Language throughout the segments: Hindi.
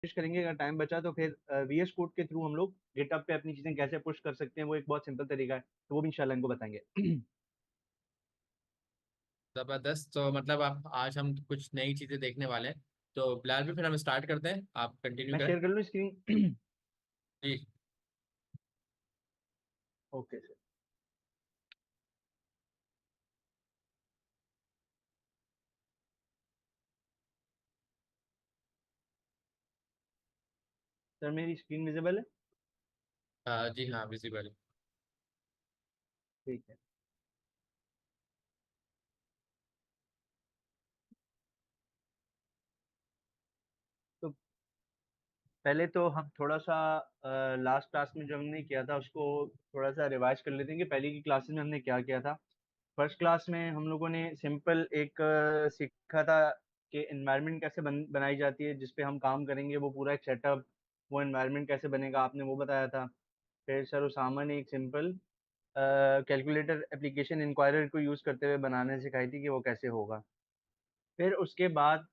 कोशिश करेंगे, अगर टाइम बचा तो फिर वीएस कोड के थ्रू हम लोग गिटअप पे अपनी चीजें कैसे पुश कर सकते हैं, वो एक बहुत सिंपल तरीका है, तो वो भी इंशाल्लाह इनको बताएंगे। जबरदस्त। तो मतलब आप आज हम कुछ नई चीजें देखने वाले हैं। तो बिलाल भी फिर हम स्टार्ट करते हैं, आप कंटिन्यू मैं करें। शेयर कर लूँ स्क्रीन? जी। Okay sir. सर मेरी स्क्रीन विजिबल है? जी हाँ, विजिबल। ठीक है। तो पहले तो हम थोड़ा सा लास्ट क्लास में जो हमने किया था उसको थोड़ा सा रिवाइज कर लेते हैं कि पहले की क्लासेस में हमने क्या किया था। फर्स्ट क्लास में हम लोगों ने सिंपल एक सीखा था कि एनवायरनमेंट कैसे बनाई जाती है जिस पे हम काम करेंगे, वो पूरा एक सेटअप, वो एनवायरनमेंट कैसे बनेगा, आपने वो बताया था। फिर सर उसामा ने एक सिंपल कैलकुलेटर एप्लीकेशन इंक्वायरर को यूज़ करते हुए बनाने सिखाई थी कि वो कैसे होगा। फिर उसके बाद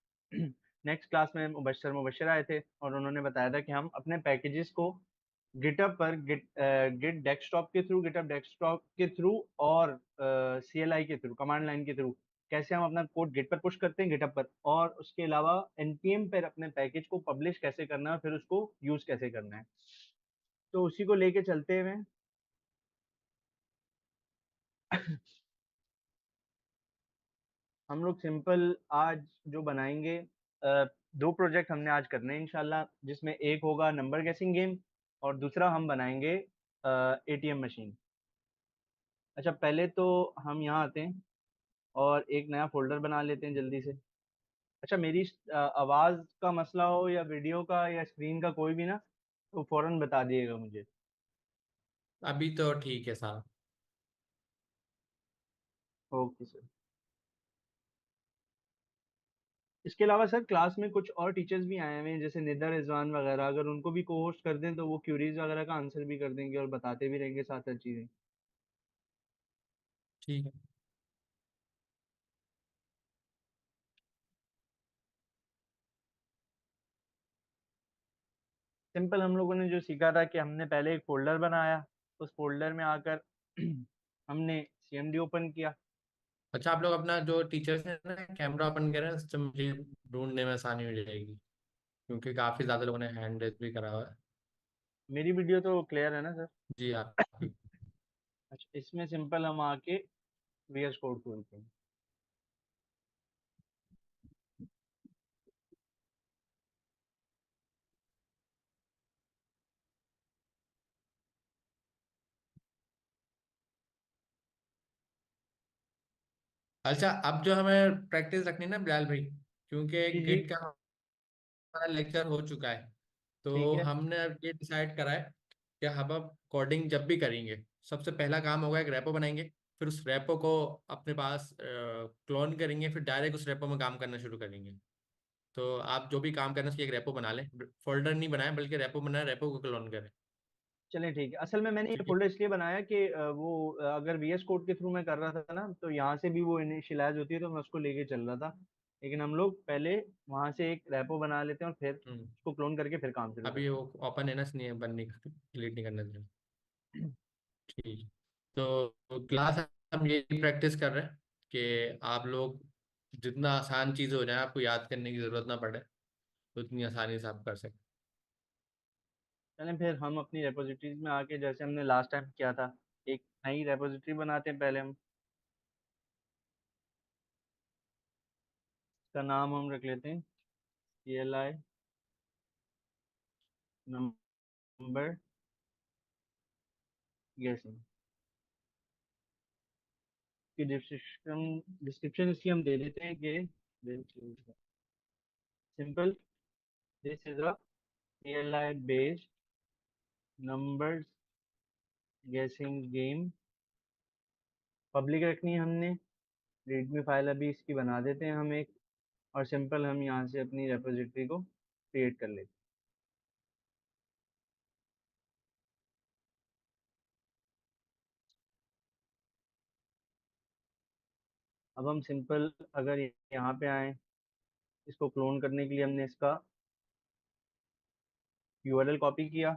नेक्स्ट क्लास में मुबशर मुबशर आए थे और उन्होंने बताया था कि हम अपने पैकेजेस को गिटअप पर गिट डेस्कटॉप के थ्रू, गिटअप डेस्कटॉप के थ्रू और सीएलआई के थ्रू, कमांड लाइन के थ्रू कैसे हम अपना कोड गिट पर पुश करते हैं, गिटअप पर, और उसके अलावा एनपीएम पर अपने पैकेज को पब्लिश कैसे करना है, फिर उसको यूज कैसे करना है। तो उसी को लेके चलते हुए हम लोग सिंपल आज जो बनाएंगे, दो प्रोजेक्ट हमने आज करने हैं इंशाल्लाह, जिसमें एक होगा नंबर गेसिंग गेम और दूसरा हम बनाएंगे एटीएम मशीन। अच्छा पहले तो हम यहाँ आते हैं और एक नया फोल्डर बना लेते हैं जल्दी से। अच्छा मेरी आवाज़ का मसला हो या वीडियो का या स्क्रीन का कोई भी ना, तो फौरन बता दिएगा मुझे। अभी तो ठीक है साहब। Okay sir. इसके अलावा सर क्लास में कुछ और टीचर्स भी आए हुए हैं जैसे निदर रिजवान वगैरह, अगर उनको भी को होस्ट कर दें तो वो क्यूरीज वगैरह का आंसर भी कर देंगे और बताते भी रहेंगे साथ हर चीज़ें। ठीक है। सिंपल हम लोगों ने जो सीखा था कि हमने पहले एक फोल्डर बनाया, उस फोल्डर में आकर हमने सीएमडी ओपन किया। अच्छा, आप लोग अपना जो टीचर्स ने ना कैमरा ओपन करें, उससे मुझे ढूंढने में आसानी हो जाएगी, क्योंकि काफी ज्यादा लोगों ने हैंड रेज भी करा हुआ है। मेरी वीडियो तो क्लियर है ना सर? जी आप। अच्छा इसमें सिंपल हम आके वीएस कोड खोलते हैं। अच्छा, अब जो हमें प्रैक्टिस रखनी है ना बिलाल भाई, क्योंकि जी जी। गिट का हमारा लेक्चर हो चुका है, ठीक तो है। हमने अब ये डिसाइड करा है कि हम अब कोडिंग जब भी करेंगे, सबसे पहला काम होगा एक रेपो बनाएंगे। फिर उस रेपो को अपने पास क्लोन करेंगे, फिर डायरेक्ट उस रेपो में काम करना शुरू करेंगे। तो आप जो भी काम करना है उसकी एक रेपो बना लें, फोल्डर नहीं बनाए बल्कि रेपो बनाए, रेपो को क्लोन करें। चलें ठीक है। असल में मैंने ये ठीक है। फोल्डर इसलिए बनाया कि अगर वीएस कोड के थ्रू मैं कर रहा था ना तो यहाँ से भी वो इनिशियलाइज होती है, तो मैं उसको लेके चल रहा था। लेकिन हम लोग पहले वहां से एक रेपो बना लेते हैं और फिर हम्म। उसको क्लोन करके फिर काम शुरू अभी करते वो ओपन है ना, इसलिए बंद नहीं, डिलीट नहीं करना चाहिए। हैं। ठीक। तो क्लास हम ये प्रैक्टिस कर रहे हैं कि आप लोग जितना आसान चीज़ हो जाए, आपको याद करने की ज़रूरत ना पड़े, उतनी आसानी से आप कर सकते। चलें फिर हम अपनी रेपोजिटरीज में आके जैसे हमने लास्ट टाइम किया था, एक नई रेपोजिटरी बनाते हैं पहले हम। इसका नाम हम रख लेते हैं CLI नंबर गेसिंग की डिस्क्रिप्शन डिस्क्रिप्शन इसकी हम दे देते हैं कि simple, this is a CLI based numbers गेसिंग गेम। पब्लिक रखनी है हमने, रीडमी फाइल अभी इसकी बना देते हैं हम एक, और सिंपल हम यहाँ से अपनी रेपोजिटरी को क्रिएट कर लेते हैं। अब हम सिंपल अगर यहाँ पे आए, इसको क्लोन करने के लिए हमने इसका यूआरएल कॉपी किया।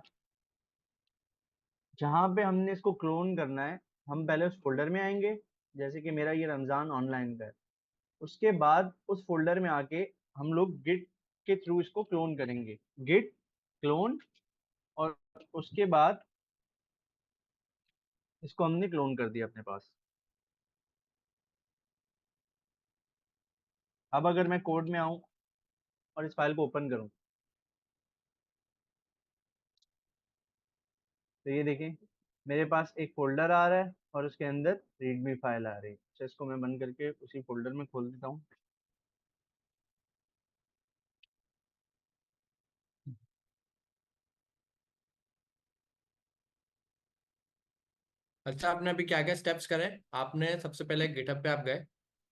जहाँ पे हमने इसको क्लोन करना है, हम पहले उस फोल्डर में आएंगे, जैसे कि मेरा ये रमजान ऑनलाइन का है। उसके बाद उस फोल्डर में आके हम लोग गिट के थ्रू इसको क्लोन करेंगे, गिट क्लोन। और उसके बाद इसको हमने क्लोन कर दिया अपने पास। अब अगर मैं कोड में आऊं और इस फाइल को ओपन करूं, तो ये देखें मेरे पास एक फोल्डर आ रहा है और उसके अंदर रीडमी फाइल आ रही है। अच्छा, इसको मैं बंद करके उसी फोल्डर में खोल देता हूँ। अच्छा, आपने अभी क्या क्या स्टेप्स करे? आपने सबसे पहले गिटहब पे आप गए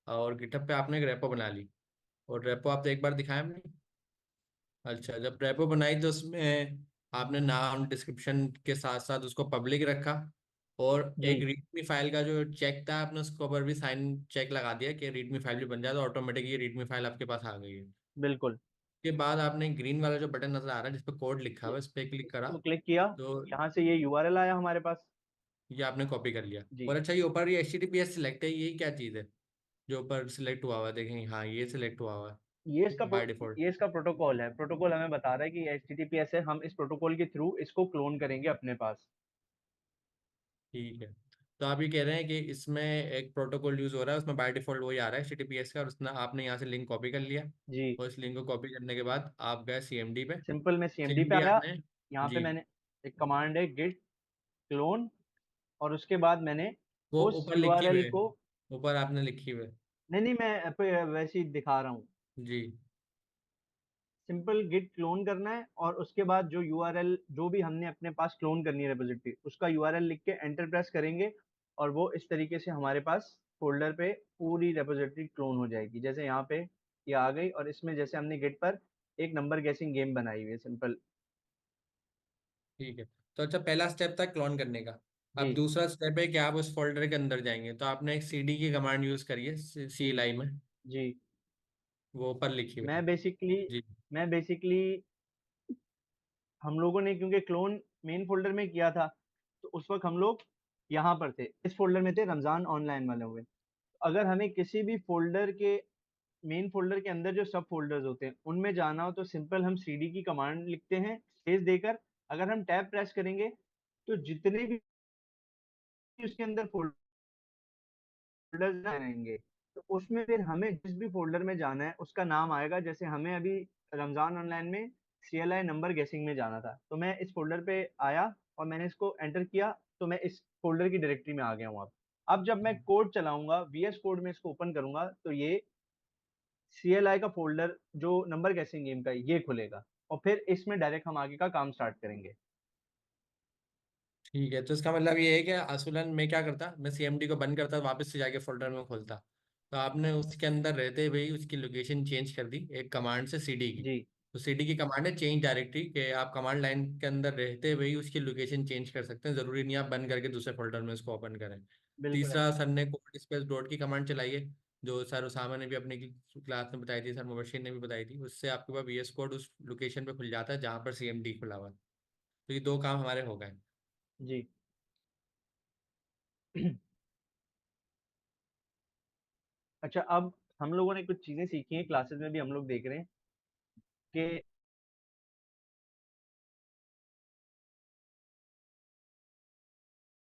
और गिटहब पे आपने एक रेपो बना ली। और रेपो आप एक बार दिखाया हमने। अच्छा, जब रेपो बनाई तो उसमें आपने नाम डिस्क्रिप्शन के साथ साथ उसको पब्लिक रखा। और एक जी रीडमी फाइल का जो चेक था, आपने उसके ऊपर भी साइन चेक लगा दिया कि रीडमी फाइल भी बन जाए, तो ऑटोमेटिक ये रीडमी फाइल आपके पास आ गई है। बिल्कुल। उसके बाद आपने ग्रीन वाला जो बटन नजर आ रहा है जिस पे कोड लिखा हुआ है, इस पे क्लिक करा। इसको क्लिक किया, तो यहाँ से ये यूआरएल आया हमारे पास। ये आपने कॉपी कर लिया। जी, और अच्छा, ये ऊपर ये HTTPS सिलेक्ट है, ये क्या चीज़ है जो ऊपर सिलेक्ट हुआ हुआ है? देखें, हाँ, ये सिलेक्ट हुआ हुआ ये इसका है बाय डिफॉल्ट। ये इसका प्रोटोकॉल है। प्रोटोकॉल हमें बता रहा है कि एचटीटीपीएस है, हम इस प्रोटोकॉल के थ्रू इसको क्लोन करेंगे अपने पास। ठीक है। तो आप ये कह रहे हैं कि इसमें एक प्रोटोकॉल यूज हो रहा है, उसमें बाय डिफॉल्ट वही आ रहा है HTTPS का, और उसने आपने यहाँ से लिंक कॉपी कर लिया। जी, और इस लिंक को कॉपी करने के बाद आप गए CMD पे। सिंपल मैं सीएमडी पे CMD आया। आपने। यहाँ पे जी। मैंने एक कमांड है गिट क्लोन, और उसके बाद मैंने वो उस ऊपर लिखी हुई यूआरएल है, को, ऊपर आपने लिखी हुई है। नहीं नहीं, मैं वैसे ही दिखा रहा हूँ। जी। सिंपल गिट क्लोन करना है और उसके बाद जो यूआरएल जो भी हमने अपने पास क्लोन करनी है रेपोजिटरी, उसका यूआरएल लिख के एंटर प्रेस करेंगे, और वो इस तरीके से हमारे पास फोल्डर पे पूरी रेपोजिटरी क्लोन हो जाएगी। जैसे यहाँ पे ये आ गई, और इसमें जैसे हमने गिट पर एक नंबर गेसिंग गेम बनाई हुई है, सिंपल। ठीक है। तो अच्छा, पहला स्टेप था क्लोन करने का। अब जी दूसरा स्टेप है कि आप उस फोल्डर के अंदर जाएंगे, तो आपने एक CD की कमांड यूज करी है, CLI में। जी। वो ऊपर लिखी हुई है। मैं बेसिकली जी। मैं बेसिकली हम लोगों ने क्योंकि क्लोन मेन फोल्डर में किया था, तो उस वक्त हम लोग यहाँ पर थे, इस फोल्डर में थे, रमजान ऑनलाइन वाले हुए। अगर हमें किसी भी फोल्डर के मेन फोल्डर के अंदर जो सब फोल्डर्स होते हैं उनमें जाना हो, तो सिंपल हम सीडी की कमांड लिखते हैं स्पेस देकर। अगर हम टैब प्रेस करेंगे, तो जितने भी उसके अंदर फोल्डर्स रहेंगे, तो उसमें फिर हमें जिस भी फोल्डर में जाना है उसका नाम आएगा। जैसे हमें अभी रमजान ऑनलाइन में CLI नंबर गेसिंग में जाना था, तो मैं इस फोल्डर पे आया और मैंने इसको एंटर किया, तो मैं इस फोल्डर की डायरेक्टरी में आ गया हूँ। अब जब मैं कोड चलाऊंगा, VS कोड में इसको ओपन करूंगा, तो ये CLI का फोल्डर जो नंबर गेसिंग गेम का है, ये खुलेगा, और फिर इसमें डायरेक्ट हम आगे का काम स्टार्ट करेंगे। ठीक है। तो इसका मतलब ये है कि असूलन मैं क्या करता, मैं CMD को बंद करता, वापस से जाके फोल्डर में खोलता। तो आपने उसके अंदर रहते हुए उसकी लोकेशन चेंज कर दी एक कमांड से, CD की। जी तो CD की कमांड है चेंज डायरेक्टरी, कि आप कमांड लाइन के अंदर रहते हुए ही उसकी लोकेशन चेंज कर सकते हैं, जरूरी नहीं आप बंद करके दूसरे फोल्डर में उसको ओपन करें। बिल्कुल तीसरा, ऐसा। सर ने कोड स्पेस डॉट की कमांड चलाई है, जो सर उसामा ने भी अपनी क्लास में बताई थी, सर मुबशीर ने भी बताई थी। उससे आपके पास VS कोड उस लोकेशन पे खुल जाता है जहाँ पर CMD खुला हुआ है। तो ये दो काम हमारे हो गए। जी। अच्छा, अब हम लोगों ने कुछ चीजें सीखी हैं, क्लासेस में भी हम लोग देख रहे हैं कि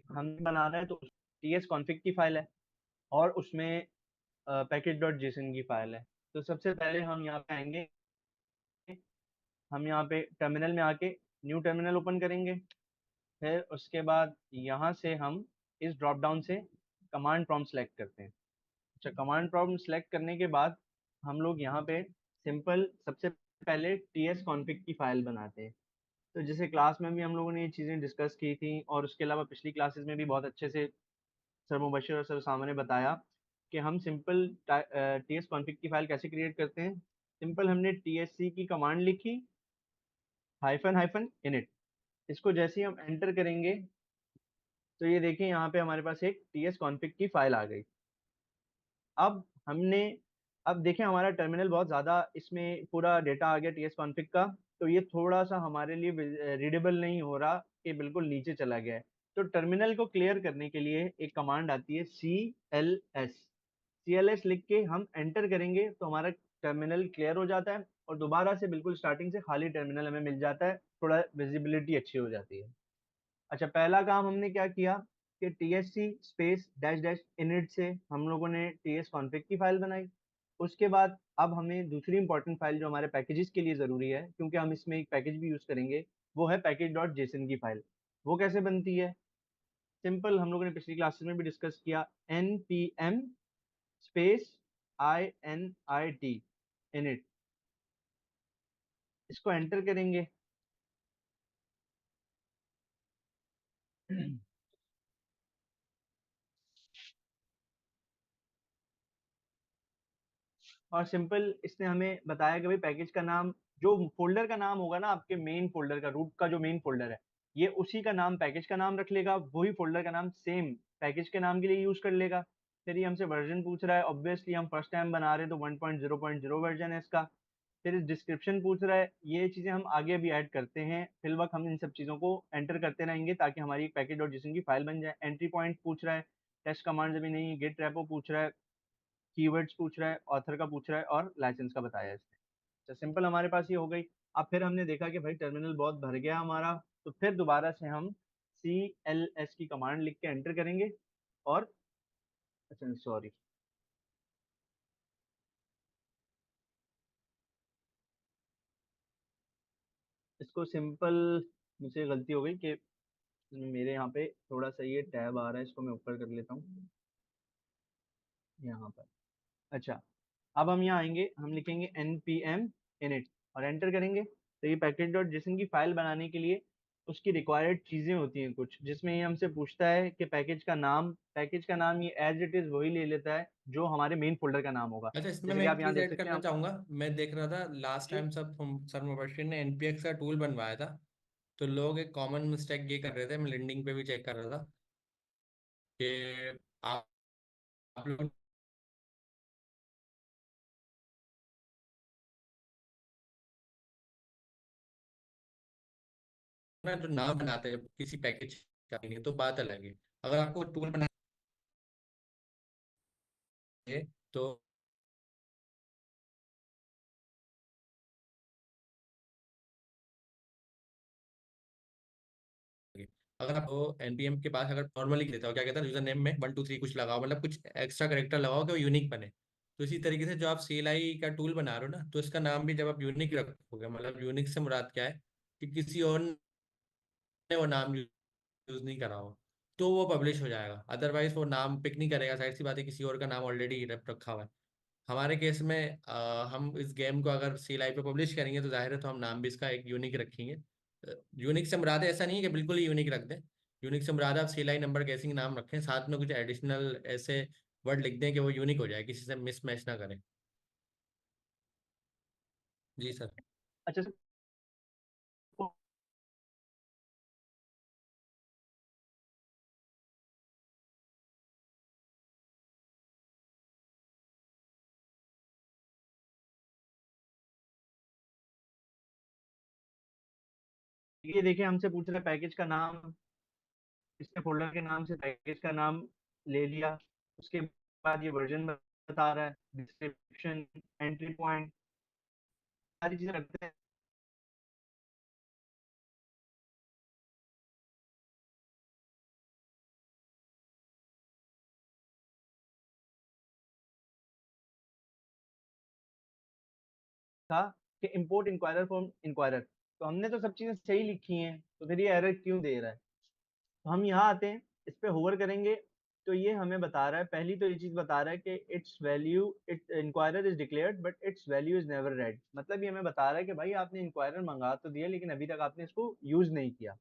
हम बना रहे हैं, तो TS कॉन्फ़िग की फाइल है, और उसमें पैकेज डॉट जेसन की फाइल है। तो सबसे पहले हम यहाँ पे आएंगे, हम यहाँ पे टर्मिनल में आके न्यू टर्मिनल ओपन करेंगे। फिर उसके बाद यहाँ से हम इस ड्रॉप डाउन से कमांड प्रॉम्प्ट सेलेक्ट करते हैं। अच्छा, कमांड प्रॉम्प्ट सेलेक्ट करने के बाद हम लोग यहाँ पे सिंपल सबसे पहले TS कॉन्फ़िग की फाइल बनाते हैं। तो जैसे क्लास में भी हम लोगों ने ये चीज़ें डिस्कस की थी, और उसके अलावा पिछली क्लासेस में भी बहुत अच्छे से सर मुबशिर और सर उसामा ने बताया कि हम सिंपल TS कॉन्फ़िग की फाइल कैसे क्रिएट करते हैं। सिंपल हमने TSC की कमांड लिखी, हाइफन हाइफन इनिट। इसको जैसे ही हम एंटर करेंगे, तो ये देखिए यहाँ पे हमारे पास एक TS कॉन्फ़िग की फाइल आ गई। अब हमने अब देखें हमारा टर्मिनल बहुत ज़्यादा, इसमें पूरा डेटा आ गया TS कॉन्फ़िग का। तो ये थोड़ा सा हमारे लिए रीडेबल नहीं हो रहा, कि बिल्कुल नीचे चला गया है। तो टर्मिनल को क्लियर करने के लिए एक कमांड आती है CLS। CLS लिख के हम एंटर करेंगे तो हमारा टर्मिनल क्लियर हो जाता है, और दोबारा से बिल्कुल स्टार्टिंग से खाली टर्मिनल हमें मिल जाता है, थोड़ा विजिबिलिटी अच्छी हो जाती है। अच्छा, पहला काम हमने क्या किया कि TSC space dash dash init से हम लोगों ने TS कॉन्फ़िग की फाइल बनाई। उसके बाद अब हमें दूसरी इंपॉर्टेंट फाइल जो हमारे पैकेजेस के लिए ज़रूरी है, क्योंकि हम इसमें एक पैकेज भी यूज़ करेंगे, वो है पैकेज डॉट जेसन की फाइल। वो कैसे बनती है? सिंपल, हम लोगों ने पिछली क्लासेस में भी डिस्कस किया। npm स्पेस init, इनिट, इसको एंटर करेंगे। और सिंपल इसने हमें बताया कि भाई पैकेज का नाम, जो फोल्डर का नाम होगा ना आपके मेन फोल्डर का, रूट का जो मेन फोल्डर है, ये उसी का नाम पैकेज का नाम रख लेगा, वही फोल्डर का नाम सेम पैकेज के नाम के लिए यूज कर लेगा। फिर ये हमसे वर्जन पूछ रहा है, ऑब्वियसली हम फर्स्ट टाइम बना रहे हैं तो 1.0.0 वर्जन है इसका। फिर डिस्क्रिप्शन पूछ रहा है, ये चीजें हम आगे भी ऐड करते हैं, फिल वक्त हम इन सब चीजों को एंटर करते रहेंगे ताकि हमारी पैकेज डॉट जेसन की फाइल बन जाए। एंट्री पॉइंट पूछ रहा है, टेस्ट कमांड अभी नहीं, गेट रेपो पूछ रहा है, कीवर्ड्स पूछ रहा है, ऑथर का पूछ रहा है, और लाइसेंस का बताया है इसने। तो सिंपल हमारे पास ये हो गई। अब फिर हमने देखा कि भाई टर्मिनल बहुत भर गया हमारा, तो फिर दोबारा से हम CLS की कमांड लिख के एंटर करेंगे। और अच्छा सॉरी, इसको सिंपल, मुझसे गलती हो गई कि मेरे यहाँ पे थोड़ा सा ये टैब आ रहा है, इसको मैं ऊपर कर लेता हूँ यहाँ पर। अच्छा, अब हम यहाँ आएंगे, हम लिखेंगे npm init और एंटर करेंगे, तो ये पैकेज डॉट जेसन की फाइल बनाने के लिए उसकी रिक्वायर्ड चीजें होती हैं कुछ, जिसमें ये हमसे पूछता है कि पैकेज का नाम ये एज इट इज वही ले लेता है जो हमारे मेन फोल्डर का नाम होगा। अच्छा, इसमें जैसे मैं कि एक आप यहाँ चीज देख ऐड सकते हैं करना चाहूंगा। मैं देख रहा था लास्ट ये टाइम सब हम सर मुबशिर ने एनपीएक्स का टूल बनवाया था, तो लोग एक कॉमन मिस्टेक ये कर रहे थे, मैं लिंक्डइन पे भी चेक कर रहा था कि आप लोग ना जो नाम बनाते हैं किसी पैकेज का, नहीं तो बात अलग है। अगर आपको टूल बनाना है तो अगर आप एनपीएम के पास अगर नॉर्मली देता हो, क्या कहता है, यूजर नेम में 1 2 3 कुछ लगाओ, मतलब कुछ एक्स्ट्रा करेक्टर लगाओ कि वो यूनिक बने। तो इसी तरीके से जो आप सीएलआई का टूल बना रहे हो ना, तो इसका नाम भी जब आप यूनिक रखोगे, मतलब यूनिक से मुराद क्या है कि किसी और ने वो नाम यूज नहीं करा हो, तो वो पब्लिश हो जाएगा। अदरवाइज वो नाम पिक नहीं करेगा, साइड सी बात है, किसी और का नाम ऑलरेडी रखा हुआ है। हमारे केस में हम इस गेम को अगर सी लाइव पे पब्लिश करेंगे तो जाहिर है, तो हम नाम भी इसका एक यूनिक रखेंगे। यूनिक से मुराद है, ऐसा नहीं है कि बिल्कुल ही यूनिक रख दें। यूनिक से मुराद है आप सी लाई नंबर कैसे नाम रखें, साथ में कुछ एडिशनल ऐसे वर्ड लिख दें कि वो यूनिक हो जाए, किसी से मिस मैच ना करें। जी सर। अच्छा सर, ये देखिए हमसे पूछ रहा है पैकेज का नाम, इसने फोल्डर के नाम से पैकेज का नाम ले लिया। उसके बाद ये वर्जन बता रहा है, डिस्क्रिप्शन, एंट्री पॉइंट, सारी चीजें रखते हैं। था कि इंपोर्ट इंक्वायरर फ्रॉम इंक्वायरर, तो हमने तो सब चीजें सही लिखी हैं, तो फिर ये एरर क्यों दे रहा है? तो हम यहाँ आते हैं, इस पे होवर करेंगे, तो ये हमें बता रहा है, पहली तो ये चीज बता रहा है कि it's value, it inquirer is declared but it's value is never red. मतलब ये हमें बता रहा है कि भाई आपने इंक्वायरर मंगा तो दिया, लेकिन अभी तक आपने इसको यूज नहीं किया।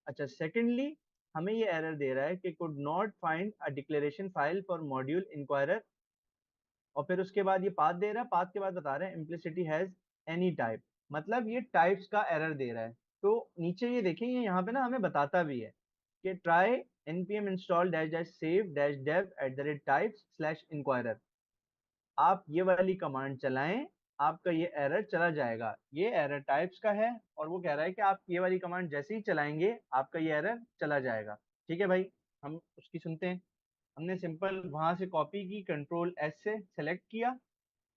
अच्छा, सेकेंडली हमें ये एरर दे रहा है कि could not find a declaration file for module inquirer, और फिर उसके बाद ये पाथ दे रहा है, पाथ के बाद बता रहा है इम्प्लिसिटी हैज एनी टाइप, मतलब ये टाइप्स का एरर दे रहा है। तो नीचे ये देखें, ये यहाँ पे ना हमें बताता भी है कि try npm install dash dash save dash dev at the rate types slash inquirer। आप ये वाली कमांड चलाएं, आपका ये एरर चला जाएगा। ये एरर टाइप्स का है और वो कह रहा है कि आप ये वाली कमांड जैसे ही चलाएंगे आपका ये एरर चला जाएगा। ठीक है भाई, हम उसकी सुनते हैं। हमने सिंपल वहां से कॉपी की, कंट्रोल एस से सेलेक्ट किया,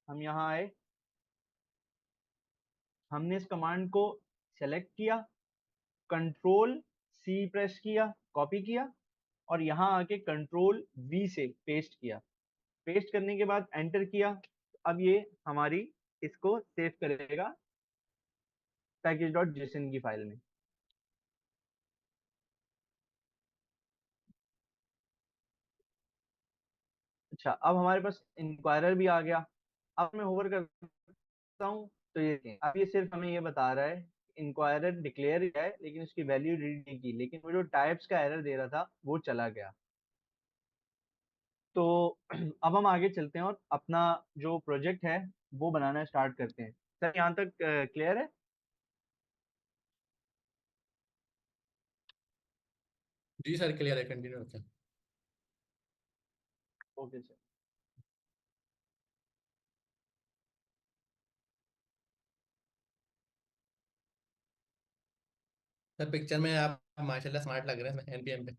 हम यहाँ आए, हमने इस कमांड को सेलेक्ट किया, कंट्रोल सी प्रेस किया, कॉपी किया, और यहाँ आके कंट्रोल वी से पेस्ट किया। पेस्ट करने के बाद एंटर किया। अब ये हमारी इसको सेव करेगा पैकेज डॉट जेसन की फाइल में। अच्छा, अब हमारे पास इंक्वायरर भी आ गया। अब मैं होवर करता हूँ तो ये अब ये सिर्फ हमें ये बता रहा है इंक्वायरर डिक्लेयर किया है लेकिन उसकी वैल्यू रीड नहीं की, लेकिन वो जो टाइप्स का एरर दे रहा था वो चला गया। तो अब हम आगे चलते हैं और अपना जो प्रोजेक्ट है वो बनाना स्टार्ट करते हैं। सर यहाँ तक क्लियर है? जी सर, क्लियर है, कंटिन्यू रखें। Okay sir. सर पिक्चर में आप माशाल्लाह स्मार्ट लग रहे हैं एनपीएम पे।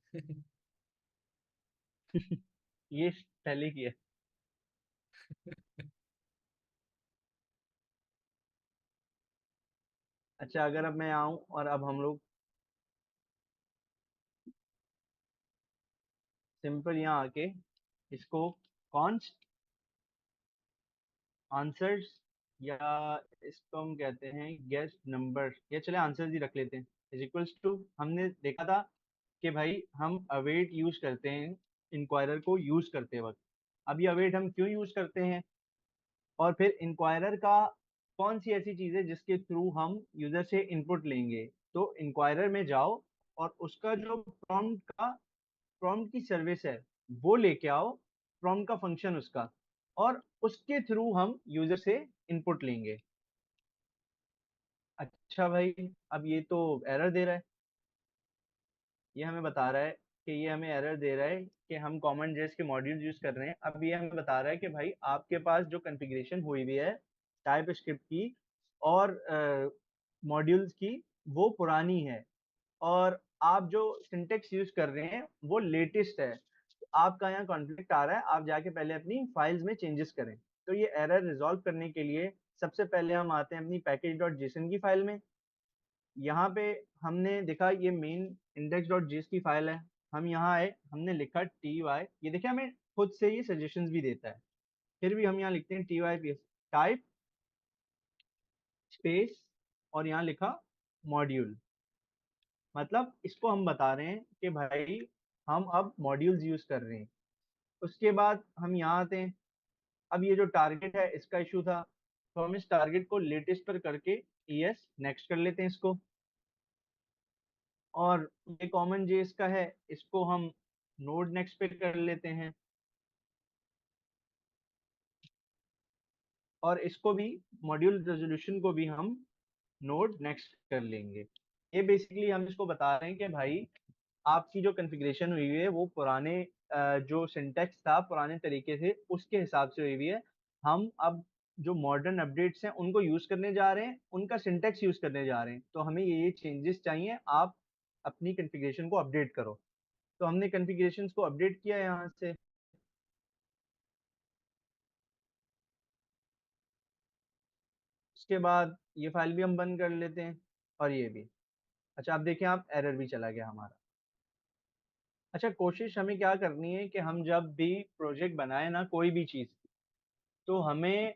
ये पहले की है। अच्छा, अगर अब मैं आऊं और अब हम लोग सिंपल यहाँ आके इसको कॉन्स्ट आंसर्स, या इसको हम कहते हैं गेस्ट नंबर, या चले आंसर्स ही रख लेते हैं, इज इक्वल्स टू, हमने देखा था कि भाई हम अवेट यूज करते हैं इंक्वायरर को यूज करते वक्त। अब ये अवेट हम क्यों यूज करते हैं, और फिर इंक्वायरर का कौन सी ऐसी चीज है जिसके थ्रू हम यूजर से इनपुट लेंगे। तो इंक्वायरर में जाओ और उसका जो प्रॉम्प्ट की सर्विस है वो लेके आओ, प्रॉम्प्ट का फंक्शन उसका, और उसके थ्रू हम यूजर से इनपुट लेंगे। अच्छा भाई, अब ये तो एरर दे रहा है। ये हमें बता रहा है कि ये हमें एरर दे रहा है कि हम कॉमन जेस के मॉड्यूल यूज कर रहे हैं। अब ये हमें बता रहा है कि भाई आपके पास जो कॉन्फ़िगरेशन हुई हुई है टाइप स्क्रिप्ट की और मॉड्यूल्स की वो पुरानी है, और आप जो सिंटेक्स यूज कर रहे हैं वो लेटेस्ट है। तो आपका यहाँ कॉन्फ्लिक्ट आ रहा है, आप जाके पहले अपनी फाइल्स में चेंजेस करें। तो ये एरर रिजॉल्व करने के लिए सबसे पहले हम आते हैं अपनी पैकेज डॉट जेसन की फाइल में। यहाँ पे हमने देखा ये मेन इंडेक्स डॉट जेएस की फाइल है। हम यहाँ आए, हमने लिखा टी वाई, ये देखिए हमें खुद से ये सजेशंस भी देता है। फिर भी हम यहाँ लिखते हैं T Y P S type space और यहाँ लिखा मॉड्यूल। मतलब इसको हम बता रहे हैं कि भाई हम अब मॉड्यूल्स यूज कर रहे हैं। उसके बाद हम यहाँ आते हैं। अब ये जो टारगेट है इसका इशू था, तो हम इस टारगेट को लेटेस्ट पर करके यस नेक्स्ट कर लेते हैं इसको। और ये कॉमन जेएस का है, इसको हम नोड नेक्स्ट पे कर लेते हैं, और इसको भी मॉड्यूल रेजोल्यूशन को भी हम नोड नेक्स्ट कर लेंगे। ये बेसिकली हम इसको बता रहे हैं कि भाई आपकी जो कॉन्फ़िगरेशन हुई हुई है वो पुराने जो सिंटेक्स था पुराने तरीके से उसके हिसाब से हुई हुई है। हम अब जो मॉडर्न अपडेट्स हैं उनको यूज करने जा रहे हैं, उनका सिंटेक्स यूज करने जा रहे हैं, तो हमें ये चेंजेस चाहिए, आप अपनी कॉन्फ़िगरेशन को अपडेट करो। तो हमने कॉन्फ़िगरेशंस को अपडेट किया यहाँ से। उसके बाद ये फाइल भी हम बंद कर लेते हैं और ये भी। अच्छा, अब देखें आप एरर भी चला गया हमारा। अच्छा, कोशिश हमें क्या करनी है कि हम जब भी प्रोजेक्ट बनाए ना कोई भी चीज़, तो हमें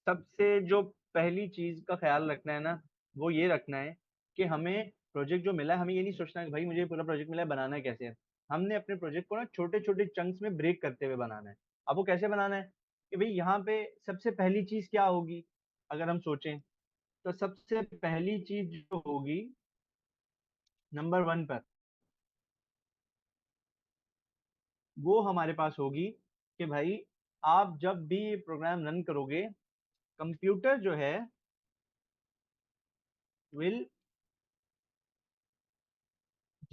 सबसे जो पहली चीज का ख्याल रखना है ना वो ये रखना है कि हमें प्रोजेक्ट जो मिला है हमें ये नहीं सोचना है कि भाई मुझे पूरा प्रोजेक्ट मिला है बनाना कैसे है। हमने अपने प्रोजेक्ट को ना छोटे छोटे चंक्स में ब्रेक करते हुए बनाना है। अब वो कैसे बनाना है कि भाई यहाँ पे सबसे पहली चीज क्या होगी, अगर हम सोचें तो सबसे पहली चीज जो होगी नंबर वन पर, वो हमारे पास होगी कि भाई आप जब भी ये प्रोग्राम रन करोगे, कंप्यूटर जो है will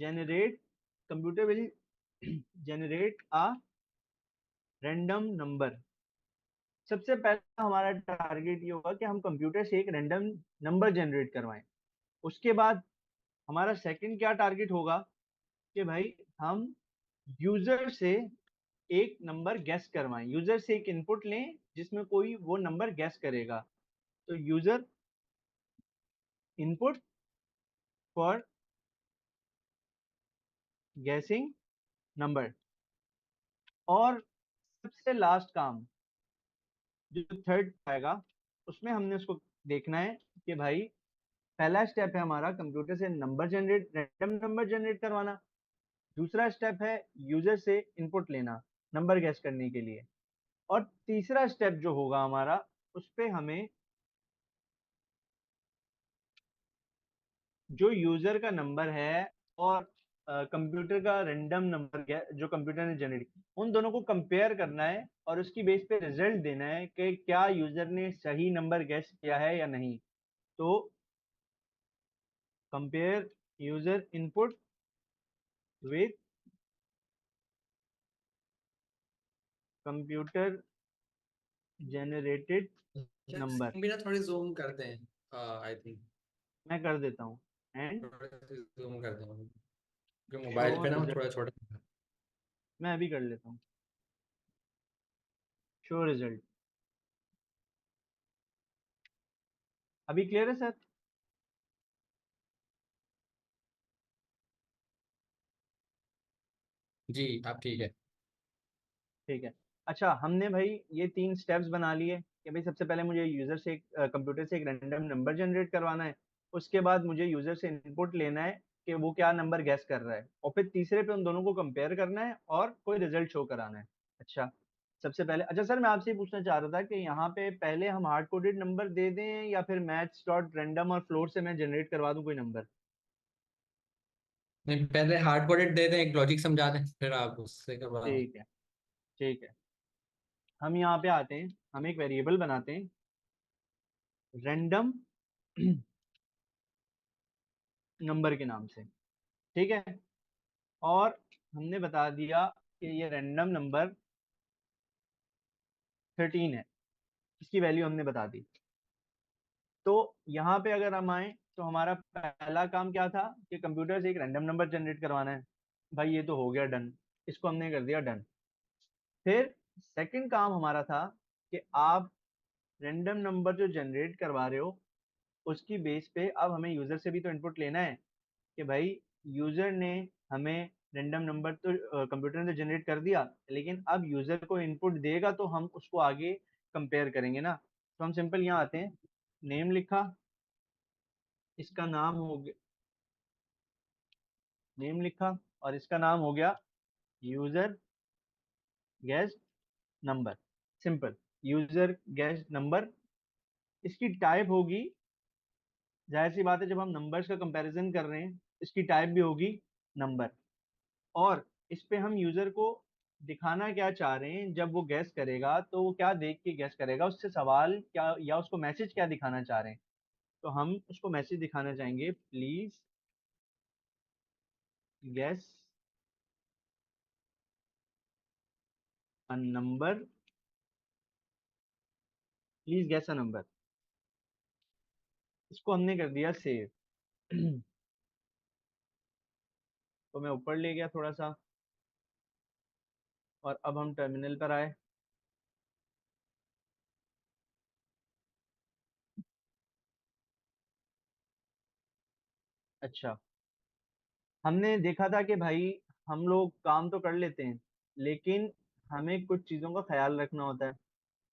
generate computer will generate a random number सबसे पहला हमारा टारगेट ये होगा कि हम कंप्यूटर से एक रैंडम नंबर जनरेट करवाएं। उसके बाद हमारा सेकंड क्या टारगेट होगा कि भाई हम यूजर से एक नंबर गेस करवाएं, यूजर से एक इनपुट लें जिसमें कोई वो नंबर गेस करेगा। तो यूजर इनपुट फॉर गेसिंग नंबर। और सबसे लास्ट काम जो थर्ड आएगा, उसमें हमने उसको देखना है कि भाई पहला स्टेप है हमारा कंप्यूटर से number generate, random number generate करवाना। दूसरा स्टेप है यूजर से इनपुट लेना नंबर गेस करने के लिए। और तीसरा स्टेप जो होगा हमारा, उस पे हमें जो यूजर का नंबर है और कंप्यूटर का रैंडम नंबर जो कंप्यूटर ने जनरेट किया, उन दोनों को कंपेयर करना है और उसकी बेस पे रिजल्ट देना है कि क्या यूजर ने सही नंबर गेस किया है या नहीं। तो compare user input with computer generated अच्छा, नंबर। स्क्रीन भी ना थोड़ी जूम करते हैं, आई थिंक मैं कर देता हूँ। एंड थोड़ा जूम करते हैं क्योंकि शो मोबाइल पे ना वो रिजल्ट, थोड़ा छोटा। मैं अभी कर लेता हूँ। शो रिजल्ट, अभी क्लियर है सर? जी आप ठीक है। ठीक है। अच्छा, हमने भाई ये तीन स्टेप्स बना लिए कि भाई सबसे पहले मुझे यूजर से कंप्यूटर से एक रैंडम नंबर जनरेट करवाना है। उसके बाद मुझे यूजर से इनपुट लेना है कि वो क्या नंबर गैस कर रहा है, और फिर तीसरे पे उन दोनों को कंपेयर करना है और कोई रिजल्ट शो कराना है। अच्छा, सबसे पहले अच्छा सर, मैं आपसे ये पूछना चाह रहा था कि यहाँ पे पहले हम हार्ड कोडेड नंबर दे दें या फिर मैथ्स डॉट रैंडम और फ्लोट से मैं जनरेट करवा दूं कोई नंबर? नहीं, पहले हार्ड कोडेड दे दें, एक लॉजिक समझा दें, फिर आप उससे करवा दें। ठीक है। ठीक है, हम यहाँ पे आते हैं, हम एक वेरिएबल बनाते हैं रैंडम नंबर के नाम से। ठीक है। और हमने बता दिया कि ये रैंडम नंबर 13 है, इसकी वैल्यू हमने बता दी। तो यहाँ पे अगर हम आए तो हमारा पहला काम क्या था कि कंप्यूटर से एक रैंडम नंबर जनरेट करवाना है। भाई ये तो हो गया डन, इसको हमने कर दिया डन। फिर सेकंड काम हमारा था कि आप रैंडम नंबर जो जनरेट करवा रहे हो उसकी बेस पे अब हमें यूजर से भी तो इनपुट लेना है कि भाई यूजर ने हमें रैंडम नंबर तो कंप्यूटर ने जनरेट कर दिया, लेकिन अब यूजर को इनपुट देगा तो हम उसको आगे कंपेयर करेंगे ना। तो हम सिंपल यहाँ आते हैं, नेम लिखा, इसका नाम हो गया, नेम लिखा और इसका नाम हो गया user guess number. Simple, user guess number. इसकी टाइप होगी, जाहिर सी बात है जब हम नंबर्स का कंपैरिजन कर रहे हैं, इसकी टाइप भी होगी नंबर। और इस पे हम यूजर को दिखाना क्या चाह रहे हैं, जब वो गैस करेगा तो वो क्या देख के गैस करेगा, उससे सवाल क्या या उसको मैसेज क्या दिखाना चाह रहे हैं। तो हम उसको मैसेज दिखाना चाहेंगे, please gas a number, please gas a number. इसको हमने कर दिया सेव। तो मैं ऊपर ले गया थोड़ा सा, और अब हम टर्मिनल पर आए। अच्छा, हमने देखा था कि भाई हम लोग काम तो कर लेते हैं, लेकिन हमें कुछ चीज़ों का ख्याल रखना होता है।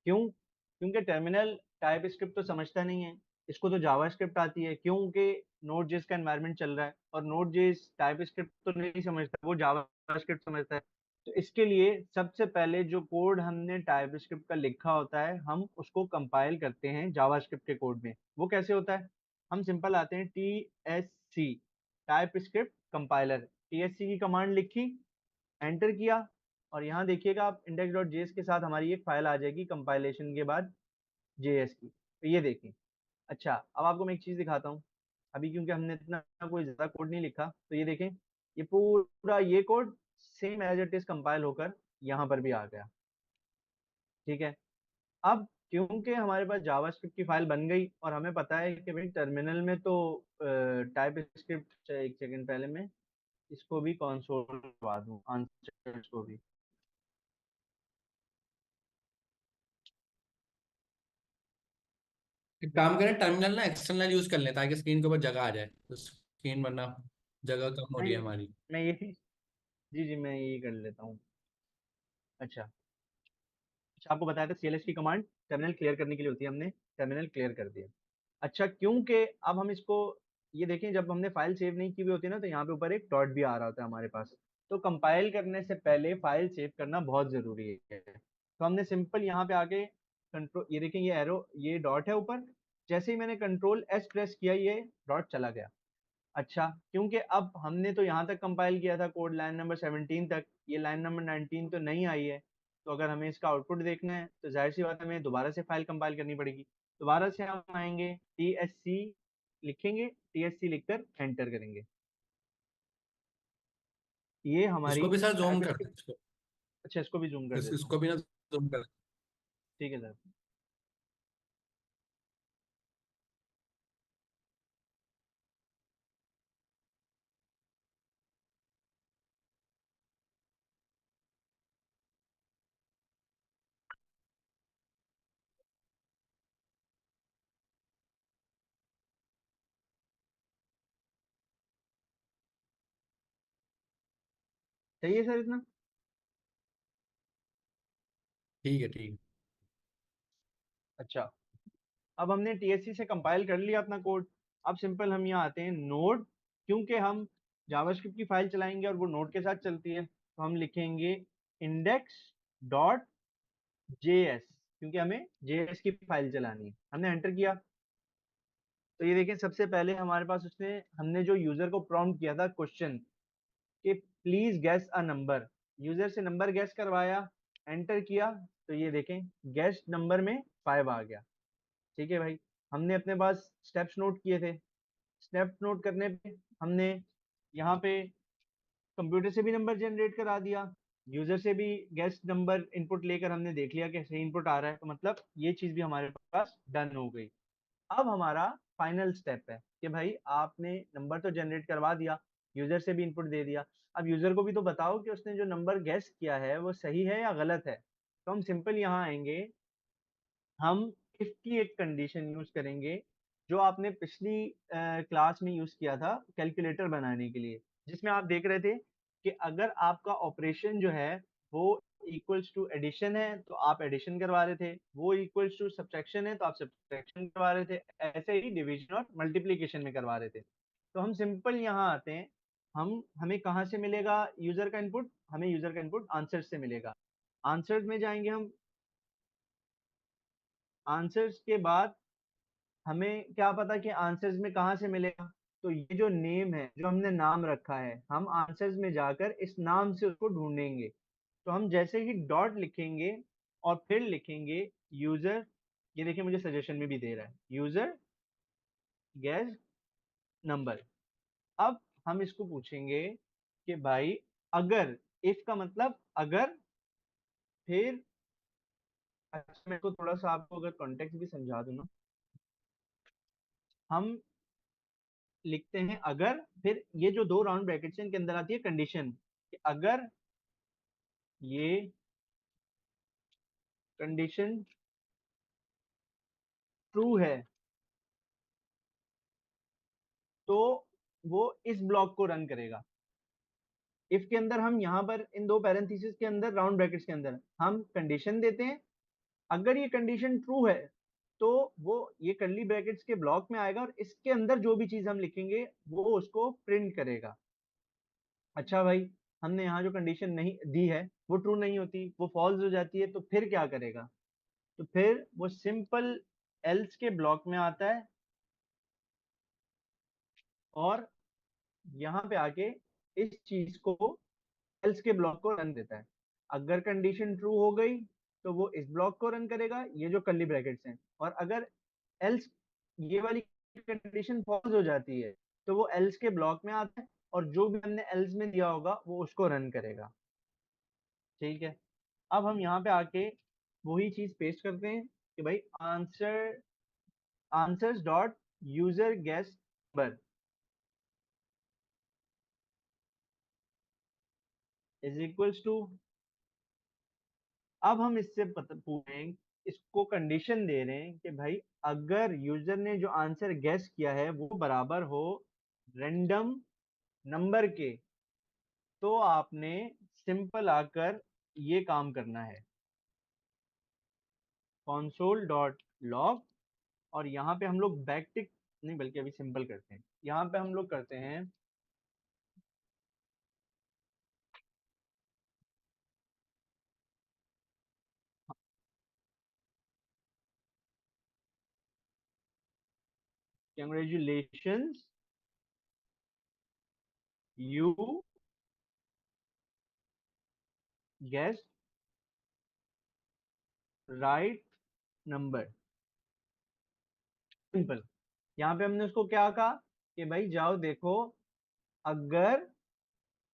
क्यों? क्योंकि टर्मिनल टाइप स्क्रिप्ट तो समझता नहीं है, इसको तो जावा स्क्रिप्ट आती है, क्योंकि नोड जेएस का एनवायरनमेंट चल रहा है, और नोड जेएस टाइप स्क्रिप्ट तो नहीं समझता, वो जावा स्क्रिप्ट समझता है। तो इसके लिए सबसे पहले जो कोड हमने टाइप स्क्रिप्ट का लिखा होता है, हम उसको कंपाइल करते हैं जावा स्क्रिप्ट के कोड में। वो कैसे होता है? हम सिंपल आते हैं TSC, type script compiler, TSC की कमांड लिखी, एंटर किया, और यहाँ देखिएगा आप इंडेक्स डॉट जेएस के साथ हमारी एक फाइल आ जाएगी कंपाइलेशन के बाद जेएस की। तो ये देखें। अच्छा, अब आपको मैं एक चीज़ दिखाता हूँ, अभी क्योंकि हमने इतना कोई ज़्यादा कोड नहीं लिखा, तो ये देखें, ये पूरा ये code same as it is compile होकर यहाँ पर भी आ गया। ठीक है। अब क्योंकि हमारे पास जावास्क्रिप्ट की फाइल बन गई और हमें पता है कि भाई टर्मिनल में तो टाइप स्क्रिप्ट, एक सेकंड पहले मैं इसको भी कंसोल करवा दूं, आंसर को भी। एक काम करें, टर्मिनल ना एक्सटर्नल यूज कर लें ताकि स्क्रीन के ऊपर जगह आ जाए, तो स्क्रीन वरना जगह कम हो रही है नहीं, हमारी। मैं ये जी जी मैं ये कर लेता हूँ। अच्छा अच्छा, आपको बताया था सीएलएस की कमांड टर्मिनल क्लियर करने के लिए होती है, हमने टर्मिनल क्लियर कर दिया। अच्छा, क्योंकि अब हम इसको ये देखें, जब हमने फाइल सेव नहीं की हुई होती है ना, तो यहाँ पे ऊपर एक डॉट भी आ रहा होता है हमारे पास। तो कंपाइल करने से पहले फाइल सेव करना बहुत जरूरी है। तो हमने सिंपल यहाँ पे आके कंट्रोल, ये देखें ये एरो, ये डॉट है ऊपर, जैसे ही मैंने कंट्रोल एस प्रेस किया ये डॉट चला गया। अच्छा, क्योंकि अब हमने तो यहाँ तक कंपाइल किया था कोड लाइन नंबर 17 तक, ये लाइन नंबर 19 तो नहीं आई है। तो अगर हमें इसका आउटपुट देखना है तो जाहिर सी बात है हमें दोबारा से फाइल कंपाइल करनी पड़ेगी। दोबारा से हम आएंगे, टी एस सी लिखेंगे, टी एस सी लिखकर एंटर करेंगे। ये हमारी इसको भी सर जूम टाइप कर स्क्रिप्ट। दें इसको। अच्छा, इसको भी जूम कर देता हूँ। इसको भी ना जूम कर। ठीक है सर। सही है सर इतना। ठीक है ठीक है। अच्छा, अब हमने टीएससी से कंपाइल कर लिया अपना कोड। अब सिंपल हम यहाँ आते हैं नोड, क्योंकि हम जावास्क्रिप्ट की फाइल चलाएंगे और वो नोड के साथ चलती है, तो हम लिखेंगे इंडेक्स डॉट जेएस, क्योंकि हमें जेएस की फाइल चलानी है। हमने एंटर किया तो ये देखें, सबसे पहले हमारे पास उसने, हमने जो यूजर को प्रॉम्प्ट किया था क्वेश्चन कि please gas a number, user से नंबर गैस करवाया, एंटर किया, तो ये देखें गैस नंबर में 5 आ गया। ठीक है भाई, हमने अपने पास स्टेप्स नोट किए थे। स्टेप्स नोट करने पे हमने यहाँ पे कंप्यूटर से भी नंबर जनरेट करा दिया, यूजर से भी गेस्ट नंबर इनपुट लेकर हमने देख लिया कि सही इनपुट आ रहा है, तो मतलब ये चीज भी हमारे पास डन हो गई। अब हमारा फाइनल स्टेप है कि भाई आपने नंबर तो जनरेट करवा दिया, यूजर से भी इनपुट दे दिया। अब यूजर को भी तो बताओ कि उसने जो नंबर गेस किया है वो सही है या गलत है। तो हम सिंपल यहाँ आएंगे, हम इफ की एक कंडीशन यूज करेंगे जो आपने पिछली क्लास में यूज किया था कैलकुलेटर बनाने के लिए, जिसमें आप देख रहे थे कि अगर आपका ऑपरेशन जो है वो इक्वल्स टू एडिशन है तो आप एडिशन करवा रहे थे, वो इक्वल्स टू सब्ट्रैक्शन है तो आप सब्ट्रैक्शन करवा रहे थे, ऐसे ही डिवीजन और मल्टीप्लीकेशन में करवा रहे थे। तो हम सिंपल यहाँ आते हैं, हम हमें कहाँ से मिलेगा यूजर का इनपुट, हमें यूजर का इनपुट आंसर से मिलेगा। आंसर्स में जाएंगे हम, आंसर्स के बाद हमें क्या पता कि आंसर्स में कहाँ से मिलेगा। तो ये जो नेम है, जो हमने नाम रखा है, हम आंसर्स में जाकर इस नाम से उसको ढूंढेंगे। तो हम जैसे ही डॉट लिखेंगे और फिर लिखेंगे यूजर, ये देखिए मुझे सजेशन में भी दे रहा है यूजर गैस नंबर। अब हम इसको पूछेंगे कि भाई अगर, इफ का मतलब अगर, फिर, अच्छा मेरे को थोड़ा सा आपको अगर कॉन्टेक्स्ट भी समझा दूं ना, हम लिखते हैं अगर, फिर ये जो दो राउंड ब्रैकेट्स हैं इनके अंदर आती है कंडीशन कि अगर ये कंडीशन ट्रू है तो वो इस ब्लॉक को रन करेगा। इफ के अंदर हम यहाँ पर इन दो पैरेंथेसिस के अंदर राउंड ब्रैकेट्स के अंदर हम कंडीशन देते हैं, अगर ये कंडीशन ट्रू है तो वो ये कर्ली ब्रैकेट्स के ब्लॉक में आएगा और इसके अंदर जो भी चीज हम लिखेंगे वो उसको प्रिंट करेगा। अच्छा भाई, हमने यहाँ जो कंडीशन नहीं दी है वो ट्रू नहीं होती, वो फॉल्स हो जाती है, तो फिर क्या करेगा। तो फिर वो सिंपल एल्स के ब्लॉक में आता है और यहाँ पे आके इस चीज को, एल्स के ब्लॉक को रन देता है। अगर कंडीशन ट्रू हो गई तो वो इस ब्लॉक को रन करेगा, ये जो कर्ली ब्रैकेट्स हैं, और अगर एल्स ये वाली कंडीशन फॉल्स हो जाती है तो वो एल्स के ब्लॉक में आता है और जो भी हमने एल्स में दिया होगा वो उसको रन करेगा। ठीक है, अब हम यहाँ पे आके वही चीज पेस्ट करते हैं कि भाई answers dot user guess number is equals to. अब हम इससे पूछें, इसको कंडीशन दे रहे हैं कि भाई अगर यूजर ने जो आंसर गेस किया है वो बराबर हो रैंडम नंबर के, तो आपने सिंपल आकर ये काम करना है, console डॉट लॉग। और यहाँ पे हम लोग बैकटिक नहीं, बल्कि अभी सिंपल करते हैं, यहाँ पे हम लोग करते हैं congratulations you guessed right number। Simple. यहाँ पे हमने उसको क्या कहा कि भाई जाओ देखो, अगर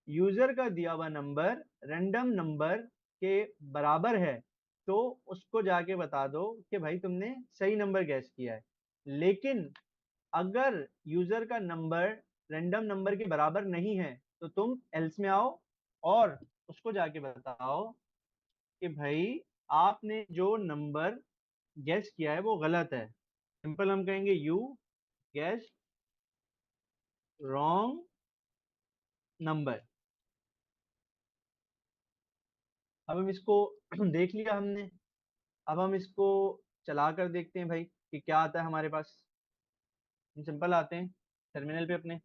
यूजर का दिया हुआ नंबर रैंडम नंबर के बराबर है तो उसको जाके बता दो कि भाई तुमने सही नंबर गैस किया है। लेकिन अगर यूजर का नंबर रैंडम नंबर के बराबर नहीं है तो तुम एल्स में आओ और उसको जाके बताओ कि भाई आपने जो नंबर गैस किया है वो गलत है। सिंपल हम कहेंगे यू गैस रॉन्ग नंबर। अब हम इसको देख लिया हमने। अब हम इसको चला कर देखते हैं भाई कि क्या आता है हमारे पास। हम सिंपल आते हैं टर्मिनल पे अपने।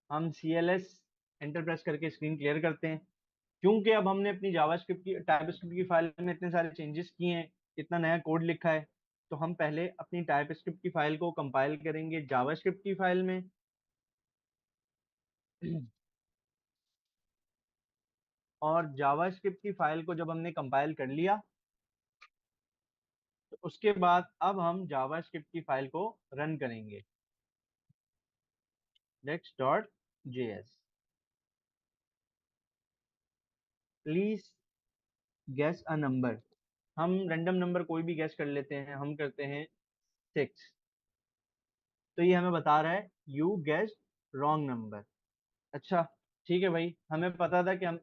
हम CLS एंटर प्रेस करके स्क्रीन क्लियर करते हैं, क्योंकि अब हमने अपनी जावास्क्रिप्ट की टाइपस्क्रिप्ट की फाइल में इतने सारे चेंजेस किए हैं, इतना नया कोड लिखा है। तो हम पहले अपनी टाइपस्क्रिप्ट की फाइल को कंपाइल करेंगे जावास्क्रिप्ट की फाइल में। और जावास्क्रिप्ट की फाइल को जब हमने कंपाइल कर लिया तो उसके बाद अब हम जावास्क्रिप्ट की फाइल को रन करेंगे rex.js। Please guess a number. हम रैंडम नंबर कोई भी गेस कर लेते हैं, हम करते हैं 6। तो ये हमें बता रहा है यू गेस रॉन्ग नंबर। अच्छा, ठीक है भाई, हमें पता था कि हम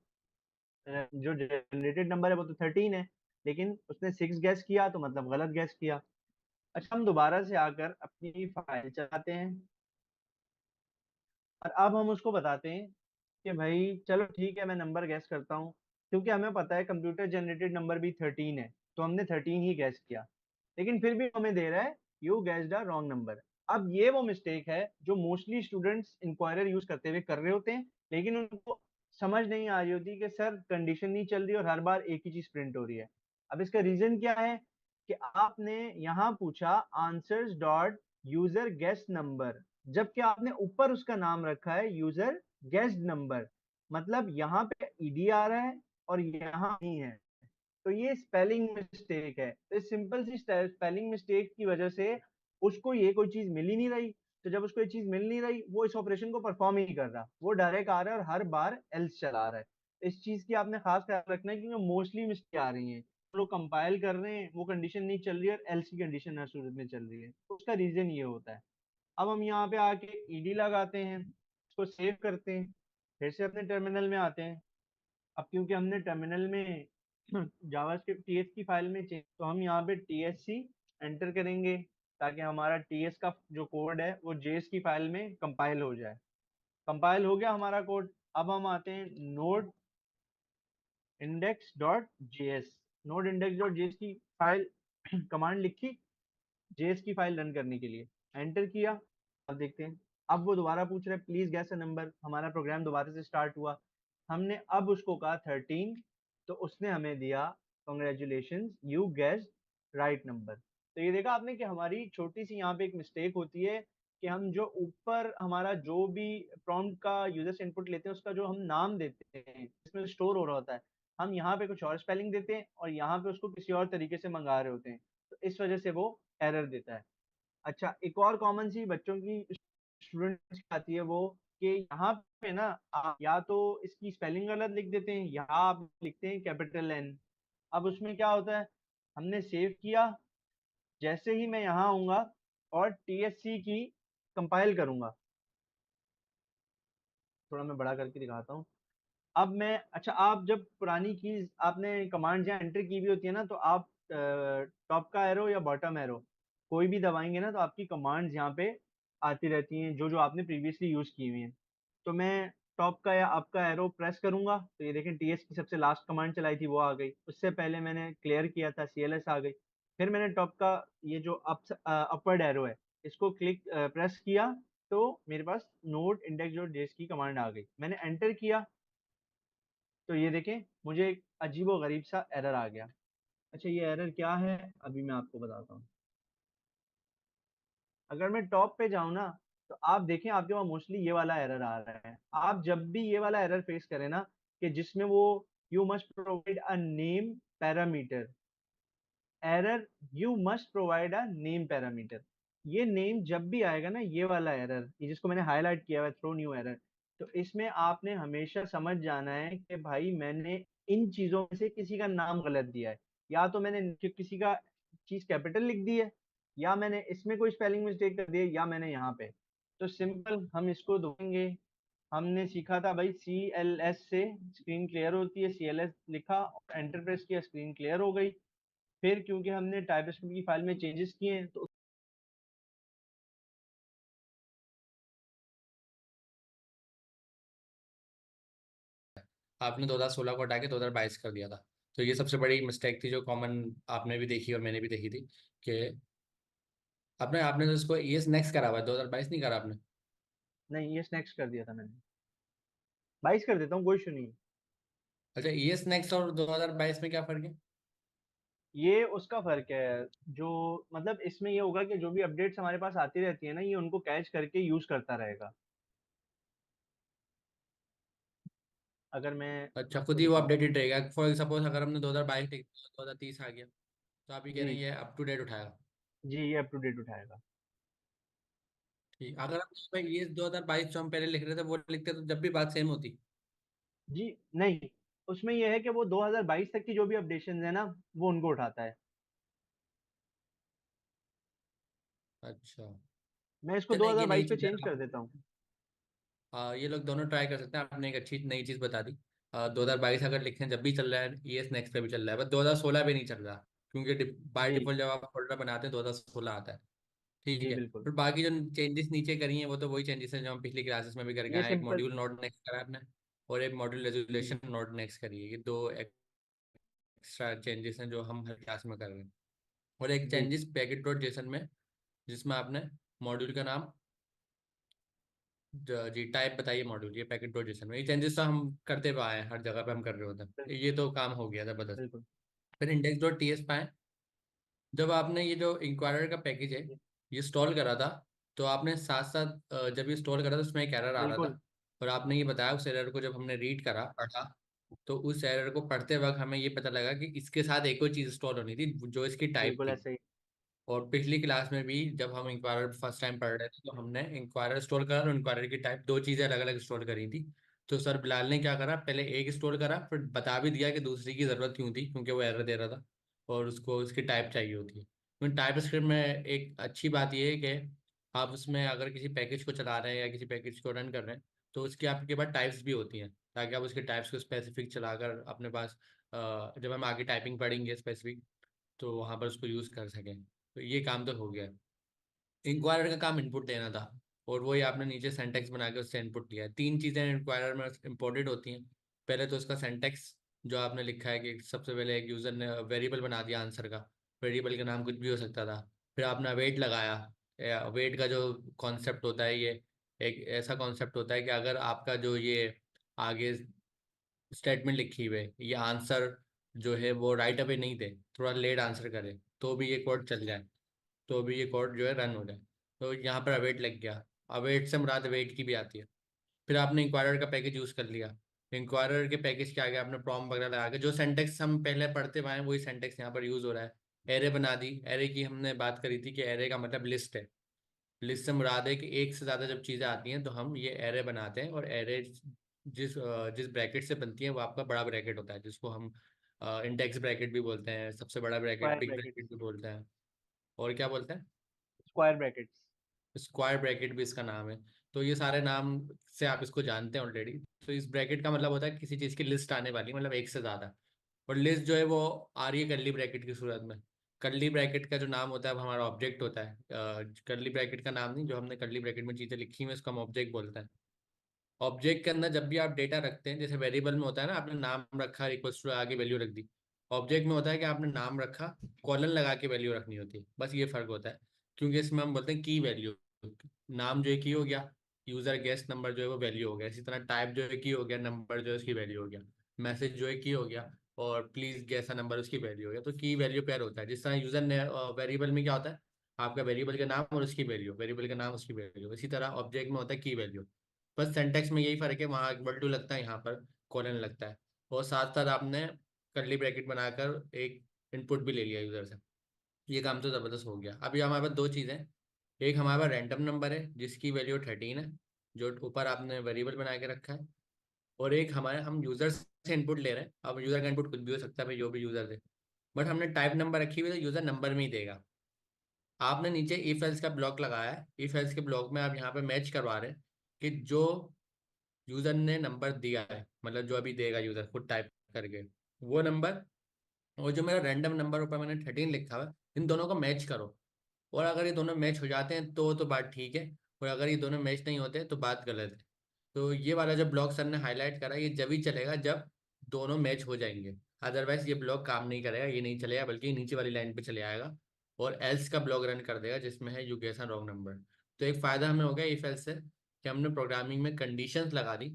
जो जनरेटेड नंबर है वो तो 13 है, लेकिन उसने 6 गैस किया तो मतलब गलत गैस किया। अच्छा, हम दोबारा से आकर अपनी फाइल चलाते हैं और अब हम उसको बताते हैं कि भाई चलो ठीक है, मैं नंबर गैस करता हूँ। क्योंकि हमें पता है कंप्यूटर जनरेटेड नंबर भी 13 है, तो हमने 13 ही गैस किया। लेकिन फिर भी हमें दे रहा है you gassed a wrong number. अब ये वो मिस्टेक है जो मोस्टली स्टूडेंट्स इंक्वायरर यूज करते हुए कर रहे होते हैं, लेकिन उनको समझ नहीं आ रही होती कि सर कंडीशन नहीं चल रही और हर बार एक ही चीज प्रिंट हो रही है। अब इसका रीजन क्या है कि आपने यहाँ पूछा answers dot user guest number, जबकि आपने ऊपर उसका नाम रखा है यूजर गेस्ट नंबर। मतलब यहाँ पे ईडी आ रहा है और यहाँ नहीं है। तो ये स्पेलिंग मिस्टेक है। तो इस सिंपल सी स्पेलिंग मिस्टेक की वजह से उसको ये कोई चीज मिल ही नहीं रही। तो जब उसको ये चीज मिल नहीं रही, वो इस ऑपरेशन को परफॉर्म ही नहीं कर रहा, वो डायरेक्ट आ रहा है और हर बार एल्स चला रहा है। इस चीज की आपने खास ख्याल रखना है, क्योंकि मोस्टली मिस्टेक आ रही हैं। लोग कंपाइल कर रहे हैं, वो कंडीशन नहीं चल रही है और एल्स की कंडीशन हर सूरत में चल रही है, तो उसका रीजन ये होता है। अब हम यहाँ पे आके ईडी लगाते हैं, इसको सेव करते हैं, फिर से अपने टर्मिनल में आते हैं। अब क्योंकि हमने टर्मिनल में जावास्क्रिप्ट टीएस की फाइल में चेंज, तो हम यहाँ पे TSC एंटर करेंगे ताकि हमारा टीएस का जो कोड है वो जेएस की फाइल में कंपाइल हो जाए। कंपाइल हो गया हमारा कोड। अब हम आते हैं node index dot JS. Node index dot JS की फाइल कमांड लिखी जेएस की फाइल रन करने के लिए, एंटर किया। अब देखते हैं, अब वो दोबारा पूछ रहा है प्लीज गैस अ नंबर। हमारा प्रोग्राम दोबारा से स्टार्ट हुआ। हमने अब उसको कहा 13, तो उसने हमें दिया congratulation you gas right number. तो ये देखा आपने कि हमारी छोटी सी यहाँ पे एक मिस्टेक होती है कि हम जो ऊपर हमारा जो भी प्रॉम्प्ट का यूजर से इनपुट लेते हैं उसका जो हम नाम देते हैं इसमें स्टोर हो रहा होता है, हम यहाँ पे कुछ और स्पेलिंग देते हैं और यहाँ पे उसको किसी और तरीके से मंगा रहे होते हैं। तो इस वजह से वो एरर देता है। अच्छा, एक और कॉमन सी बच्चों की स्टूडेंट्स की आती है वो कि यहाँ पे ना आप या तो इसकी स्पेलिंग गलत लिख देते हैं, या आप लिखते हैं कैपिटल एन। अब उसमें क्या होता है, हमने सेव किया, जैसे ही मैं यहाँ आऊंगा और TSC की कंपाइल करूंगा, थोड़ा मैं बड़ा करके दिखाता हूँ। अब मैं, अच्छा, आप जब पुरानी कीज आपने कमांड या एंटर की भी होती है ना, तो आप टॉप का एरो या बॉटम एरो कोई भी दबाएंगे ना, तो आपकी कमांड्स यहाँ पे आती रहती हैं जो जो आपने प्रीवियसली यूज की हुई हैं। तो मैं टॉप का या अप का एरो प्रेस करूंगा, तो ये देखें TS की सबसे लास्ट कमांड चलाई थी वो आ गई। उससे पहले मैंने क्लियर किया था, CLS आ गई। फिर मैंने टॉप का ये जो अपवर्ड एरो है, इसको प्रेस किया, तो मेरे पास नोट इंडेक्स डॉट जेएस की कमांड आ गई। मैंने एंटर किया, तो ये देखें मुझे एक अजीबो गरीब सा एरर आ गया। अच्छा, ये एरर क्या है, अभी मैं आपको बताता हूँ। अगर मैं टॉप पे जाऊँ ना, तो आप देखें आपके पास मोस्टली ये वाला एरर आ रहा है। आप जब भी ये वाला एरर फेस करें ना, कि जिसमें वो you must provide a name parameter, error you must provide a name parameter, ये नेम जब भी आएगा ना, ये वाला एरर, ये जिसको मैंने हाईलाइट किया हुआ है, थ्रो न्यू एरर, तो इसमें आपने हमेशा समझ जाना है कि भाई मैंने इन चीजों में से किसी का नाम गलत दिया है, या तो मैंने किसी का चीज कैपिटल लिख दी है, या मैंने इसमें कोई स्पेलिंग मिस्टेक कर दी है, या मैंने यहाँ पे। तो सिंपल हम इसको देखेंगे। हमने सीखा था भाई CLS से स्क्रीन क्लियर होती है, CLS लिखा और एंटर प्रेस किया, स्क्रीन क्लियर हो गई। फिर क्योंकि हमने टाइपस्क्रिप्ट की फाइल में चेंजेस किए हैं, तो आपने 2016 को हटा के 2022 कर दिया था। तो ये सबसे बड़ी मिस्टेक थी जो कॉमन आपने भी देखी और मैंने भी देखी थी कि आपने आपने तो इसको ईएस नेक्स्ट करा हुआ है, 2022 नहीं करा आपने। नहीं, ये नेक्स्ट कर दिया था मैंने। 22 कर देता हूँ, कोई इशू नहीं है। अच्छा, ईएस नेक्स्ट और 2022 में क्या फर्क है? ये उसका फर्क है, जो मतलब इसमें ये होगा कि जो भी अपडेट्स हमारे पास आती रहती है ना, ये उनको कैच करके यूज करता रहेगा। अगर मैं अच्छा, आपको खुद ही वो दिखाऊं। अपडेटेड रहेगा। फॉर सपोज अगर हमने 2022 लिख दिया, 2030 आ गया, तो आप ये कह रहे जी। हैं ये अप टू डेट उठाएगा। जी, ये अप टू डेट उठाएगा। ठीक, अगर हम उसमें ये 2022 जो हम पहले लिख रहे थे वो लिखते तो जब भी बात सेम होती। जी नहीं, उसमें ये है कि वो 2022 तक की जो भी अपडेशन है ना, वो उनको उठाता है। अच्छा, मैं इसको चलो एक ये नई 2022 पे चीज़ है चेंज कर आप। देता हूँ। ये लोग दोनों ट्राई कर सकते हैं। आपने एक अच्छी नई चीज़ बता दी। 2022 अगर लिखें जब भी चल रहा है, ईएस नेक्स्ट पे भी चल रहा है, बस 2016 पे नहीं चल रहा, क्योंकि बाय जी। डिफॉल्ट जब आप फोल्डर बनाते हैं 2016 आता है। ठीक जी है, बिल्कुल। फिर बाकी जो चेंजेस नीचे करी हैं वो तो वही चेंजेस हैं जो हम पिछली क्लासेस में भी करके ये आए हैं। एक सिंपल। मॉड्यूल नोट नेक्स्ट करा है आपने, और एक मॉड्यूल जी। रेजोल्यूशन नोट नेक्स्ट करी है। ये दो एक्स्ट्रा चेंजेस हैं जो हम हर क्लास में कर रहे हैं। और एक जी। चेंजेस पैकेट डॉट जेसन में, जिसमें आपने मॉड्यूल का नाम जी टाइप बताइए मॉड्यूल, ये पैकेट डॉट जेसन में। ये चेंजेस तो हम करते हुए आए हैं, हर जगह पे हम कर रहे होते हैं, बिल्कुल। ये तो काम हो गया जबरदस्त। बिल्कुल। फिर इंडेक्स डॉट टी एस पाए, जब आपने ये जो इंक्वायरर का पैकेज है जी, ये इंस्टॉल करा था, तो आपने साथ साथ जब ये इंस्टॉल करा था उसमें एक एरर आ रहा बिल्कुल। था। और आपने ये बताया उस एरर को जब हमने रीड करा पढ़ा, तो उस एरर को पढ़ते वक्त हमें ये पता लगा कि इसके साथ एक और चीज़ इंस्टॉल होनी थी जो इसकी टाइप बिल्कुल थी। ऐसे ही। और पिछली क्लास में भी जब हम इंक्वायरर फर्स्ट टाइम पढ़ रहे थे तो हमने इंक्वायरर स्टोर करा और इंक्वायरर की टाइप, दो चीज़ें अलग अलग स्टोर करी थी। तो सर बिलाल ने क्या करा, पहले एक स्टोर करा, फिर बता भी दिया कि दूसरी की ज़रूरत क्यों थी, क्योंकि वो एरर दे रहा था और उसको उसकी टाइप चाहिए होती है। क्योंकि टाइप स्क्रिप्ट में एक अच्छी बात ये है कि आप उसमें अगर किसी पैकेज को चला रहे हैं या किसी पैकेज को रन कर रहे हैं, तो उसकी आपके पास टाइप्स भी होती हैं, ताकि आप उसके टाइप्स को स्पेसिफिक चलाकर अपने पास जब हम आगे टाइपिंग पढ़ेंगे स्पेसिफिक, तो वहाँ पर उसको यूज़ कर सकें। तो ये काम तो हो गया। इंक्वायरर का काम इनपुट देना था, और वही आपने नीचे सेंटेक्स बना के उससे इनपुट लिया है। तीन चीज़ें इंक्वायरर में इंपॉर्टेंट होती हैं। पहले तो उसका सेंटेक्स, जो आपने लिखा है कि सबसे पहले एक यूज़र ने वेरिएबल बना दिया आंसर का, वेरिएबल का नाम कुछ भी हो सकता था। फिर आपने वेट लगाया। वेट का जो कॉन्सेप्ट होता है, ये एक ऐसा कॉन्सेप्ट होता है कि अगर आपका जो ये आगे स्टेटमेंट लिखी हुई है, ये आंसर जो है वो राइट अवे नहीं दे, थोड़ा लेट आंसर करे, तो भी ये कोड चल जाए, तो भी ये कोड जो है रन हो जाए। तो यहाँ पर अवेट लग गया। अवेट से मुराद वेट की भी आती है। फिर आपने इंक्वायरर का पैकेज यूज़ कर लिया। इंक्वायरर के पैकेज के आगे आपने प्रॉम्प्ट वगैरह लगा के जो सेंटेक्स हम पहले पढ़ते हुए आए हैं, वही सेंटेक्स यहाँ पर यूज़ हो रहा है। एरे बना दी। एरे की हमने बात करी थी कि एरे का मतलब लिस्ट है। लिस्ट से मुराद है कि एक से ज्यादा जब चीजें आती हैं तो हम ये एरे बनाते हैं, और एरे जिस ब्रैकेट से बनती है वो आपका बड़ा ब्रैकेट होता है, जिसको हम इंडेक्स ब्रैकेट भी बोलते हैं, सबसे बड़ा bracket square big brackets. Bracket भी बोलते हैं। और क्या बोलते हैं? Square brackets. स्क्वायर ब्रैकेट भी इसका नाम है। तो ये सारे नाम से आप इसको जानते हैं ऑलरेडी। तो इस ब्रैकेट का मतलब होता है किसी चीज़ की लिस्ट आने वाली, मतलब एक से ज़्यादा। और लिस्ट जो है वो आ रही है कर्ली ब्रैकेट की सूरत में। कर्ली ब्रैकेट का जो नाम होता है वो हमारा ऑब्जेक्ट होता है। कर्ली ब्रैकेट का नाम नहीं, जो हमने कर्ली ब्रैकेट में चीज़ें लिखी हुई हैं उसको हम ऑब्जेक्ट बोलते हैं। ऑब्जेक्ट के अंदर जब भी आप डेटा रखते हैं, जैसे वेरिएबल में होता है ना, आपने नाम रखा इक्वल्स टू आगे वैल्यू रख दी। ऑब्जेक्ट में होता है कि आपने नाम रखा, कॉलन लगा के वैल्यू रखनी होती है, बस ये फर्क होता है। क्योंकि इसमें हम बोलते हैं की वैल्यू। नाम जो है की हो गया, यूजर गेस्ट नंबर जो है वो वैल्यू हो गया, इसी तरह टाइप जो है की हो गया, नंबर जो है उसकी वैल्यू हो गया, मैसेज जो है की हो गया, और प्लीज गेस अ नंबर उसकी वैल्यू हो गया। तो की वैल्यू पेयर होता है। जिस तरह यूजर ने वेरिएबल में क्या होता है, आपका वेरिएबल का नाम और उसकी वैल्यू, वेरिएबल का नाम उसकी वैल्यू, इसी तरह ऑब्जेक्ट में होता है की वैल्यू। बस सेंटेक्स में यही फर्क है, वहाँ इक्वल टू लगता है, यहाँ पर कोलन लगता है। और साथ साथ आपने कर्ली ब्रैकेट बनाकर एक इनपुट भी ले लिया यूजर से। ये काम तो जबरदस्त हो गया। अभी हमारे पास दो चीज़ें, एक हमारे पास रैंडम नंबर है जिसकी वैल्यू 13 है, जो ऊपर आपने वेरिएबल बना के रखा है। और एक हमारे हम यूजर से इनपुट ले रहे हैं। अब यूजर का इनपुट कुछ भी हो सकता है भाई, जो भी यूजर दे, बट हमने टाइप नंबर रखी हुई है तो यूजर नंबर में ही देगा। आपने नीचे इफ एल्स का ब्लॉक लगाया है, इफ एल्स के ब्लॉक में आप यहाँ पे मैच करवा रहे हैं कि जो यूजर ने नंबर दिया है, मतलब जो अभी देगा यूजर खुद टाइप करके, वो नंबर और जो मेरा रैंडम नंबर ऊपर मैंने 13 लिखा हुआ है, इन दोनों को मैच करो। और अगर ये दोनों मैच हो जाते हैं तो बात ठीक है, और अगर ये दोनों मैच नहीं होते तो बात गलत है। तो ये वाला जो ब्लॉक सर ने हाईलाइट करा, ये जब ही चलेगा जब दोनों मैच हो जाएंगे। अदरवाइज ये ब्लॉक काम नहीं करेगा, ये नहीं चलेगा, बल्कि नीचे वाली लाइन पे चले आएगा और एल्स का ब्लॉक रन कर देगा जिसमें है यू गेस रॉन्ग नंबर। तो एक फायदा हमें हो गया इफ एल्स से कि हमने प्रोग्रामिंग में कंडीशंस लगा दी।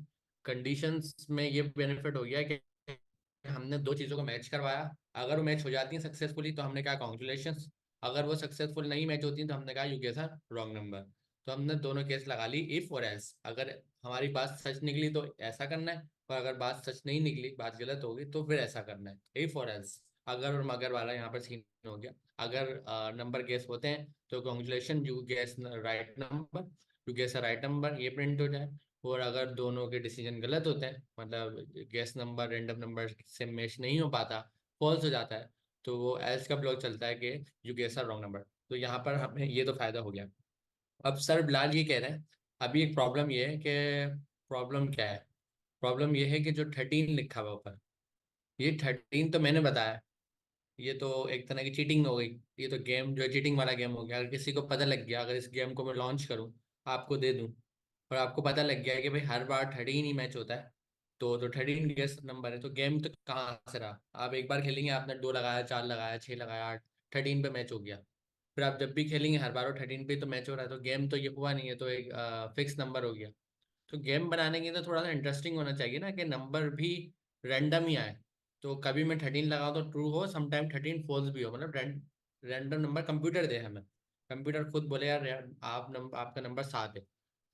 कंडीशंस में ये बेनिफिट हो गया कि हमने दो चीज़ों को मैच करवाया। अगर वो मैच हो जाती हैं सक्सेसफुली तो हमने कहा कॉन्ग्रेचुलेशंस, अगर वो सक्सेसफुल नहीं मैच होती तो हमने कहा यू गेस रॉन्ग नंबर। तो हमने दोनों केस लगा ली, इफ और एल्स। अगर हमारी बात सच निकली तो ऐसा करना है, और अगर बात सच नहीं निकली, बात गलत होगी, तो फिर ऐसा करना है, इफ और एल्स। अगर और मगर वाला यहाँ पर सीन हो गया। अगर नंबर गेस होते हैं तो congratulation, you guess right number, you guess right number, ये प्रिंट हो जाए। और अगर दोनों के डिसीजन गलत होते हैं, मतलब गेस नंबर रैंडम नंबर से मैच नहीं हो पाता, फॉल्स हो जाता है, तो वो एल्स का ब्लॉक चलता है कि you guess are wrong number. तो यहाँ पर हमें ये तो फायदा हो गया। अब सर बिलाल ये कह रहे हैं, अभी एक प्रॉब्लम ये है कि, प्रॉब्लम क्या है? प्रॉब्लम ये है कि जो 13 लिखा हुआ ऊपर, ये 13 तो मैंने बताया, ये तो एक तरह की चीटिंग हो गई। ये तो गेम जो है चीटिंग वाला गेम हो गया। अगर किसी को पता लग गया, अगर इस गेम को मैं लॉन्च करूं, आपको दे दूं, और आपको पता लग गया कि भाई हर बार 13 ही मैच होता है, तो 13 गेस नंबर है, तो गेम तो कहाँ से रहा? आप एक बार खेलेंगे, आपने 2 लगाया, 4 लगाया, 6 लगाया, 8, 13 पे मैच हो गया। फिर आप जब भी खेलेंगे हर बार वो 13 पे तो मैच हो रहा है, तो गेम तो ये हुआ नहीं है, तो एक फिक्स नंबर हो गया। तो गेम बनाने के लिए तो थोड़ा सा इंटरेस्टिंग होना चाहिए ना, कि नंबर भी रैंडम ही आए। तो कभी मैं 13 लगाऊं तो ट्रू हो, समटाइम 13 फॉल्स भी हो, मतलब रैंडम नंबर कंप्यूटर दे हमें। कंप्यूटर खुद बोले यार आपका नंबर 7 है,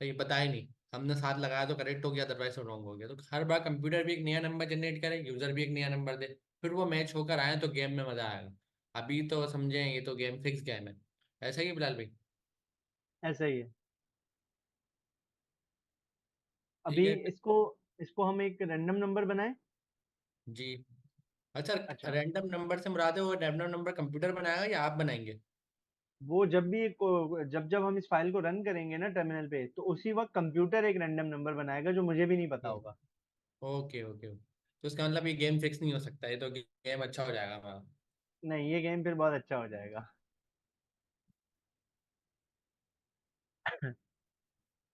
तो ये पता ही नहीं, हमने 7 लगाया तो करेक्ट हो गया, अदरवाइज रॉन्ग हो गया। तो हर बार कंप्यूटर भी एक नया नंबर जनरेट करे, यूजर भी एक नया नंबर दे, फिर वो मैच होकर आए तो गेम में मजा आएगा। अभी तो समझे ये तो गेम फिक्स गेम है। ऐसा ही है बिलाल भाई? ऐसा ही है। ठीक अभी है। इसको इसको हम एक रैंडम नंबर बनाएं। जी। अच्छा, अच्छा। रैंडम नंबर से मुराद है वो रैंडम नंबर कंप्यूटर बनाएगा या आप बनाएंगे? वो जब जब हम इस फाइल को रन करेंगे ना टर्मिनल पे, तो उसी वक्त कंप्यूटर एक रैंडम नंबर बनाएगा जो मुझे भी नहीं पता होगा। Okay okay. तो इसका मतलब ये गेम फिक्स नहीं हो सकता, ये तो गेम अच्छा हो जाएगा हमारा। नहीं, ये गेम फिर बहुत अच्छा हो जाएगा।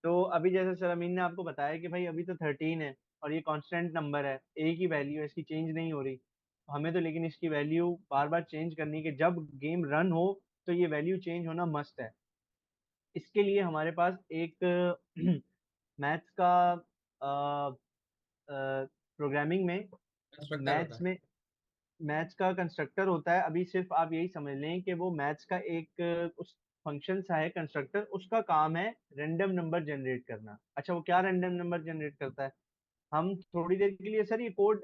तो अभी जैसे सर अमीन ने आपको बताया कि भाई अभी तो 13 है, और ये कांस्टेंट नंबर है, एक ही वैल्यू है, इसकी चेंज नहीं हो रही। हमें तो लेकिन इसकी वैल्यू बार बार चेंज करनी, कि जब गेम रन हो तो ये वैल्यू चेंज होना मस्ट है। इसके लिए हमारे पास एक मैथ्स का प्रोग्रामिंग में कंस्ट्रक्टर होता मैथ्स है। में मैथ्स का कंस्ट्रक्टर होता है। अभी सिर्फ आप यही समझ लें कि वो मैथ्स का एक उस फंक्शन सा है कंस्ट्रक्टर, उसका काम है रैंडम नंबर जनरेट करना। अच्छा, वो क्या रैंडम नंबर जनरेट करता है? हम थोड़ी देर के लिए सर ये कोड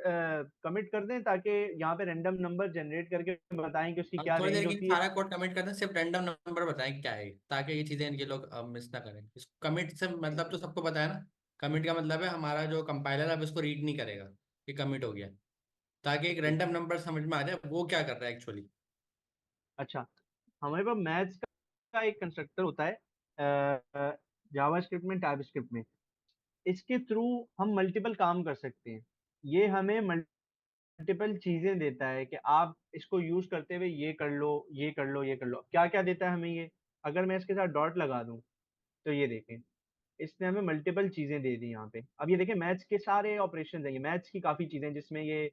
कमिट कर दें, ताकि यहाँ पे रैंडम नंबर जनरेट करके बताएं कि उसकी हम क्या थोड़ी देर रेंज के लिए होती है। सारा कोड कमिट करते हैं, सिर्फ रैंडम नंबर बताएं क्या है, ताकि ये चीजें ये लोग मिस ना करें। इस कमिट से मतलब तो सबको पता है ना, कमिट का मतलब है हमारा जो कंपाइलर अब इसको रीड नहीं करेगा कि कमिट हो गया, ताकि एक रैंडम नंबर समझ में आ जाए वो क्या कर रहा है एक्चुअली। अच्छा, हमारे पास मैथ्स का एक कंस्ट्रक्टर होता है जावास्क्रिप्ट में, टाइपस्क्रिप्ट में। इसके थ्रू हम मल्टीपल काम कर सकते हैं। ये हमें मल्टीपल चीजें देता है कि आप इसको यूज करते हुए ये कर लो, ये कर लो, ये कर लो। क्या क्या देता है हमें ये? अगर मैं इसके साथ डॉट लगा दूं, तो ये देखें, इसने हमें मल्टीपल चीजें दे दी यहाँ पे। अब ये देखें, मैथ्स के सारे ऑपरेशन है, ये मैथ्स की काफी चीजें जिसमें ये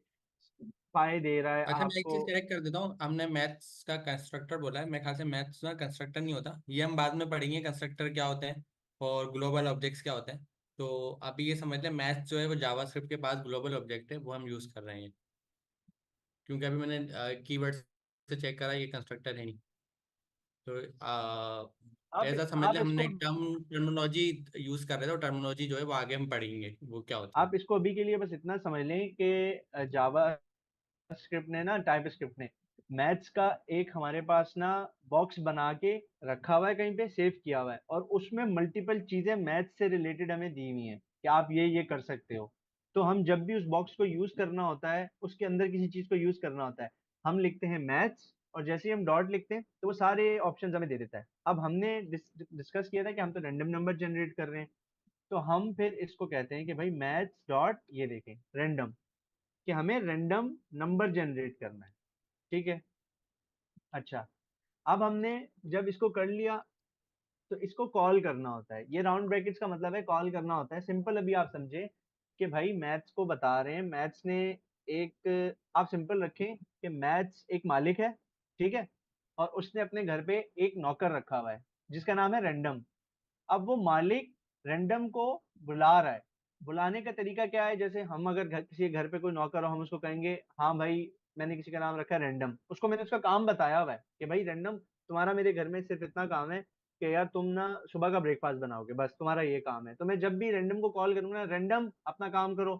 फाय दे रहा है अच्छा, मैं एक आपको। चीज करेक्ट कर देता हूँ, हमने मैथ्स का कंस्ट्रक्टर बोला है, मेरे ख्याल से मैथ्स में कंस्ट्रक्टर नहीं होता, ये हम बाद में पढ़ेंगे कंस्ट्रक्टर क्या होते हैं और ग्लोबल ऑब्जेक्ट्स क्या होते हैं। तो अभी ये समझ लें मैथ्स जो है वो जावास्क्रिप्ट के पास ग्लोबल ऑब्जेक्ट है, वो हम यूज कर रहे हैं, क्योंकि अभी मैंने कीवर्ड से चेक करा, ये कंस्ट्रक्टर है नहीं। तो अब ऐसा समझ लें आप हमने इसको एक टर्मिनोलॉजी यूज कर रहे थे, और टर्मिनोलॉजी जो है वो आगे हम पढ़ेंगे वो क्या होती है। आप इसको अभी के लिए बस इतना समझ लें कि जावा स्क्रिप्ट ने ना, टाइप स्क्रिप्ट ने मैथ्स का एक हमारे पास ना बॉक्स बना के रखा हुआ है, कहीं पे सेव किया हुआ है, और उसमें मल्टीपल चीजें मैथ्स से रिलेटेड हमें दी हुई हैं कि आप ये कर सकते हो। तो हम जब भी उस बॉक्स को यूज करना होता है, उसके अंदर किसी चीज को यूज करना होता है, हम लिखते हैं मैथ्स, और जैसे ही हम डॉट लिखते हैं तो वो सारे ऑप्शंस हमें दे देता है। अब हमने डिस्कस किया था कि हम तो रैंडम नंबर जनरेट कर रहे हैं, तो हम फिर इसको कहते हैं कि भाई मैथ्स डॉट, ये देखें, रैंडम, कि हमें रैंडम नंबर जनरेट करना है। ठीक है। अच्छा, अब हमने जब इसको कर लिया, तो इसको कॉल करना होता है। ये राउंड ब्रैकेट्स का मतलब है कॉल करना होता है। सिंपल अभी आप समझे कि भाई मैथ्स को बता रहे हैं, मैथ्स ने एक, आप सिंपल रखें कि मैथ्स एक मालिक है, ठीक है, और उसने अपने घर पे एक नौकर रखा हुआ है जिसका नाम है रैंडम। अब वो मालिक रैंडम को बुला रहा है। बुलाने का तरीका क्या है? जैसे हम अगर किसी के घर पे कोई नौकर हो, हम उसको कहेंगे, हाँ भाई, मैंने किसी का नाम रखा है रैंडम, उसको मैंने उसका काम बताया हुआ है कि भाई रैंडम, तुम्हारा मेरे घर में सिर्फ इतना काम है कि यार तुम ना सुबह का ब्रेकफास्ट बनाओगे, बस तुम्हारा ये काम है। तो मैं जब भी रैंडम को कॉल करूंगा, रैंडम अपना काम करो,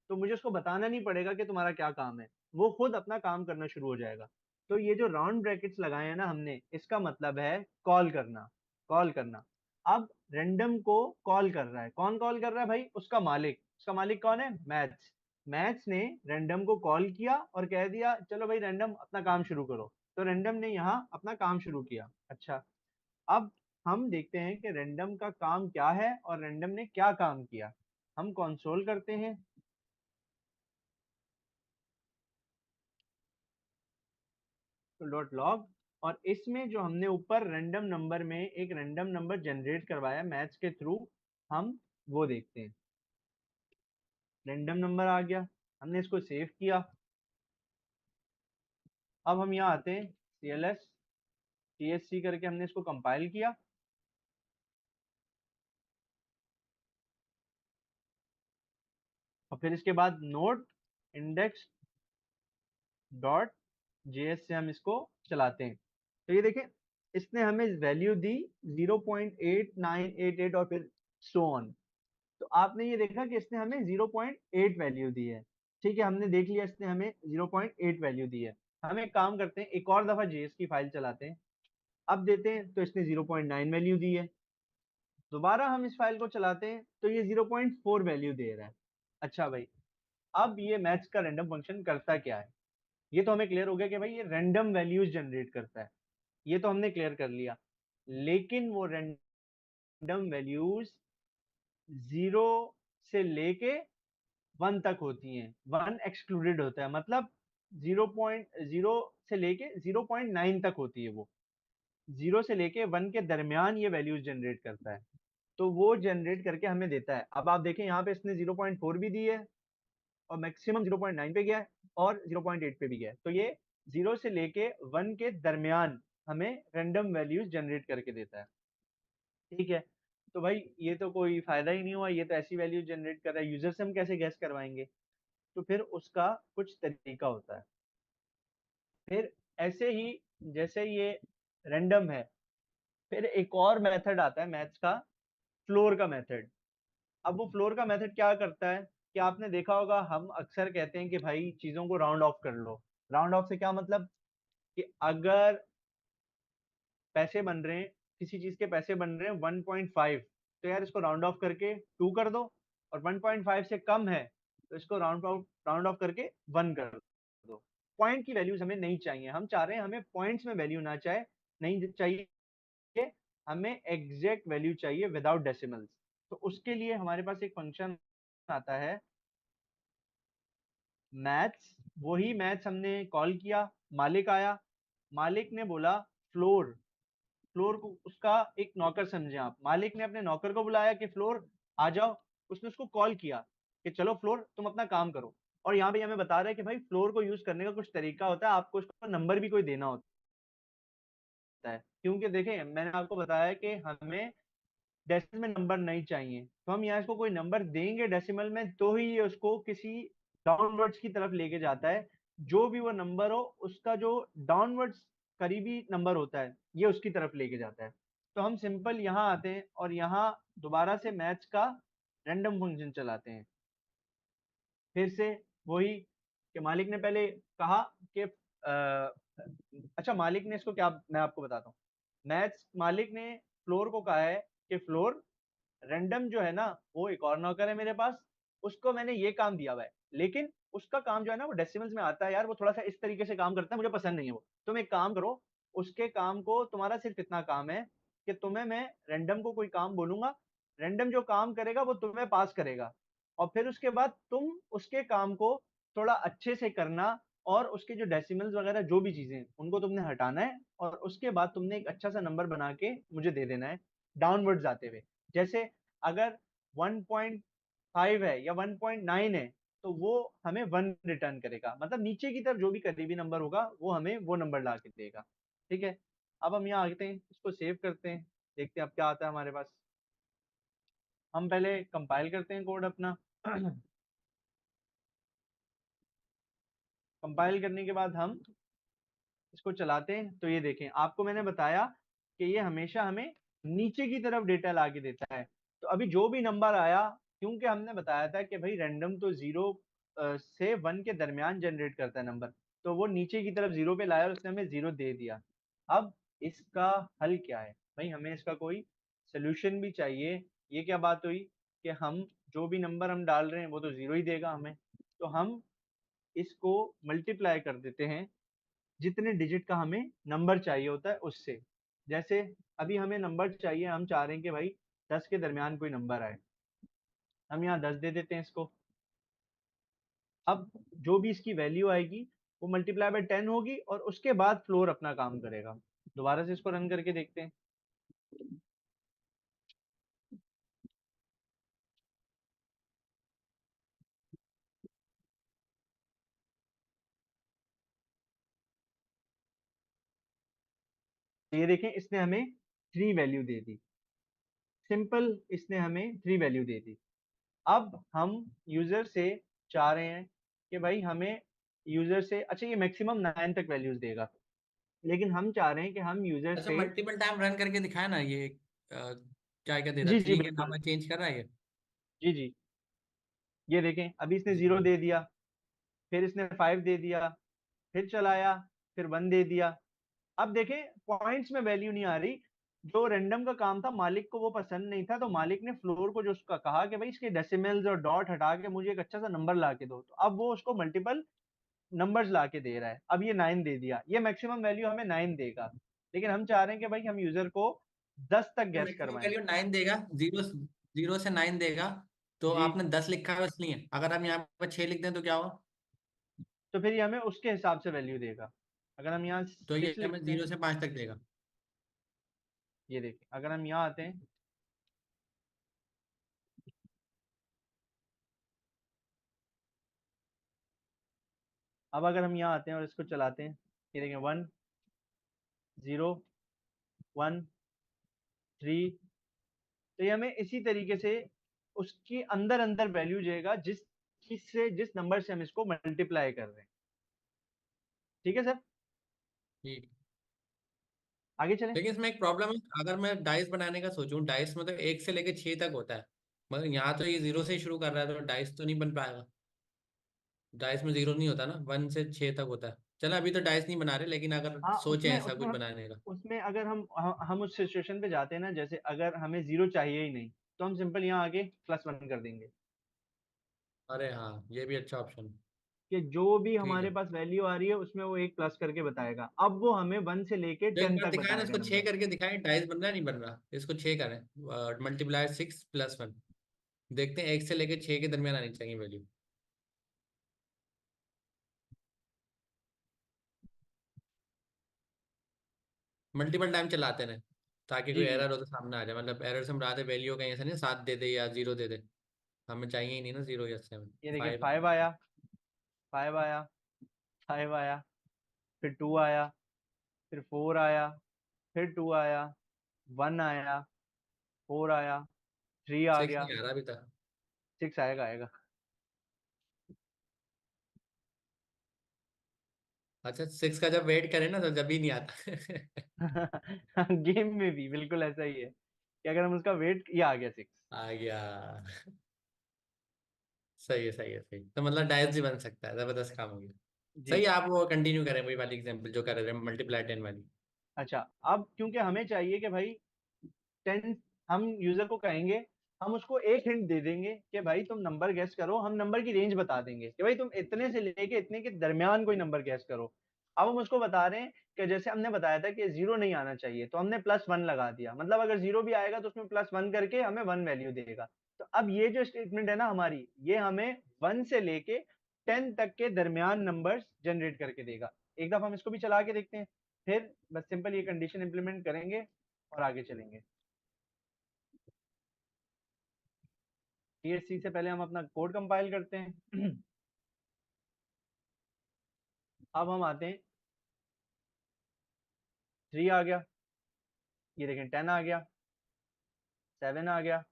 तो मुझे उसको बताना नहीं पड़ेगा कि तुम्हारा क्या काम है, वो खुद अपना काम करना शुरू हो जाएगा। तो ये जो राउंड ब्रैकेट्स लगाए हैं ना हमने, इसका मतलब है कॉल करना, कॉल करना। अब रैंडम को कॉल कर रहा है, कौन कॉल कर रहा है भाई? उसका मालिक। उसका मालिक कौन है? मैथ्स। मैथ्स ने रैंडम को कॉल किया और कह दिया चलो भाई रैंडम अपना काम शुरू करो। तो रैंडम ने यहाँ अपना काम शुरू किया। अच्छा, अब हम देखते हैं कि रैंडम का काम क्या है और रैंडम ने क्या काम किया। हम कंसोल करते हैं, तो डॉट लॉग, और इसमें जो हमने ऊपर रैंडम नंबर में एक रैंडम नंबर जनरेट करवाया मैथ्स के थ्रू, हम वो देखते हैं। रैंडम नंबर आ गया, हमने इसको सेव किया। अब हम यहाँ आते हैं, CLS TSC करके हमने इसको कंपाइल किया, और फिर इसके बाद नोट इंडेक्स डॉट JS से हम इसको चलाते हैं। तो ये देखें, इसने हमें वैल्यू दी 0.8988 और फिर सो ऑन। तो आपने ये देखा कि इसने हमें 0.8 वैल्यू दी है। ठीक है, हमने देख लिया इसने हमें 0.8 वैल्यू दी है। हम एक काम करते हैं, एक और दफा JS की फाइल चलाते हैं। अब देते हैं तो इसने 0.9 वैल्यू दी है। दोबारा हम इस फाइल को चलाते हैं तो ये 0.4 वैल्यू दे रहा है। अच्छा भाई, अब ये मैथ्स का रैंडम फंक्शन करता क्या है? ये तो हमें क्लियर हो गया कि भाई ये रैंडम वैल्यूज जनरेट करता है, ये तो हमने क्लियर कर लिया। लेकिन वो रैंडम वैल्यूज जीरो से लेके वन तक होती हैं, वन एक्सक्लूडेड होता है, मतलब 0.0 से लेके 0.9 तक होती है वो। जीरो से लेके वन के दरमियान ये वैल्यूज जनरेट करता है। तो वो जनरेट करके हमें देता है। अब आप देखें यहाँ पे इसने 0.4 भी दी है, और मैक्सिमम 0.9 पे गया है, और 0.8 पे भी गया है। तो ये जीरो से लेके वन के दरमियान हमें रैंडम वैल्यूज जनरेट करके देता है। ठीक है। तो भाई ये तो कोई फायदा ही नहीं हुआ, ये तो ऐसी वैल्यूज जनरेट कर रहा है, यूजर से हम कैसे गैस करवाएंगे? तो फिर उसका कुछ तरीका होता है। फिर ऐसे ही, जैसे ये रैंडम है, फिर एक और मेथड आता है मैथ्स का, फ्लोर का मेथड। अब वो फ्लोर का मेथड क्या करता है? कि आपने देखा होगा हम अक्सर कहते हैं कि भाई चीजों को राउंड ऑफ कर लो। राउंड ऑफ से क्या मतलब, कि अगर पैसे बन रहे हैं, किसी चीज के पैसे बन रहे हैं 1.5, तो यार इसको राउंड ऑफ करके 2 कर दो। और 1.5 से कम है तो इसको राउंड ऑफ करके 1 कर दो। पॉइंट की वैल्यूज हमें नहीं चाहिए, हम चाह रहे हैं हमें पॉइंट्स में वैल्यू ना चाहे, नहीं चाहिए, हमें एग्जैक्ट वैल्यू चाहिए विदाउट डेसिमल्स। तो उसके लिए हमारे पास एक फंक्शन आता है मैथ्स। वही मैथ्स हमने कॉल किया, मालिक आया, मालिक ने बोला फ्लोर। फ्लोर को उसका एक नौकर समझे आप, मालिक ने अपने नौकर को बुलाया कि फ्लोर आ जाओ। उसने उसको कॉल किया कि चलो फ्लोर तुम अपना काम करो। और यहाँ पे हमें बता रहा है कि भाई फ्लोर को यूज करने का कुछ तरीका होता है, आपको उसको नंबर भी कोई देना होता है। क्योंकि देखें मैंने आपको बताया कि हमें डेसिमल में नंबर नहीं चाहिए, तो हम यहाँ इसको कोई नंबर देंगे डेसिमल में तो ही ये उसको किसी डाउनवर्ड्स की तरफ लेके जाता है। जो भी वो नंबर हो उसका जो डाउनवर्ड्स करीबी नंबर होता है ये उसकी तरफ लेके जाता है। तो हम सिंपल यहाँ आते हैं और यहाँ दोबारा से मैथ्स का रैंडम फंक्शन चलाते हैं। फिर से वही कि मालिक ने पहले कहा कि अच्छा मालिक ने इसको क्या, मैं आपको बताता हूँ। मैथ्स मालिक ने फ्लोर को कहा है कि फ्लोर रैंडम जो है ना, वो एक और नौकर है मेरे पास, उसको मैंने ये काम दिया हुआ है, लेकिन उसका काम जो है ना वो डेसिमल्स में आता है यार, वो थोड़ा सा इस तरीके से काम करता है, मुझे पसंद नहीं है वो। तुम एक काम करो, उसके काम को, तुम्हारा सिर्फ इतना काम है कि तुम्हें मैं रैंडम को कोई काम बोलूंगा, रैंडम जो काम करेगा वो तुम्हें पास करेगा, और फिर उसके बाद तुम उसके काम को थोड़ा अच्छे से करना, और उसके जो डेसिमल्स वगैरह जो भी चीजें हैं, उनको तुमने हटाना है, और उसके बाद तुमने एक अच्छा सा नंबर बना के मुझे दे देना है डाउनवर्ड जाते हुए। जैसे अगर 1.5 है या 1.9 है, तो वो हमें 1 रिटर्न करेगा, मतलब नीचे की तरफ जो भी करीबी नंबर होगा वो हमें वो नंबर ला के देगा। ठीक है, अब हम यहाँ आते हैं, इसको सेव करते हैं, देखते हैं अब क्या आता है हमारे पास। हम पहले कंपाइल करते हैं कोड अपना। कंपाइल करने के बाद हम इसको चलाते हैं, तो ये देखें आपको मैंने बताया कि ये हमेशा हमें नीचे की तरफ डेटा ला के देता है। तो अभी जो भी नंबर आया, क्योंकि हमने बताया था कि भाई रैंडम तो 0 से 1 के दरमियान जनरेट करता है नंबर, तो वो नीचे की तरफ 0 पे लाया और उसने हमें 0 दे दिया। अब इसका हल क्या है भाई, हमें इसका कोई सोल्यूशन भी चाहिए। ये क्या बात हुई कि हम जो भी नंबर हम डाल रहे हैं वो तो 0 ही देगा हमें, तो हम इसको मल्टीप्लाई कर देते हैं जितने डिजिट का हमें नंबर चाहिए होता है उससे। जैसे अभी हमें नंबर चाहिए, हम चाह रहे हैं कि भाई 10 के दरमियान कोई नंबर आए, हम यहाँ 10 दे देते हैं इसको। अब जो भी इसकी वैल्यू आएगी वो मल्टीप्लाई बाय 10 होगी, और उसके बाद फ्लोर अपना काम करेगा। दोबारा से इसको रन करके देखते हैं। तो ये देखें इसने हमें 3 वैल्यू दे दी, सिंपल, इसने हमें 3 वैल्यू दे दी। अब हम यूजर से चाह रहे हैं कि भाई हमें यूजर से, अच्छा ये मैक्सिमम 9 तक वैल्यूज देगा, लेकिन हम चाह रहे हैं कि हम यूजर अच्छा, से, मल्टीपल टाइम रन करके दिखाया ना ये क्या क्या दे रहा जी है, जी 3 के बिल्कुल, नाम चेंज कर रहा है ये। जी जी, ये देखें अभी इसने 0 दे दिया, फिर इसने 5 दे दिया, फिर चलाया, फिर 1 दे दिया। अब देखें पॉइंट्स में वैल्यू नहीं आ रही। जो रैंडम का काम था मालिक को वो पसंद नहीं था, तो मालिक ने फ्लोर को जो उसका कहा कि भाई इसके डेसिमल्स और डॉट हटा के मुझे एक अच्छा सा नंबर ला के दो, तो अब वो उसको मल्टीपल नंबर्स ला के दे रहा है। अब ये 9 दे दिया, ये मैक्सिमम वैल्यू हमें 9 देगा, लेकिन हम चाह रहे हैं कि भाई हम यूजर को 10 तक गैस मैक्सिमम करवाएं। वैल्यू 9 देगा, 0 से 9 देगा। तो जी, आपने 10 लिखा है इसलिए, अगर हम यहाँ पर 6 लिख दें तो क्या होगा? तो फिर ये हमें उसके हिसाब से वैल्यू देगा। अगर हम यहाँ तो ये 6 हमें लिखते हैं, 0 से 5 तक देगा। ये देखिए अगर हम यहाँ आते हैं, अब अगर हम यहाँ आते हैं और इसको चलाते हैं, ये देखें 1 0 1 3, तो ये हमें इसी तरीके से उसके अंदर अंदर वैल्यू देगा जिस नंबर से हम इसको मल्टीप्लाई कर रहे हैं। ठीक है सर, ठीक। आगे चलें। लेकिन इसमें एक प्रॉब्लम है, अगर मैं डाइस बनाने का सोचूं, डाइस में तो 1 से लेके 6 तक होता है। मगर यहाँ तो ये 0 से ही शुरू कर रहा है, तो डाइस तो नहीं बन पाएगा। डाइस में 0 नहीं होता ना, 1 से 6 तक होता है। चलो अभी तो डाइस नहीं बना रहे, लेकिन अगर हाँ, सोचे उसमें ऐसा उसमें कुछ बनाने का। उसमें अगर हम उस सिचुएशन पे जाते हैं ना, जैसे अगर हमें जीरो चाहिए ही नहीं, तो हम सिंपल यहाँ आगे +1 कर देंगे, अरे हाँ, ये भी अच्छा ऑप्शन। कि जो भी ठीक हमारे है, पास वैल्यू आ रही है उसमें वो एक प्लस करके बताएगा। अब वो हमें 1 से लेके तो एक 10 बार तक दिखाए ना, बताएगा इसको 6 नंबर। करके दिखाएं, डाइस बन रहा है नहीं बन रहा, इसको 6 करें, मल्टीप्लाई 6 + 1। देखते हैं 1 से लेके 6 के दरमियान आनी चाहिए वैल्यू। मल्टीपल टाइम चलाते रहे, ताकि कोई जी जी। एरर हो तो सामने आ जाए। मतलब एरर से हम रहा थे वैल्यू कहीं ऐसा नहीं 7 दे दे या 0 दे दे, हमें चाहिए ही नहीं ना 0 या 7। ये देखिए, 5। 5 आया, 5 आया, 5 आया, फिर 2 आया, फिर 4 आया, फिर 2 आया, 1 आया, 4 आया, 3 आ 6 गया, नहीं आ रहा अभी तक। 6 आएगा आएगा। अच्छा, 6 का जब वेट करें ना तो जब ही नहीं आता। गेम में भी बिल्कुल ऐसा ही है कि अगर हम उसका वेट, ये आ गया 6। आ गया। सही है, सही है, सही। तो मतलब डायस भी बन सकता है, जबरदस्त काम हो गया। जी। सही है, आप वो कंटिन्यू करें वही वाली एग्जांपल जो कर रहे थे, मल्टीप्लाई 10 वाली। अच्छा, अब क्योंकि हमें चाहिए कि भाई 10, हम यूजर को कहेंगे, हम उसको एक हिंट दे देंगे कि भाई तुम नंबर गैस करो, हम नंबर की रेंज बता देंगे कि भाई तुम इतने से लेके इतने के दरमियान कोई नंबर गैस करो। अब हम उसको बता रहे हैं कि जैसे हमने बताया था कि जीरो नहीं आना चाहिए, तो हमने +1 लगा दिया, मतलब अगर जीरो भी आएगा तो उसमें +1 करके हमें 1 वैल्यू देगा। तो अब ये जो स्टेटमेंट है ना हमारी, ये हमें 1 से लेके 10 तक के दरमियान नंबर्स जनरेट करके देगा। एक दफा हम इसको भी चला के देखते हैं, फिर बस सिंपल ये कंडीशन इंप्लीमेंट करेंगे और आगे चलेंगे। TSC से पहले हम अपना कोड कंपाइल करते हैं। अब हम आते हैं, 3 आ गया, ये देखें 10 आ गया, 7 आ गया,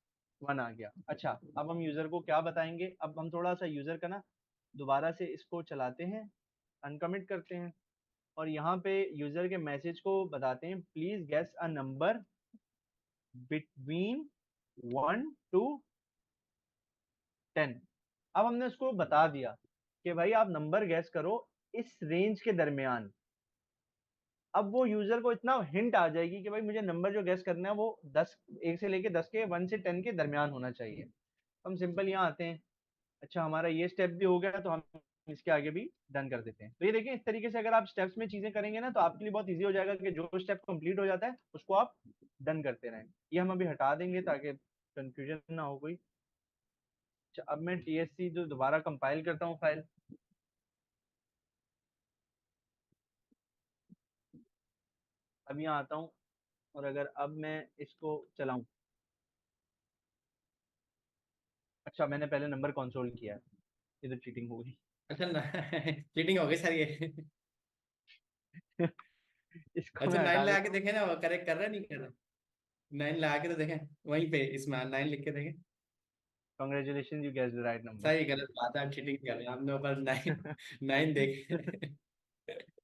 1 आ गया। अच्छा, अब हम यूजर को क्या बताएंगे, अब हम थोड़ा सा यूजर का ना दोबारा से इसको चलाते हैं, अनकमिट करते हैं, और यहाँ पे यूजर के मैसेज को बताते हैं, please guess a number between 1 to 10। अब हमने उसको बता दिया कि भाई आप नंबर गैस करो इस रेंज के दरमियान। अब वो यूजर को इतना हिंट आ जाएगी कि भाई मुझे नंबर जो गैस करना है वो 10, 1 से लेके 10 के, 1 से 10 के दरमियान होना चाहिए। हम सिंपल यहाँ आते हैं। अच्छा, हमारा ये स्टेप भी हो गया, तो हम इसके आगे भी डन कर देते हैं। तो ये देखिए, इस तरीके से अगर आप स्टेप्स में चीजें करेंगे ना, तो आपके लिए बहुत ईजी हो जाएगा कि जो स्टेप कंप्लीट हो जाता है उसको आप डन करते रहें। ये हम अभी हटा देंगे ताकि कंफ्यूजन ना हो कोई। अच्छा, अब मैं TSC जो दोबारा कंपाइल करता हूँ फाइल, अब यहाँ आता हूँ, और अगर अब मैं इसको चलाऊं, अच्छा मैंने पहले नंबर कंसोल किया है, ये तो चीटिंग हो गई। अच्छा चीटिंग हो गई सर ये। इसको अच्छा, मैं 9 हटा लगा देता के हूँ। देखे ना, वो करेक्ट कर रहा है नहीं कर रहा। 9 लगा के तो देखें, वहीं पे इसमें 9 लिख के देखें। Congratulation, you guess the right number. सही, गलत बात है, आप चीटिंग कर रहे हैं, आपने ऊपर 9 देखे।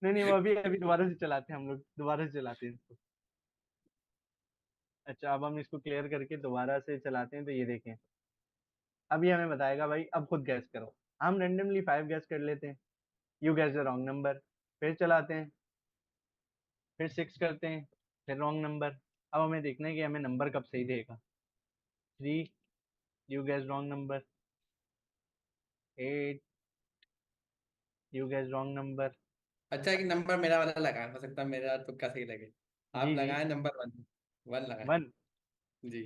नहीं नहीं, वो अभी अभी दोबारा से चलाते हैं, हम लोग दोबारा से चलाते हैं इसको। अच्छा, अब हम इसको क्लियर करके दोबारा से चलाते हैं, तो ये देखें, अब ये हमें बताएगा भाई अब खुद गैस करो। हम रेंडमली 5 गैस कर लेते हैं, you gas the wrong number. फिर चलाते हैं, फिर 6 करते हैं, फिर रॉन्ग नंबर। अब हमें देखना है कि हमें नंबर कब सही देगा। 3, you gas wrong number. 8, you gas wrong number. अच्छा, कि नंबर मेरा वाला लगाया, हो सकता है मेरा तुक्का सही लगे। आप जी जी। लगाए नंबर 1। 1 लगाए। 1 जी।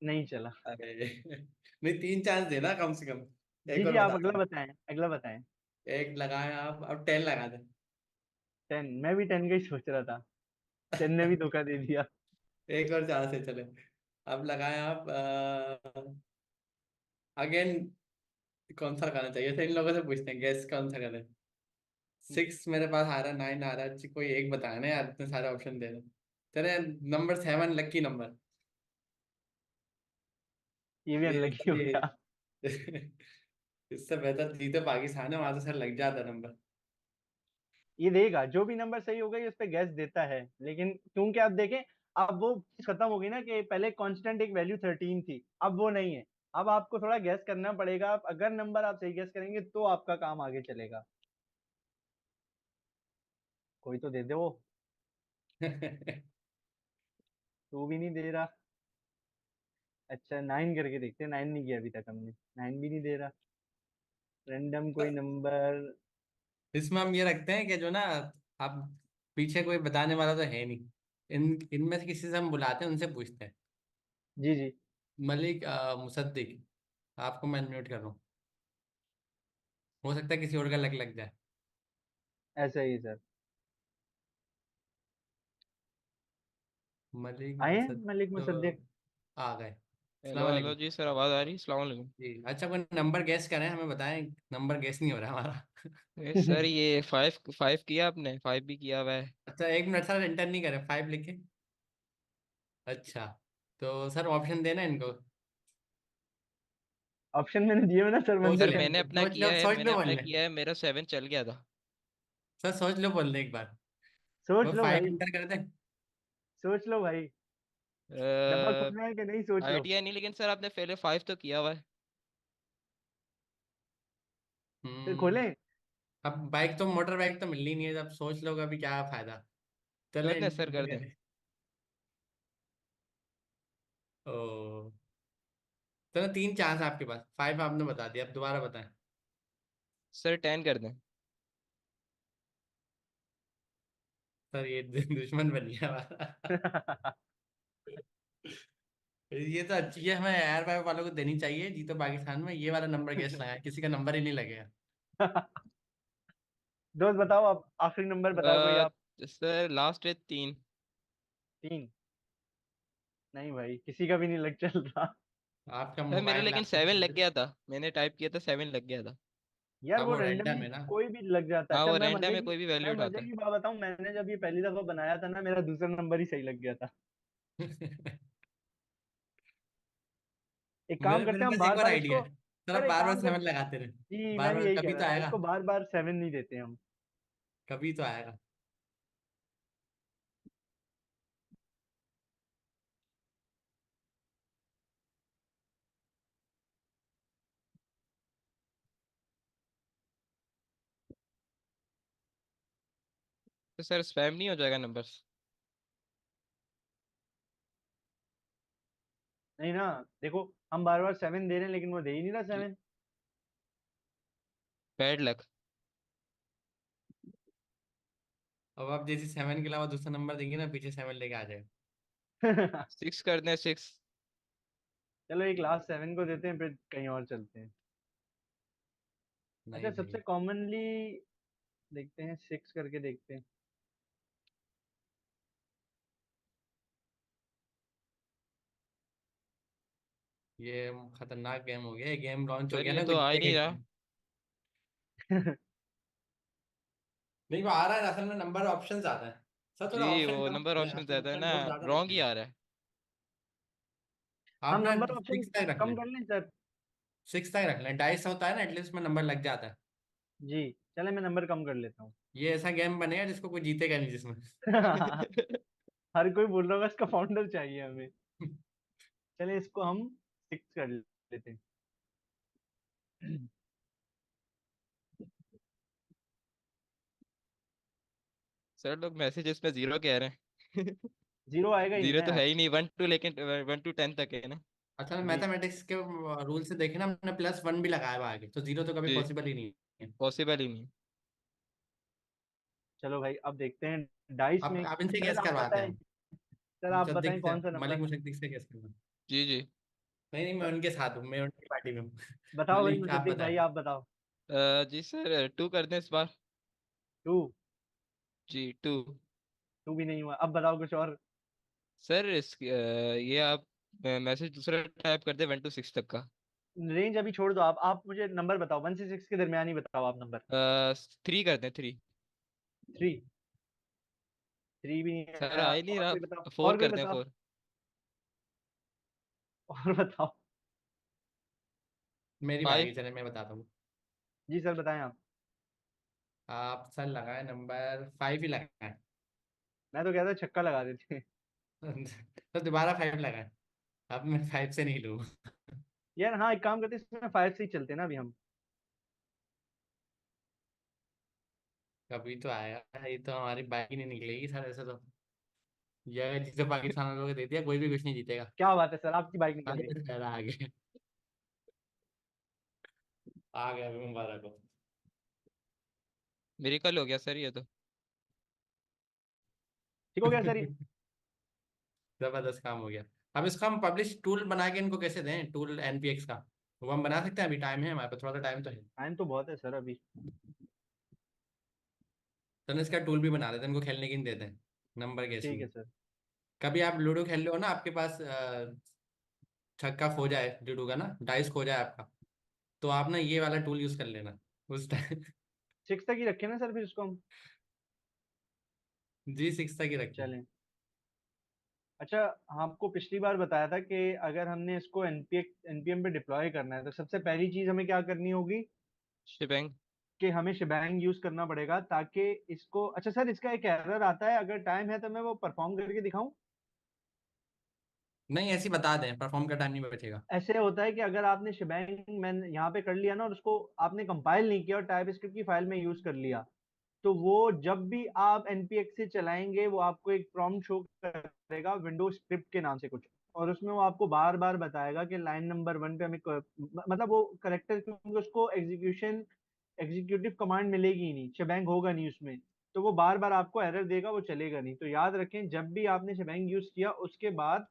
नहीं चला। अरे नहीं, 3 चांस देना कम से कम। जी एक जी, और आप बताता अगला हूँ। बताएं, अगला बताएं। एक लगाए आप, अब 10 लगा 10, मैं भी 10 का ही सोच रहा था, 10 ने भी धोखा दे दिया। एक और चांस है, चले। अब लगाए आप अगेन। कौन सा लगाना चाहिए था, इन लोगों से पूछते हैं, गैस कौन सा करें। 6 मेरे पास आ रहा है, 9 आ रहा है, कोई एक बताया ना यार, इतने सारे ऑप्शन दे रहे हैं। चले, नंबर 7 लकी नंबर। ये भी ये अनलकी हो ये गया। इससे बेहतर जीते पाकिस्तान है, वहां से सर लग जाता नंबर। ये देगा जो भी नंबर सही होगा ये उस पे गैस देता है, लेकिन क्योंकि आप देखें, अब वो चीज खत्म हो गई ना, कि पहले कांस्टेंट एक वैल्यू 13 थी, अब वो नहीं है। अब आपको थोड़ा गैस करना पड़ेगा, अगर नंबर आप सही गैस करेंगे तो आपका काम आगे चलेगा। कोई तो दे दे वो। तू भी नहीं दे रहा। अच्छा 9 करके देखते हैं, 9 नहीं किया अभी तक हमने, 9 भी नहीं दे रहा। रैंडम कोई नंबर। इसमें हम ये रखते हैं कि जो ना, आप पीछे कोई बताने वाला तो है नहीं, इनमें से किसी से हम बुलाते हैं, उनसे पूछते हैं। जी जी। मलिक मुसद्दिक, आपको मैं म्यूट कर रहा हूँ, हो सकता है किसी और का लग जाए। ऐसा ही है सर। मलिक आए हैं मुसद्दिक मलिक तो मुसद्दिक। आ गए। हेलो अस्सलाम हेलो वालेकुम। जी सर, आवाज़ आ रही है? अस्सलाम वालेकुम। जी अच्छा, कोई नंबर गैस करें, हमें बताएं। नंबर गैस नहीं हो रहा हमारा। सर ये फाइव फाइव किया आपने? फाइव भी किया हुआ है। अच्छा एक मिनट सर, एंटर नहीं करें, 5 लिखे। अच्छा, तो सर ऑप्शन देना इनको। ऑप्शन मैंने दिए हुए ना सर, 1 सोच से सर ले, 10 मैंने तक। अपना किया है, सोच मैंने लो अपना बोलने। किया है, मेरा 7 चल गया था। सर सोच लो बोलने एक बार। सोच वो लो 5 भाई। एंटर कर दें। सोच लो भाई। डब्बा खोलना है कि नहीं, सोच लो। आइडिया नहीं, लेकिन सर आपने पहले फाइव तो किया हुआ है। फिर हम्म। खोलें। अब बाइक तो, मोटर बाइक तो मिलनी नहीं है, जब सोच लो अभी क्या फायदा। चले कर दें सर, कर एंटर दें। करें। ओ, चलो 3 चांस आपके पास, 5 आपने बता दिया, अब दोबारा बताएं। सर 10 कर दें। सर ये दुश्मन बन गया हमारा। ये तो अच्छी है, हमें एयर वायर वालों को देनी चाहिए, जीतो पाकिस्तान में, ये वाला नंबर गैस लगाया, किसी का नंबर ही नहीं लगेगा। दोस्त बताओ, आप आखिरी नंबर बताओ कोई आप। सर लास्ट है 3। 3। नहीं भाई, किसी का भी नहीं लग चल रहा। आपका सर मेरा मोबाइल लेकिन लैपटॉप 7 लग कंप्यूटर। गया था, मैंने टाइप किया था 7 लग गया था। यार अब वो वो रैंडम रेंडमली है ना। कोई भी लग जाता है। हाँ अच्छा वो रैंडम है, कोई भी मैं वैल्यू मजे उठाता है। की बात बताऊं, मैंने जब ये पहली दफा बनाया था ना, मेरा दूसरा नंबर ही सही लग गया था। एक काम मेरे करते मेरे हैं हम, पास एक बार और बार आइडिया इसको। है। सर आप सर एक बार बार काम कर। 7 लगाते रहे, जी मैं बार भी बार यही कह कभी रहा तो था, आएगा। इसको बार बार 7 नहीं देते हम। कभी तो आएगा। तो सर स्पैम नहीं हो जाएगा नंबर? नहीं ना। देखो, हम बार बार 7 दे रहे हैं लेकिन वो दे ही नहीं रहा 7। Bad luck. अब आप जैसे 7 के अलावा दूसरा नंबर देंगे ना, पीछे 7 लेके आ जाएगा। 6 कर दें, 6। चलो एक लास्ट 7 को देते हैं, फिर कहीं और चलते हैं। अच्छा नहीं सबसे भाई, कॉमनली देखते हैं, 6 करके देखते हैं। ये खतरनाक गेम हो गया, ये गेम लॉन्च हो सर गया ये ना, तो कुछ आ ही जीतेगा नहीं ही रहा। नहीं। नहीं वो आ रहा है, असल में नंबर ऑप्शन आता है। सर थोड़ा जी ऑप्शन वो कम नंबर कर ले, ऑप्शन आपके ज्यादा है ऑप्शन ना, बहुत ज्यादा लग रॉन्ग रहे ही हैं। आ रहा है। हम आप ना नंबर ऑप्शन 6 तक रख कम लें। कर लें सर। 6 तक रख लें, डाइस होता है ना, एटलीस्ट में नंबर लग जाता है। जी। चले मैं नंबर कम कर लेता हूँ। ये ऐसा गेम बनेगा जिसको कोई जीतेगा नहीं जिसमें। हर कोई बोल रहा होगा इसका फाउंडर चाहिए हमें। चले इसको हम 6 कर लेते हैं। सर लोग मैसेजेस में 0 कह रहे हैं। जीरो आएगा ही नहीं 0 ना तो है यार। ही नहीं, 1 2, लेकिन 1 to 10 तक है ना। अच्छा जी। मैथमेटिक्स के रूल से देखें ना, हमने +1 भी लगाया हुआ आगे, तो 0 तो कभी जी पॉसिबल ही नहीं है। पॉसिबल ही नहीं। चलो भाई अब देखते हैं डाइस अब में। आप इनसे सर गैस आप करवाते बताएं। हैं। सर आप मुसद्दिक बताएं से, कौन सा मलिक नंबर। मुसद्दिक से गैस करना। जी जी। नहीं नहीं, मैं उनके साथ हूँ, मैं उनकी पार्टी में हूँ। बताओ भाई मलिक आप मुसद्दिक भाई, बताएं। आप बताओ। जी सर 2 कर दें इस बार। 2। जी 2। 2 भी नहीं हुआ, अब बताओ कुछ और। सर ये आप मैसेज दूसरा टाइप कर दे 1 to 6 तक का। रेंज अभी छोड़ दो, आप मुझे नंबर बताओ, 1 से 6 के दरमियान ही बताओ आप नंबर। 3 कर दें, 3। 3। 3 भी नहीं सर आया, आ ही नहीं और रहा। कोई बताओ, 4 और कोई कर दें, बताओ। 4। और बताओ। मेरी 5। बारी, चले मैं बताता हूँ। जी सर बताएं आप। आप सर लगाए, नंबर 5 ही लगाए। मैं तो कहता छक्का लगा देते हैं। तो दोबारा 5 लगाए, अब मैं 5 से नहीं लूँ। यार हाँ, एक काम करते हैं, इसमें 5 से ही चलते हैं ना अभी हम। कभी तो आया, ये तो हमारी बाइक ही नहीं निकलेगी सर ऐसे तो। ये जिसे पाकिस्तान वालों को दे दिया, कोई भी कुछ नहीं जीतेगा। क्या बात है सर, आपकी बाइक निकल गई। अरे सर आगे आ गया अभी मुबारक हो। मेरी कल हो गया सर ये तो। ठीक हो गया सर ये। जबरदस्त काम हो गया। अब इसका हम पब्लिश टूल बना के इनको कैसे दें, टूल एनपीएक्स का, वो हम बना सकते हैं, अभी टाइम है हमारे पास, थोड़ा सा टाइम तो है। टाइम तो बहुत है सर अभी। तो ना इसका टूल भी बना देते हैं, इनको खेलने की नहीं देते हैं नंबर गेस ठीक में। है सर। कभी आप लूडो खेल रहे हो ना, आपके पास छक्का खो जाए लूडो का ना, डाइस खो जाए आपका, तो आप ना ये वाला टूल यूज कर लेना उस टाइम। 6 तक ही रखे ना सर फिर इसको हम। जी 6 तक ही रखें। चलें। अच्छा, आपको पिछली बार बताया था कि अगर हमने इसको एनपीएम पे डिप्लॉय करना है तो सबसे पहली चीज हमें क्या करनी होगी शिबैंग। कि हमें shebang यूज करना पड़ेगा ताकि इसको। अच्छा सर, इसका एक एरर आता है, अगर टाइम है तो मैं वो परफॉर्म करके दिखाऊं। नहीं ऐसे ही बता दें, परफॉर्म का टाइम नहीं बचेगा। ऐसे होता है कि अगर आपने shebang मैन यहाँ पे कर लिया ना और उसको आपने कंपाइल नहीं किया और टाइप स्क्रिप्ट की फाइल में यूज कर लिया, तो वो जब भी आप npx से चलाएंगे वो आपको एक प्रॉम्प्ट शो करेगा विंडोज स्क्रिप्ट के नाम से कुछ, और उसमें वो आपको बार बार बताएगा कि लाइन नंबर 1 पे हमें मतलब वो करेक्टर, क्योंकि उसको एग्जीक्यूटिव कमांड मिलेगी ही नहीं, shebang होगा नहीं उसमें, तो वो बार बार आपको एरर देगा, वो चलेगा नहीं। तो याद रखें, जब भी आपने shebang यूज किया उसके बाद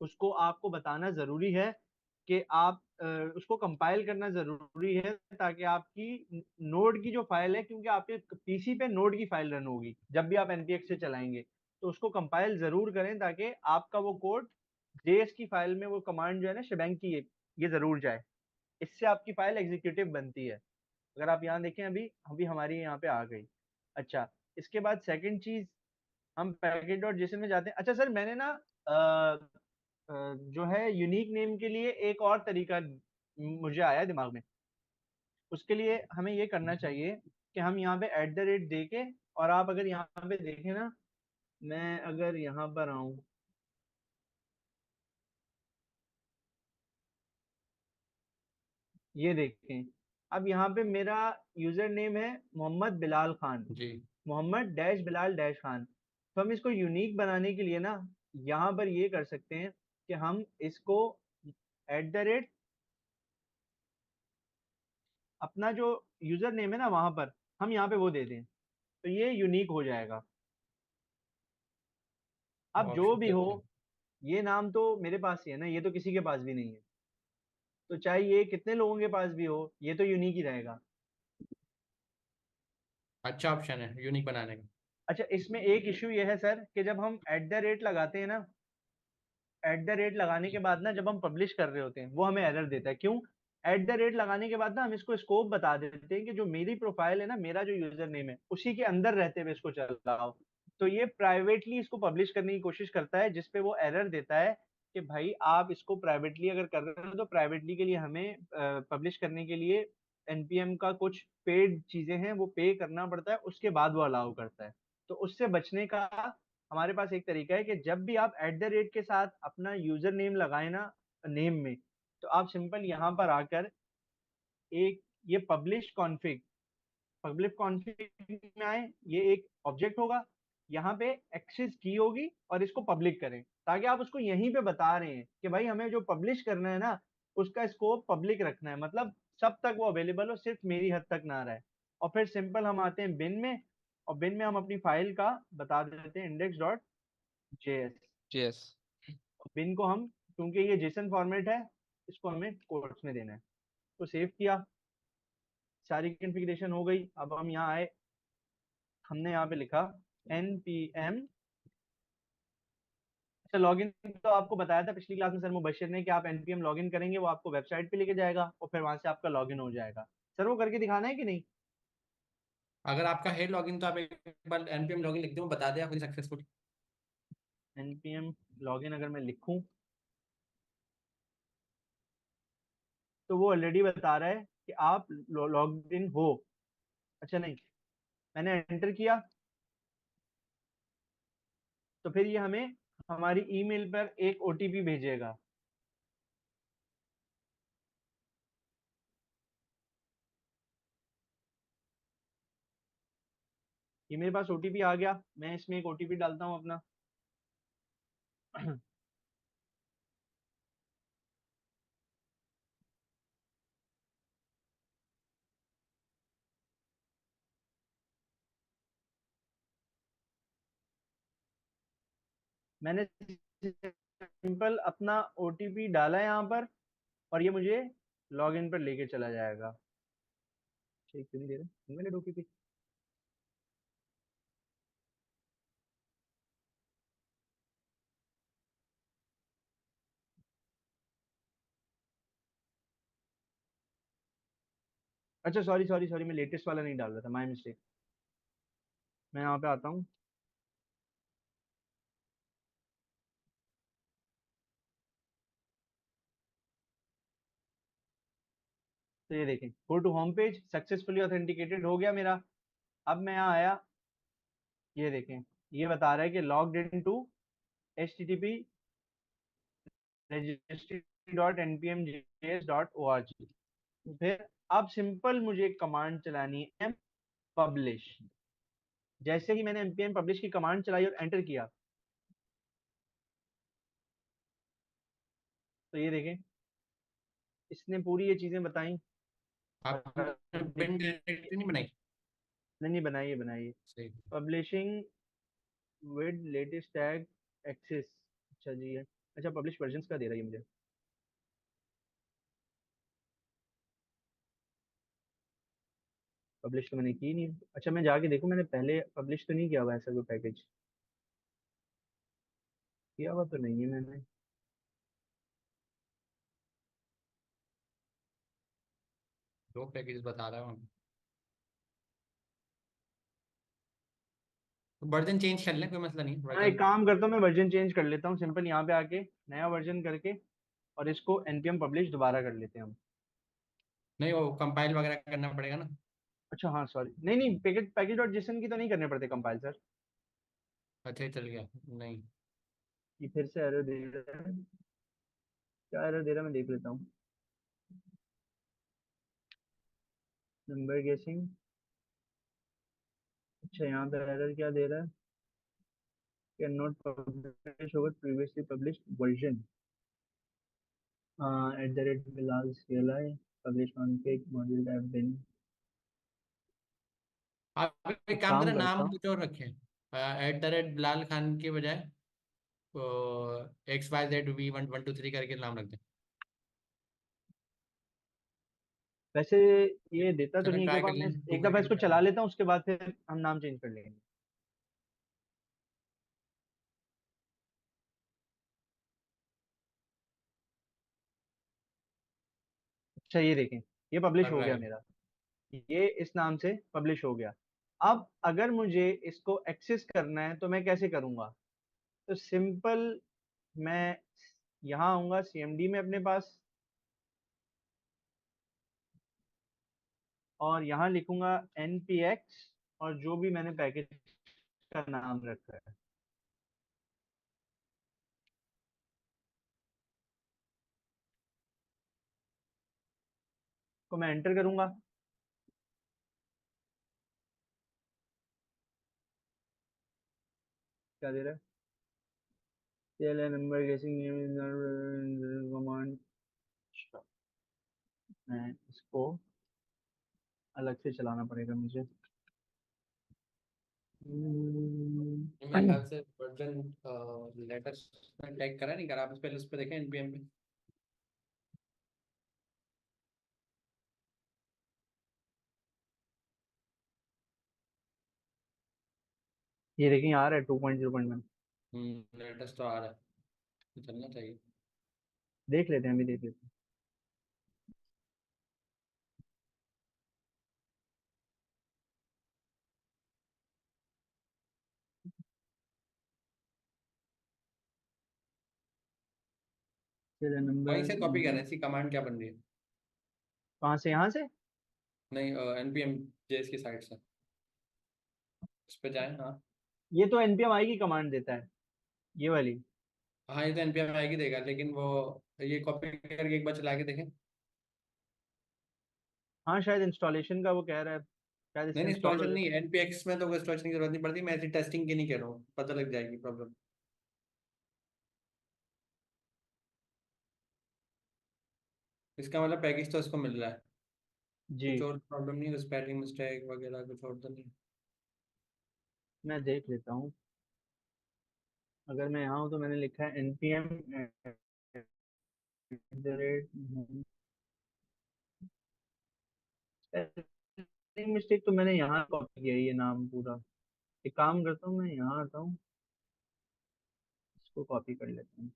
उसको आपको बताना जरूरी है कि आप उसको कंपाइल करना जरूरी है, ताकि आपकी नोड की जो फाइल है, क्योंकि आपके पीसी पे नोड की फाइल रन होगी जब भी आप npx से चलाएंगे, तो उसको कंपाइल जरूर करें ताकि आपका वो कोड जेएस की फाइल में वो कमांड जो है ना shebang की, ये जरूर जाए। इससे आपकी फाइल एग्जीक्यूटिव बनती है। अगर आप यहाँ देखें, अभी अभी हमारी यहाँ पे आ गई। अच्छा, इसके बाद सेकंड चीज, हम पैकेट डॉट जेसन में जाते हैं। अच्छा सर, मैंने ना जो है यूनिक नेम के लिए एक और तरीका मुझे आया है दिमाग में। उसके लिए हमें ये करना चाहिए कि हम यहाँ पे एट द रेट दे के, और आप अगर यहाँ पे देखें ना, मैं अगर यहाँ पर आऊँ, ये देखें, अब यहाँ पे मेरा यूजर नेम है मोहम्मद बिलाल खान, जी। Mohammad dash Bilal dash Khan. तो हम इसको यूनिक बनाने के लिए ना यहाँ पर ये कर सकते हैं कि हम इसको एट द रेट अपना जो यूजर नेम है ना वहां पर हम यहाँ पे वो दे दें, तो ये यूनिक हो जाएगा। अब जो ऑप्शन भी हो, देते हैं। ये नाम तो मेरे पास ही है ना, ये तो किसी के पास भी नहीं है, तो चाहे ये कितने लोगों के पास भी हो, ये तो यूनिक ही रहेगा। अच्छा ऑप्शन है यूनिक बनाने का। अच्छा, इसमें एक इश्यू ये है सर कि जब हम एट द रेट लगाते हैं ना, एट द रेट लगाने के बाद ना जब हम पब्लिश कर रहे होते हैं वो हमें एरर देता है। क्यों? एट द रेट लगाने के बाद ना हम इसको स्कोप बता देते हैं कि जो मेरी प्रोफाइल है ना, मेरा जो यूजर नेम है उसी के अंदर रहते हुए इसको चलाओ। तो ये प्राइवेटली इसको पब्लिश करने की कोशिश करता है, जिसपे वो एरर देता है कि भाई आप इसको प्राइवेटली अगर कर रहे हो तो प्राइवेटली के लिए हमें पब्लिश करने के लिए एनपीएम का कुछ पेड चीजें हैं वो पे करना पड़ता है, उसके बाद वो अलाउ करता है। तो उससे बचने का हमारे पास एक तरीका है कि जब भी आप एट द रेट के साथ अपना यूजर नेम लगाए ना नेम में, तो आप सिंपल यहाँ पर आकर एक ये पब्लिश कॉन्फ़िग में आए, ये एक ऑब्जेक्ट होगा, यहाँ पे एक्सेस की होगी और इसको पब्लिक करें, ताकि आप उसको यहीं पे बता रहे हैं कि भाई हमें जो पब्लिश करना है ना उसका स्कोप पब्लिक रखना है, मतलब सब तक वो अवेलेबल हो, सिर्फ मेरी हद तक ना रहे। और फिर सिंपल हम आते हैं बिन में, और बिन में हम अपनी फाइल का बता देते हैं इंडेक्स डॉट जेएस। जेएस। बिन को हम, क्योंकि ये जेसन फॉर्मेट है, इसको हमें कोट्स में देना है, तो सेव किया, सारी कॉन्फ़िगरेशन हो गई। अब हम यहाँ आए, हमने यहाँ पे लिखा npm। अच्छा, लॉगिन तो आपको बताया था पिछली क्लास में सर मुबशिर ने कि आप npm लॉगिन करेंगे वो आपको वेबसाइट पे लेके जाएगा और फिर वहां से आपका लॉगिन हो जाएगा। सर वो करके दिखाना है कि नहीं? अगर आपका है लॉगिन तो आप एक बार एनपीएम लॉगिन लिख दो, बता दें आपकी सक्सेसफुल। npm लॉगिन अगर मैं लिखूं तो वो ऑलरेडी बता रहा है कि आप लॉग्ड इन हो। अच्छा नहीं, मैंने एंटर किया तो फिर ये हमें हमारी ईमेल पर एक ओटीपी भेजेगा। ये मेरे पास ओटीपी आ गया, मैं इसमें एक ओटीपी डालता हूँ अपना। मैंने सिंपल अपना ओटीपी डाला यहाँ पर, और ये मुझे लॉगिन पर लेके चला जाएगा। ठीक, क्यों नहीं दे रहा मैंने ओटीपी? अच्छा, सॉरी सॉरी सॉरी, मैं लेटेस्ट वाला नहीं डाल रहा था, माय मिस्टेक। मैं यहाँ पे आता हूँ। तो ये देखें, go to home page, successfully authenticated हो गया मेरा। अब मैं यहाँ आया, ये देखें, ये बता रहा है कि logged in to http registry.npmjs.org। फिर अब सिंपल मुझे एक कमांड चलानी है, पब्लिश। जैसे ही मैंने npm पब्लिश की कमांड चलाई और एंटर किया, तो ये देखें, इसने पूरी ये चीजें बताई। आपने बिन डायरेक्टरी नहीं बनाई? नहीं, बनाइए बनाइए। सही। Publishing with latest tag access. अच्छा जी है। अच्छा, पब्लिश वर्जन्स का दे रहा है ये मुझे। पब्लिश तो मैंने की नहीं। अच्छा, मैं जाके देखूं, मैंने पहले पब्लिश तो नहीं किया हुआ ऐसा कोई पैकेज। किया हुआ तो नहीं है मैंने। 2 पैकेज बता रहा हूँ। तो वर्जन चेंज कर लें, कोई मसला नहीं, हाँ, एक वर्जन। काम करता हूँ, मैं वर्जन चेंज कर लेता हूँ, सिंपल यहाँ पे आके नया वर्जन करके, और इसको npm पब्लिश दोबारा कर लेते हैं हम। नहीं, वो कंपाइल वगैरह करना पड़ेगा ना। अच्छा हाँ, सॉरी, नहीं नहीं, पैकेज पैकेज डॉट जेसन की तो नहीं करने पड़ते कंपाइल सर। अच्छा ही चल गया। नहीं। ये फिर से एरर दे रहा है। क्या एरर दे रहा है, मैं देख लेता हूँ। नंबर गेसिंग। अच्छा, यहाँ पे एरर क्या दे रहा है? Can not publish over previously published version @bilal cli publish config module have been। आप एक एक काम काम करें, करता नाम हूँ। कुछ और रखें। @बिलाल खान के बजाय तो XYZ V1123 करके नाम रख दें। वैसे ये देता तो चलें, नहीं है, ट्राई एक कर बार मैं लें, टू एक दफा करके इसको ट्राई चला करें। लेता हूँ, उसके बाद फिर हम नाम चेंज कर लेंगे। अच्छा, ये देखें, ये पब्लिश कर हो रहा गया है। मेरा। ये इस नाम से पब्लिश हो गया। अब अगर मुझे इसको एक्सेस करना है तो मैं कैसे करूंगा? तो सिंपल, मैं यहाँ आऊंगा cmd में अपने पास, और यहाँ लिखूंगा npx, और जो भी मैंने पैकेज का नाम रखा है, तो मैं एंटर करूंगा। क्या दे रहा है? CLI नंबर गेसिंग कमांड। मैं इसको अलग से चलाना पड़ेगा मुझे। मेरे ख्याल से वर्जन लेटेस्ट टैग करा नहीं करा, आप पहले उस पर देखें npm पे। ये देखिए, आ रहा है 2.0.1। लेटेस्ट तो आ रहा है, तो चलना चाहिए। देख लेते हैं, अभी देख लेते हैं। CLI वहीं से कॉपी कर रहे नंबर। हैं, इसकी कमांड क्या बन रही है? कहाँ से? यहाँ से? नहीं, npm जेएस की साइट से उस पर जाएं। हाँ। ये तो npm आई की कमांड देता है। ये वाली? हाँ ये तो एनपीएम आएगी देगा, लेकिन वो ये कॉपी करके एक बार चला के देखें। हाँ शायद इंस्टॉलेशन का वो कह रहा है, शायद नहीं इससे नहीं, इंस्टॉल हो इंस्टॉलेशन जाए। नहीं, एनपीएक्स में तो कोई इंस्टॉलेशन की जरूरत नहीं पड़ती, मैं ऐसी टेस्टिंग की नहीं कह रहा हूँ, पता लग जाएगी प्रॉब्लम। इसका मतलब पैकेज तो इसको मिल रहा है, जी। कुछ और प्रॉब्लम नहीं है, स्पेलिंग मिस्टेक वगैरह कुछ और तो नहीं। मैं देख लेता हूँ। अगर मैं यहाँ हूँ तो मैंने लिखा है npm मिस्टेक, तो मैंने यहाँ कॉपी किया है ये नाम पूरा। एक काम करता हूँ, मैं यहाँ आता हूँ, इसको कॉपी कर लेता हूँ।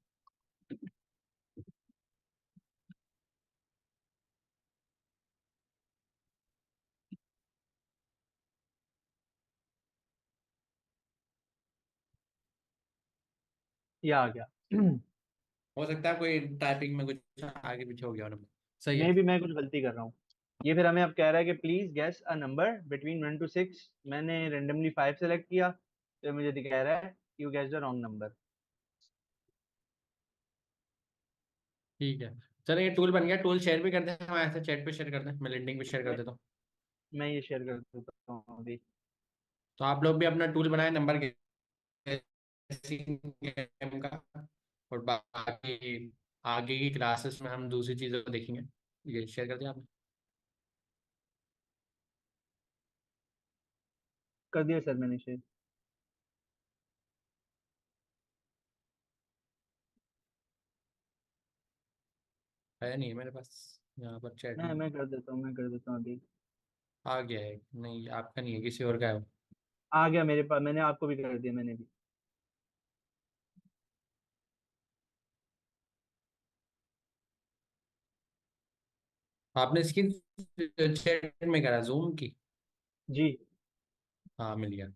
ये आ गया। हो सकता है कोई टाइपिंग में कुछ आगे पीछे हो गया हो नंबर। सही मे है। भी मैं कुछ गलती कर रहा हूँ। ये फिर हमें अब कह रहा है कि please guess a number between 1 to 6। मैंने रेंडमली 5 सेलेक्ट किया, तो मुझे कह रहा है you guess the wrong number. ठीक है, चलो ये टूल बन गया, टूल शेयर भी कर दें हम, ऐसे चैट पे शेयर कर दें, मैं लिंक भी शेयर कर मैं देता हूँ। मैं ये शेयर कर देता हूँ अभी। तो आप लोग भी अपना टूल बनाए नंबर गेम का, और बाकी आगे की क्लासेस में हम दूसरी चीज़ों को देखेंगे। ये शेयर कर दिया आपने? कर दिया सर मैंने शेयर। है नहीं है मेरे पास यहाँ पर चैट मैं में। मैं कर देता हूँ, मैं कर देता हूँ अभी। आ गया है, नहीं आपका नहीं है, किसी और का है वो। आ गया मेरे पास, मैंने आपको भी कर दिया मैंने भी। आपने इसकी चैट में करा जूम की? जी। हाँ मिल गया।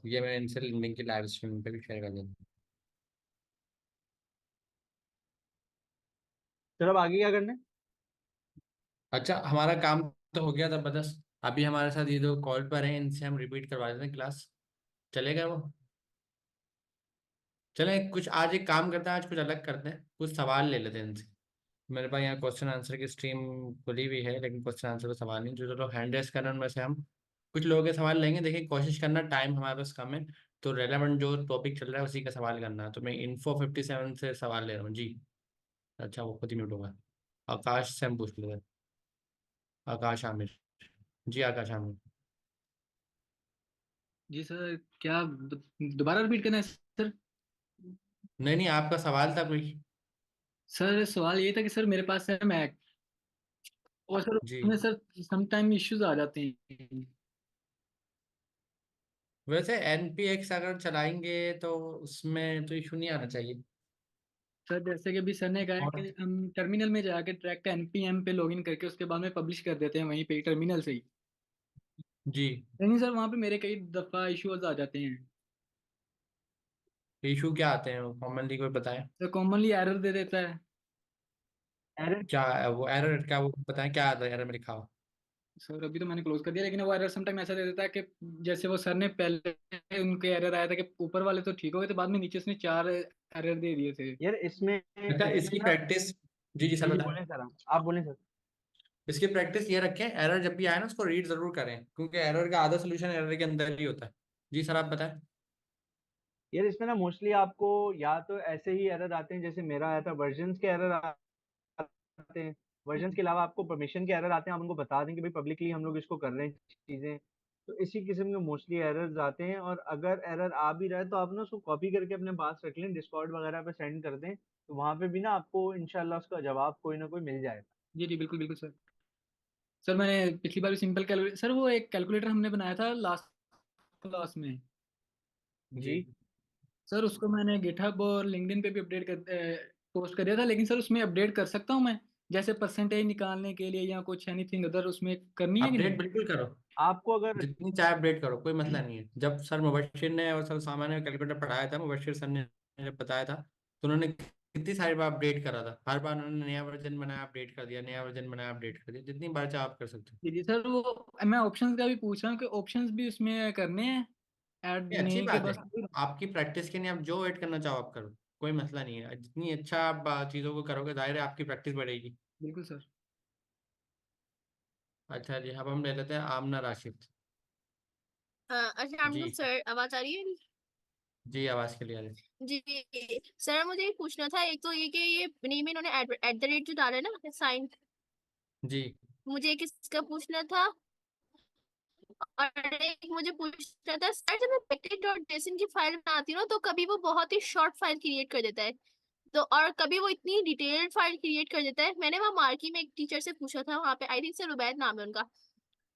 ये मैं इनसे लिंक की लाइव स्ट्रीम पे भी शेयर कर देता हूँ। चलो अब आगे क्या करना है? अच्छा हमारा काम तो हो गया जबरदस्त, अभी हमारे साथ ये जो कॉल पर हैं इनसे हम रिपीट करवा देते हैं क्लास, चलेगा वो? चले कुछ आज एक काम करते हैं, आज कुछ अलग करते हैं, कुछ सवाल ले लेते हैं इनसे। मेरे पास यहाँ क्वेश्चन आंसर की स्ट्रीम खुली हुई है, लेकिन क्वेश्चन आंसर का सवाल नहीं, जो लोग हैंड रेस कर रहे हैं उनमें से हम कुछ लोगों के सवाल लेंगे। देखिए कोशिश करना, टाइम हमारे पास कम है, तो रेलेवेंट जो टॉपिक चल रहा है उसी का सवाल करना है। तो मैं Info57 से सवाल ले रहा हूँ जी। अच्छा वो खुद ही म्यूट होगा। आकाश से हम पूछ लेते हैं, आकाश आमिर। जी आकाश आमिर। जी सर, क्या दोबारा रिपीट करना है सर? नहीं नहीं, आपका सवाल था कोई? सर सवाल ये था कि सर मेरे पास है मैक, और सर जी, उसमें सर सम टाइम इश्यूज आ जाते हैं। वैसे NPX अगर चलाएंगे तो उसमें तो इशू नहीं आना चाहिए। सर जैसे कि अभी सर ने कहा है और कि हम टर्मिनल में जाके ट्रैक का npm पे लॉगिन करके उसके बाद में पब्लिश कर देते हैं वहीं पे टर्मिनल से ही। जी, लेकिन सर वहाँ पे मेरे कई दफ़ा इश्यूज आ जाते हैं। इशू क्या आते हैं कॉमनली, कोई बताएं? सर कॉमनली एरर दे देता है। एरर? क्या वो एरर, क्या वो बताएं क्या आता है एरर में लिखा हुआ? सर अभी तो मैंने क्लोज कर दिया, लेकिन वो एरर समटाइम ऐसा दे देता है कि जैसे वो सर ने पहले उनके एरर आया था कि ऊपर वाले तो ठीक हो गए थे, बाद में नीचे उसने 4 एरर दे दिए थे। यार इसमें अच्छा इसमें इसकी ना। प्रैक्टिस, जी जी जी सर जी बताएं। बोलें सर, आप बोलें सर। इसकी प्रैक्टिस ये रखें, एरर जब भी आए ना उसको रीड जरूर करें, क्योंकि एरर का आधा सोल्यूशन एरर के अंदर ही होता है। जी सर आप बताएं। यार इसमें ना मोस्टली आपको या तो ऐसे ही एरर आते हैं जैसे मेरा आया था, वर्जन्स के एरर आते हैं। वर्जन्स के अलावा आपको परमिशन के एरर आते हैं, आप उनको बता दें कि भाई पब्लिकली हम लोग इसको कर रहे हैं चीजें। तो इसी किस्म के मोस्टली एरर्स आते हैं, और अगर एरर आ भी रहा है तो आप ना उसको कॉपी करके अपने पास रख लें, डिस्कॉर्ड वगैरह पे सेंड कर दें, तो वहां पे भी ना आपको इंशाल्लाह उसका जवाब कोई ना कोई मिल जाएगा। जी जी बिल्कुल बिल्कुल सर। सर मैंने पिछली बार भी सिंपल कैलकुलेटर, सर वो एक कैलकुलेटर हमने बनाया था लास्ट क्लास में। जी, जी। सर उसको मैंने गिटहब और लिंक्डइन पे भी अपडेट कर पोस्ट कर दिया था, लेकिन सर उसमें अपडेट कर सकता हूँ मैं, जैसे परसेंटेज निकालने के लिए या कुछ एनीथिंग अदर उसमें करनी है कि अपडेट नहीं? बिल्कुल करो, आपको अगर जितनी चाहे अपडेट करो, कोई मसला नहीं है। जब सर मुबशिर ने और सर सामान्य कैलकुलेटर पढ़ाया था, मुबशिर सर ने जब बताया था, तो उन्होंने कितनी सारी बार अपडेट करा था, हर बार उन्होंने नया वर्जन बनाया अपडेट कर दिया, नया वर्जन बनाया अपडेट कर दिया, जितनी बार चाहे आप कर सकते हो। जी जी सर, वो मैं ऑप्शंस का भी पूछ रहा हूँ कि ऑप्शंस भी उसमें करने हैं ऐड, ये अच्छी नहीं कि बात है, बस। आपकी प्रैक्टिस के लिए आप जो ऐड करना चाहो आप करो, कोई मसला नहीं है। जितनी अच्छा आप चीज़ों को करोगे जाहिर है आपकी प्रैक्टिस बढ़ेगी। बिल्कुल सर। अच्छा जी, अब हम ले लेते हैं आमना राशिद। अच्छा जी सर, आवाज आ रही है? जी, आवाज़ क्लियर है। जी सर, मुझे ये पूछना था, एक तो ये कि ये नेम इन्होंने एट द रेट जो डाला है ना साइन, जी मुझे एक इसका पूछना था। और एक मुझे पूछना था सर, जब मैं package.json की फाइल बनाती हूँ ना, तो कभी वो बहुत ही शॉर्ट फाइल क्रिएट कर देता है, तो और कभी वो इतनी डिटेल्ड फाइल क्रिएट कर देता है। मैंने वहाँ मार्की में एक टीचर से पूछा था, वहाँ पे आई थिंक सर रुबैद नाम है उनका,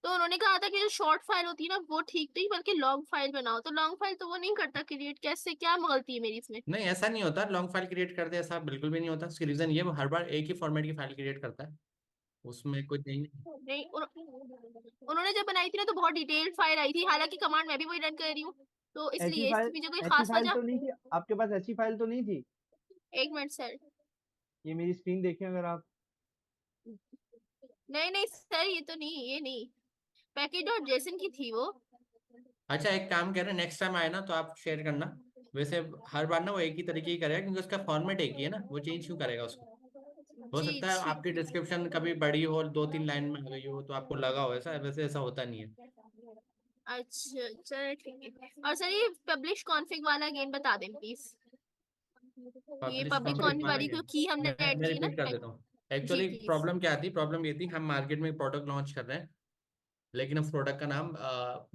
तो उन्होंने कहा था कि जो शॉर्ट फाइल होती है ना वो ठीक नहीं, बल्कि लॉन्ग फाइल बनाओ। तो लॉन्ग फाइल तो वो नहीं करता क्रिएट, कैसे, क्या गलती है मेरी इसमें? नहीं, ऐसा नहीं होता, लॉन्ग फाइल क्रिएट कर दे ऐसा बिल्कुल भी नहीं होता। उसकी रीज़न ये, वो हर बार एक ही फॉर्मेट की फाइल क्रिएट करता है, उसमें कोई नहीं। नहीं, उन्होंने जब बनाई थी ना तो बहुत डिटेल्ड फाइल आई थी, हालांकि कमांड मैं भी वही रन कर रही हूँ, तो ऐसी इसलिए फाइल इसकी मुझे कोई ऐसी खास फाइल वजह। तो नहीं थी आपके पास, ऐसी फाइल तो नहीं थी। एक मिनट सर। ये मेरी स्क्रीन देखें अगर आप। नहीं नहीं सर, ये तो नहीं, ये नहीं, package.json की थी वो। अच्छा, एक काम करें, नेक्स्ट टाइम आए ना तो आप शेयर करना। वैसे हर बार ना वो एक ही तरीके की करेगा, क्योंकि उसका फॉर्मेट एक ही है ना, वो चेंज क्यों करेगा उसको। हो जी सकता है ठीक। आपकी डिस्क्रिप्शन कभी बड़ी हो, 2-3 लाइन में आ गई हो, तो आपको लगा हो ऐसा, वैसे ऐसा होता नहीं है। अच्छा चलो ठीक है। और सर ये पब्लिश कॉन्फिग वाला अगेन बता दें प्लीज, ये पब्लिश पब्लिक कॉन्फिग कॉन्फिग वाला वाली क्या जो है? की हमने ऐड मैं की है रिपीट कर ना। देता हूँ। जी एक्चुअली प्लीज। प्रॉब्लम क्या थी, प्रॉब्लम ये थी, हम मार्केट में प्रोडक्ट लॉन्च कर रहे हैं, लेकिन अब प्रोडक्ट का नाम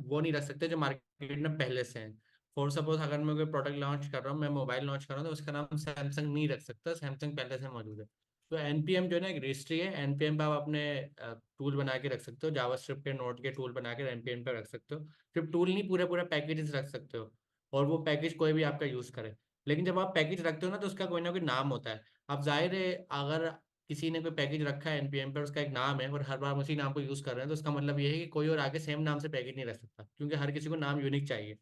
वो नहीं रख सकते जो मार्केट में पहले से है। फॉर सपोज अगर मैं कोई प्रोडक्ट लॉन्च कर रहा हूँ, मैं मोबाइल लॉन्च कर रहा हूँ, तो उसका नाम सैमसंग नहीं रख सकता, सैमसंग पहले से मौजूद है। तो एनपीएम जो है ना एक रजिस्ट्री है, एनपीएम पे आप अपने टूल बना के रख सकते हो, जावास्क्रिप्ट के नोड के टूल बना के एनपीएम पे रख सकते हो। सिर्फ टूल नहीं, पूरे पूरे पैकेजेस रख सकते हो, और वो पैकेज कोई भी आपका यूज़ करे। लेकिन जब आप पैकेज रखते हो ना, तो उसका कोई ना कोई नाम होता है। अब जाहिर है, अगर किसी ने कोई पैकेज रखा है एनपीएम पर, उसका एक नाम है और हर बार हम उसी नाम को यूज कर रहे हैं, तो उसका मतलब ये है कि कोई और आगे सेम नाम से पैकेज नहीं रख सकता, क्योंकि हर किसी को नाम यूनिक चाहिए।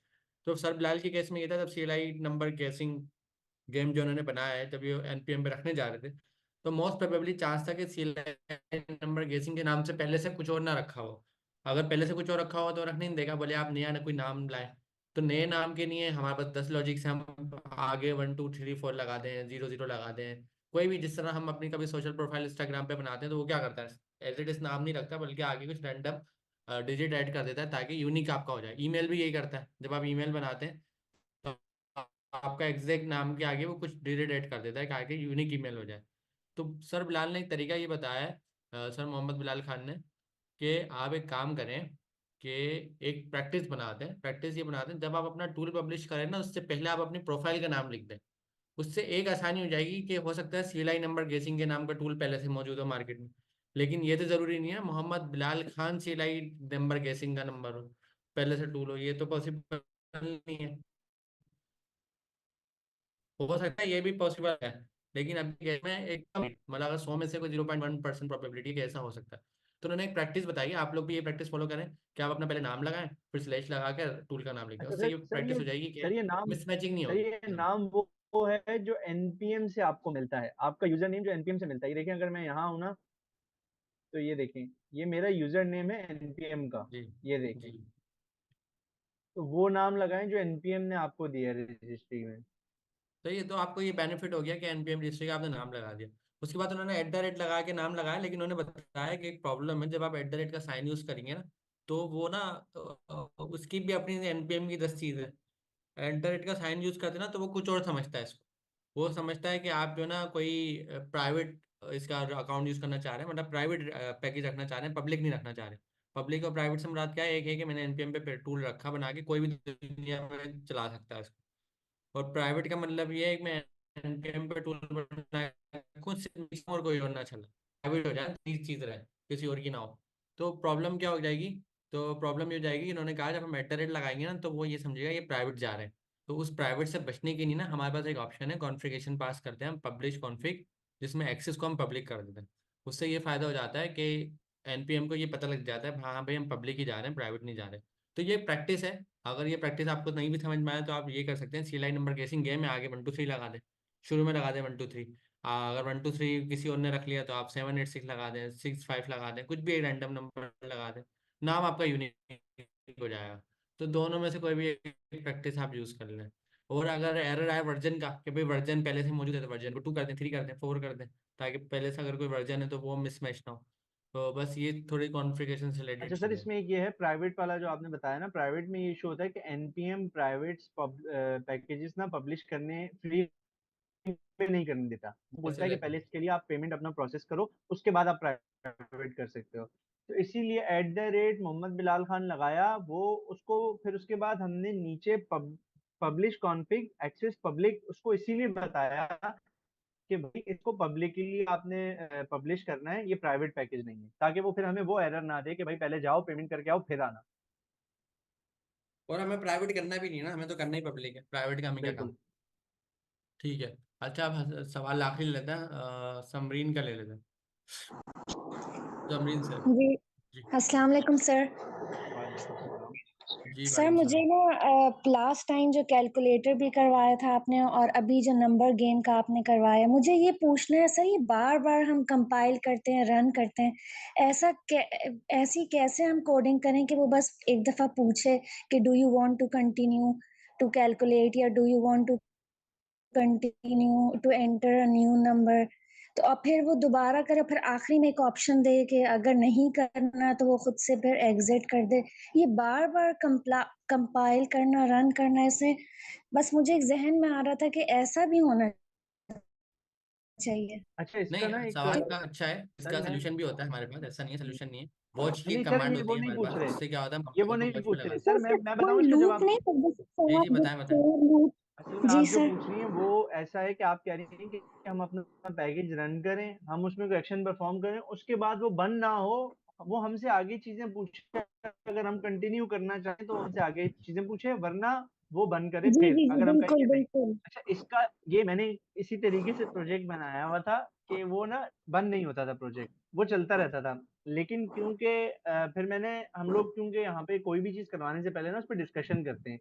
तो सर बिलाल के केस में ये था, जब सीएलआई नंबर गेसिंग गेम जो उन्होंने बनाया है, जब ये एनपीएम पे रखने जा रहे थे, तो मोस्ट प्रोबेबली चांस था कि सीएलआई नंबर गेसिंग के नाम से पहले से कुछ और ना रखा हो। अगर पहले से कुछ और रखा हो तो रखने नहीं देगा, बोले आप नया ना कोई नाम लाए। तो नए नाम के लिए हमारे पास 10 लॉजिक से हम आगे 1 2 3 4 लगा दें, 0 0 लगा दें, कोई भी, जिस तरह हम अपनी कभी सोशल प्रोफाइल इंस्टाग्राम पे बनाते हैं, तो वो क्या करता है, एज इट इज नाम नहीं रखता, बल्कि आगे कुछ रैंडम डिजिट ऐड कर देता है, ताकि यूनिक आपका हो जाए। ईमेल भी यही करता है, जब आप ईमेल बनाते हैं तो आपका एग्जैक्ट नाम के आगे वो कुछ डिजिट ऐड कर देता है कि आगे यूनिक ईमेल हो जाए। तो सर बिलाल ने एक तरीका ये बताया है, सर मोहम्मद बिलाल खान ने, कि आप एक काम करें कि एक प्रैक्टिस बनाते हैं। प्रैक्टिस ये बनाते हैं, जब आप अपना टूल पब्लिश करें ना, उससे पहले आप अपनी प्रोफाइल का नाम लिख दें। उससे एक आसानी हो जाएगी कि हो सकता है सीएलआई नंबर गेसिंग के नाम का टूल पहले से मौजूद हो मार्केट में, लेकिन ये तो जरूरी नहीं है ना मोहम्मद बिलाल खान सीएलआई नंबर गेसिंग का नंबर हो, पहले से टूल हो, ये तो पॉसिबल नहीं है। हो सकता है ये भी पॉसिबल है, लेकिन अभी केस में एकदम मतलब अगर 100 में से कोई 0.1% प्रोबेबिलिटी है कि ऐसा हो सकता है। तो उन्होंने एक प्रैक्टिस बताई है, आप लोग भी ये प्रैक्टिस फॉलो करें कि आप अपना पहले नाम लगाएं, फिर स्लैश लगा कर टूल का नाम लिखें, अच्छा उससे सर, ये प्रैक्टिस हो जाएगी कि मिसमैचिंग नहीं सर होगी। ये नाम वो है जो एनपीएम से आपको मिलता है, आपका यूजर नेम जो एनपीएम से मिलता है। ये देखें, अगर मैं यहाँ हूँ ना, तो ये देखें, ये मेरा यूजर नेम है एनपीएम का। जी ये देखें, जी। तो वो नाम लगाएं जो एनपीएम ने आपको दिया है रजिस्ट्री में। तो ये तो आपको ये बेनिफिट हो गया कि एनपीएम रजिस्ट्री का आपने नाम लगा दिया। उसके बाद उन्होंने एट द रेट लगा के नाम लगाया, लेकिन उन्होंने बताया कि एक प्रॉब्लम है, जब आप एट द रेट का साइन यूज करेंगे ना, तो वो ना उसकी भी अपनी एनपीएम की 10 चीज़ है। एट द रेट का साइन यूज करते ना, तो वो कुछ और समझता है इसको। वो समझता है कि आप जो ना कोई प्राइवेट इसका अकाउंट यूज करना चाह रहे हैं, मतलब प्राइवेट पैकेज रखना चाह रहे हैं, पब्लिक नहीं रखना चाह रहे। पब्लिक और प्राइवेट से मुराद क्या है, एक है कि मैंने एनपीएम पे टूल रखा बना के, कोई भी दुनिया में चला सकता है इसको। और प्राइवेट का मतलब ये है कि मैं एनपीएम पे टूल बना कुछ और कोई और ना चला, प्राइवेट हो जाए, तीस चीज रहे, किसी और की ना हो। तो प्रॉब्लम क्या हो जाएगी, तो प्रॉब्लम ये हो जाएगी, इन्होंने कहा जब हम एट द रेट लगाएंगे ना, तो वो ये समझेगा ये प्राइवेट जा रहे हैं। तो उस प्राइवेट से बचने के लिए ना हमारे पास एक ऑप्शन है, कॉन्फ़िगरेशन पास करते हैं हम, पब्लिश कॉन्फ़िग, जिसमें एक्सेस को हम पब्लिक कर देते हैं। उससे ये फायदा हो जाता है कि एनपीएम को ये पता लग जाता है हाँ भाई हम पब्लिक ही जा रहे हैं, प्राइवेट नहीं जा रहे। तो ये प्रैक्टिस है। अगर ये प्रैक्टिस आपको नहीं भी समझ में आए, तो आप ये कर सकते हैं, सीएलआई नंबर गेसिंग गेम में आगे 1 2 3 लगा दें, शुरू में लगा दें 1 2 3। अगर 1 2 3 किसी और ने रख लिया तो आप 7 8 6 लगा दें, 6 5 लगा दें, कुछ भी एक रैंडम नंबर लगा दें, नाम आपका यूनिक हो जाएगा। तो दोनों में से कोई भी एक प्रैक्टिस आप यूज कर लें। और अगर एरर आए वर्जन का कि भाई वर्जन पहले से मौजूद है तो वर्जन को 2 कर दें, 3 कर दें, 4 कर दें, ताकि पहले से अगर कोई वर्जन है तो वो मिसमैच ना हो। तो बस ये थोड़ी कॉन्फ़िगरेशन से अच्छा रिलेटेड सर, चीज़ है। इसमें एक ये है प्राइवेट वाला जो आपने बताया ना, प्राइवेट में ये इशू होता है कि एनपीएम प्राइवेट पैकेजेस ना पब्लिश करने फ्री पे नहीं करने देता। वो बोलता कैसे है कि रहता पहले है? इसके लिए आप पेमेंट अपना प्रोसेस करो, उसके बाद आप प्राइवेट कर सकते हो। तो इसीलिए @मोहम्मद बिलाल खान लगाया वो, उसको फिर उसके बाद हमने नीचे पब्लिश कॉन्फिग एक्सेस पब्लिक उसको इसीलिए बताया कि भाई इसको पब्लिकली आपने पब्लिश करना है, ये प्राइवेट पैकेज नहीं है, ताकि वो फिर हमें वो एरर ना दे कि भाई पहले जाओ पेमेंट करके आओ फिर आना। और हमें प्राइवेट करना भी नहीं है ना, हमें तो करना ही पब्लिक है, प्राइवेट का हमें क्या काम। बिल्कुल। ठीक है। अच्छा, अब सवाल आखिरी लेते हैं, समरीन का ले लेते हैं। समरीन सर। जी जी। अस्सलाम वालेकुम सर। वालेकुम सलाम। जी सर वालेकुम मुझे सलाम। ना लास्ट टाइम जो कैलकुलेटर भी करवाया था आपने और अभी जो नंबर गेन का आपने करवाया, मुझे ये पूछना है सर, ये बार बार हम कंपाइल करते हैं, रन करते हैं, ऐसी कैसे हम कोडिंग करें कि वो बस एक दफ़ा पूछे कि do you want to continue to calculate या do you want to continue to enter a new number, तो अब फिर वो दोबारा करे, फिर आखिरी में एक ऑप्शन दे कि अगर नहीं करना तो वो खुद से फिर एग्जिट कर दे। ये बार बार कंपाइल करना, रन करना, इससे बस मुझे एक जहन में आ रहा था कि ऐसा भी होना चाहिए। अच्छा इसका ना नहीं, एक सवाल का अच्छा है, सर इसका मैं सोल्यूशन भी होता है हमारे पास, ऐसा नहीं है सोल्यूशन नहीं है। वॉच की नहीं एक सर, कमांड ये होती वो है नहीं हमारे पूछ पास, रहे, उससे क्या होता है, हम ये अपने वो कोड को नहीं वॉच पे पूछ लगा रहे देते सर, सर मैं फिर मैं कोई बताऊं इसका लूप जवाब। नहीं होता जैसे हैं। जी for जी, बताएं बताएं। for loop? एक्चुअली जी आप जो सर। पूछ रही हैं वो ऐसा है कि आप कह रही हैं कि हम अपना पैकेज रन करें, हम उसमें कोई एक्शन परफॉर्म करें, उसके बाद वो बंद ना हो, वो हमसे आगे चीजें पूछे, अगर हम कंटिन्यू करना चाहें तो हमसे आगे चीजें पूछे, वरना वो बंद करे जी, फिर जी, जी, अगर हम कहें बिल्कुल, कि नहीं। बिल्कुल। अच्छा इसका, ये मैंने इसी तरीके से प्रोजेक्ट बनाया हुआ था कि वो ना बंद नहीं होता था प्रोजेक्ट, वो चलता रहता था। लेकिन क्योंकि फिर मैंने, हम लोग क्योंकि यहाँ पे कोई भी चीज करवाने से पहले ना उस पर डिस्कशन करते हैं,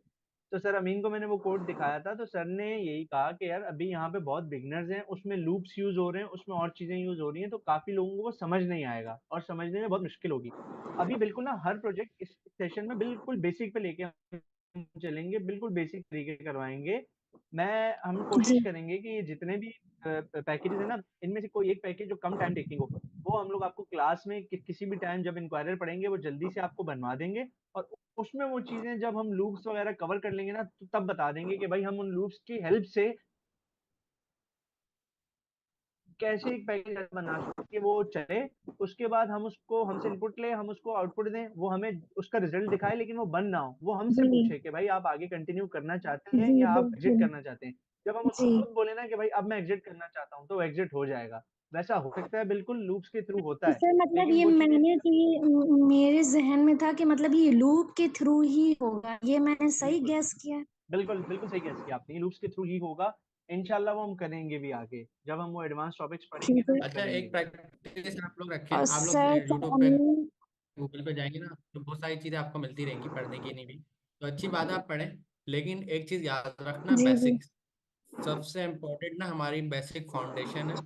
तो सर अमीन को मैंने वो कोड दिखाया था, तो सर ने यही कहा कि यार अभी यहाँ पे बहुत बिगनर्स हैं, उसमें लूप्स यूज हो रहे हैं, उसमें और चीजें यूज हो रही हैं, तो काफी लोगों को वो समझ नहीं आएगा और समझने में बहुत मुश्किल होगी। अभी बिल्कुल ना हर प्रोजेक्ट इस सेशन में बिल्कुल बेसिक पे लेके हम चलेंगे, बिल्कुल बेसिक तरीके से करवाएंगे। हम कोशिश जी, करेंगे कि ये जितने भी पैकेजेस है ना, इनमें से कोई एक पैकेज जो कम टाइम टेकिंग हो, वो हम लोग आपको क्लास में किसी भी टाइम जब इंक्वायरर पढ़ेंगे वो जल्दी से आपको बनवा देंगे। और उसमें वो चीजें जब हम लूप्स वगैरह कवर कर लेंगे ना, तो तब बता देंगे कि भाई हम उन लूप्स की हेल्प से कैसे एक पैकेज बना सकते कि वो चले। उसके बाद हम उसको, हमसे इनपुट ले, हम उसको आउटपुट दें, वो हमें उसका रिजल्ट दिखाए, लेकिन वो बंद ना हो, वो हमसे जी, पूछे कि भाई आप आगे कंटिन्यू करना चाहते हैं जी, या आप एग्जिट बिल्कुल। करना चाहते हैं। जब हम उसको जी। खुद बोले ना कि भाई अब मैं एग्जिट करना चाहता हूँ, तो वो एग्जिट हो जाएगा। वैसा हो सकता है, बिल्कुल लूप्स के थ्रू होता तो है, सर मतलब लेकिन ये वो चीजें मैंने तो ये मेरे ज़हन में था कि मतलब ये लूप के थ्रू ही होगा। ये मैंने सही बिल्कुल गेस किया? बिल्कुल बिल्कुल सही गैस किया आपने, लूप्स के थ्रू ही होगा। इंशाल्लाह वो हम करेंगे भी आगे, जब हम वो एडवांस टॉपिक्स पढ़ेंगे ठीक ना है। तब अच्छा, करेंगे एक भी। प्रैक्टिस आप लोग रखें, और आप लोग सर यूट्यूब पे, अमीन। गूगल पे जाएंगे ना तो बहुत सारी चीज़ें आपको मिलती रहेंगी पढ़ने की, नहीं भी तो अच्छी बात है आप पढ़ें, लेकिन एक चीज़ याद रखना, जी, जी। बेसिक्स सबसे इम्पोर्टेंट ना, हमारी बेसिक फाउंडेशन है।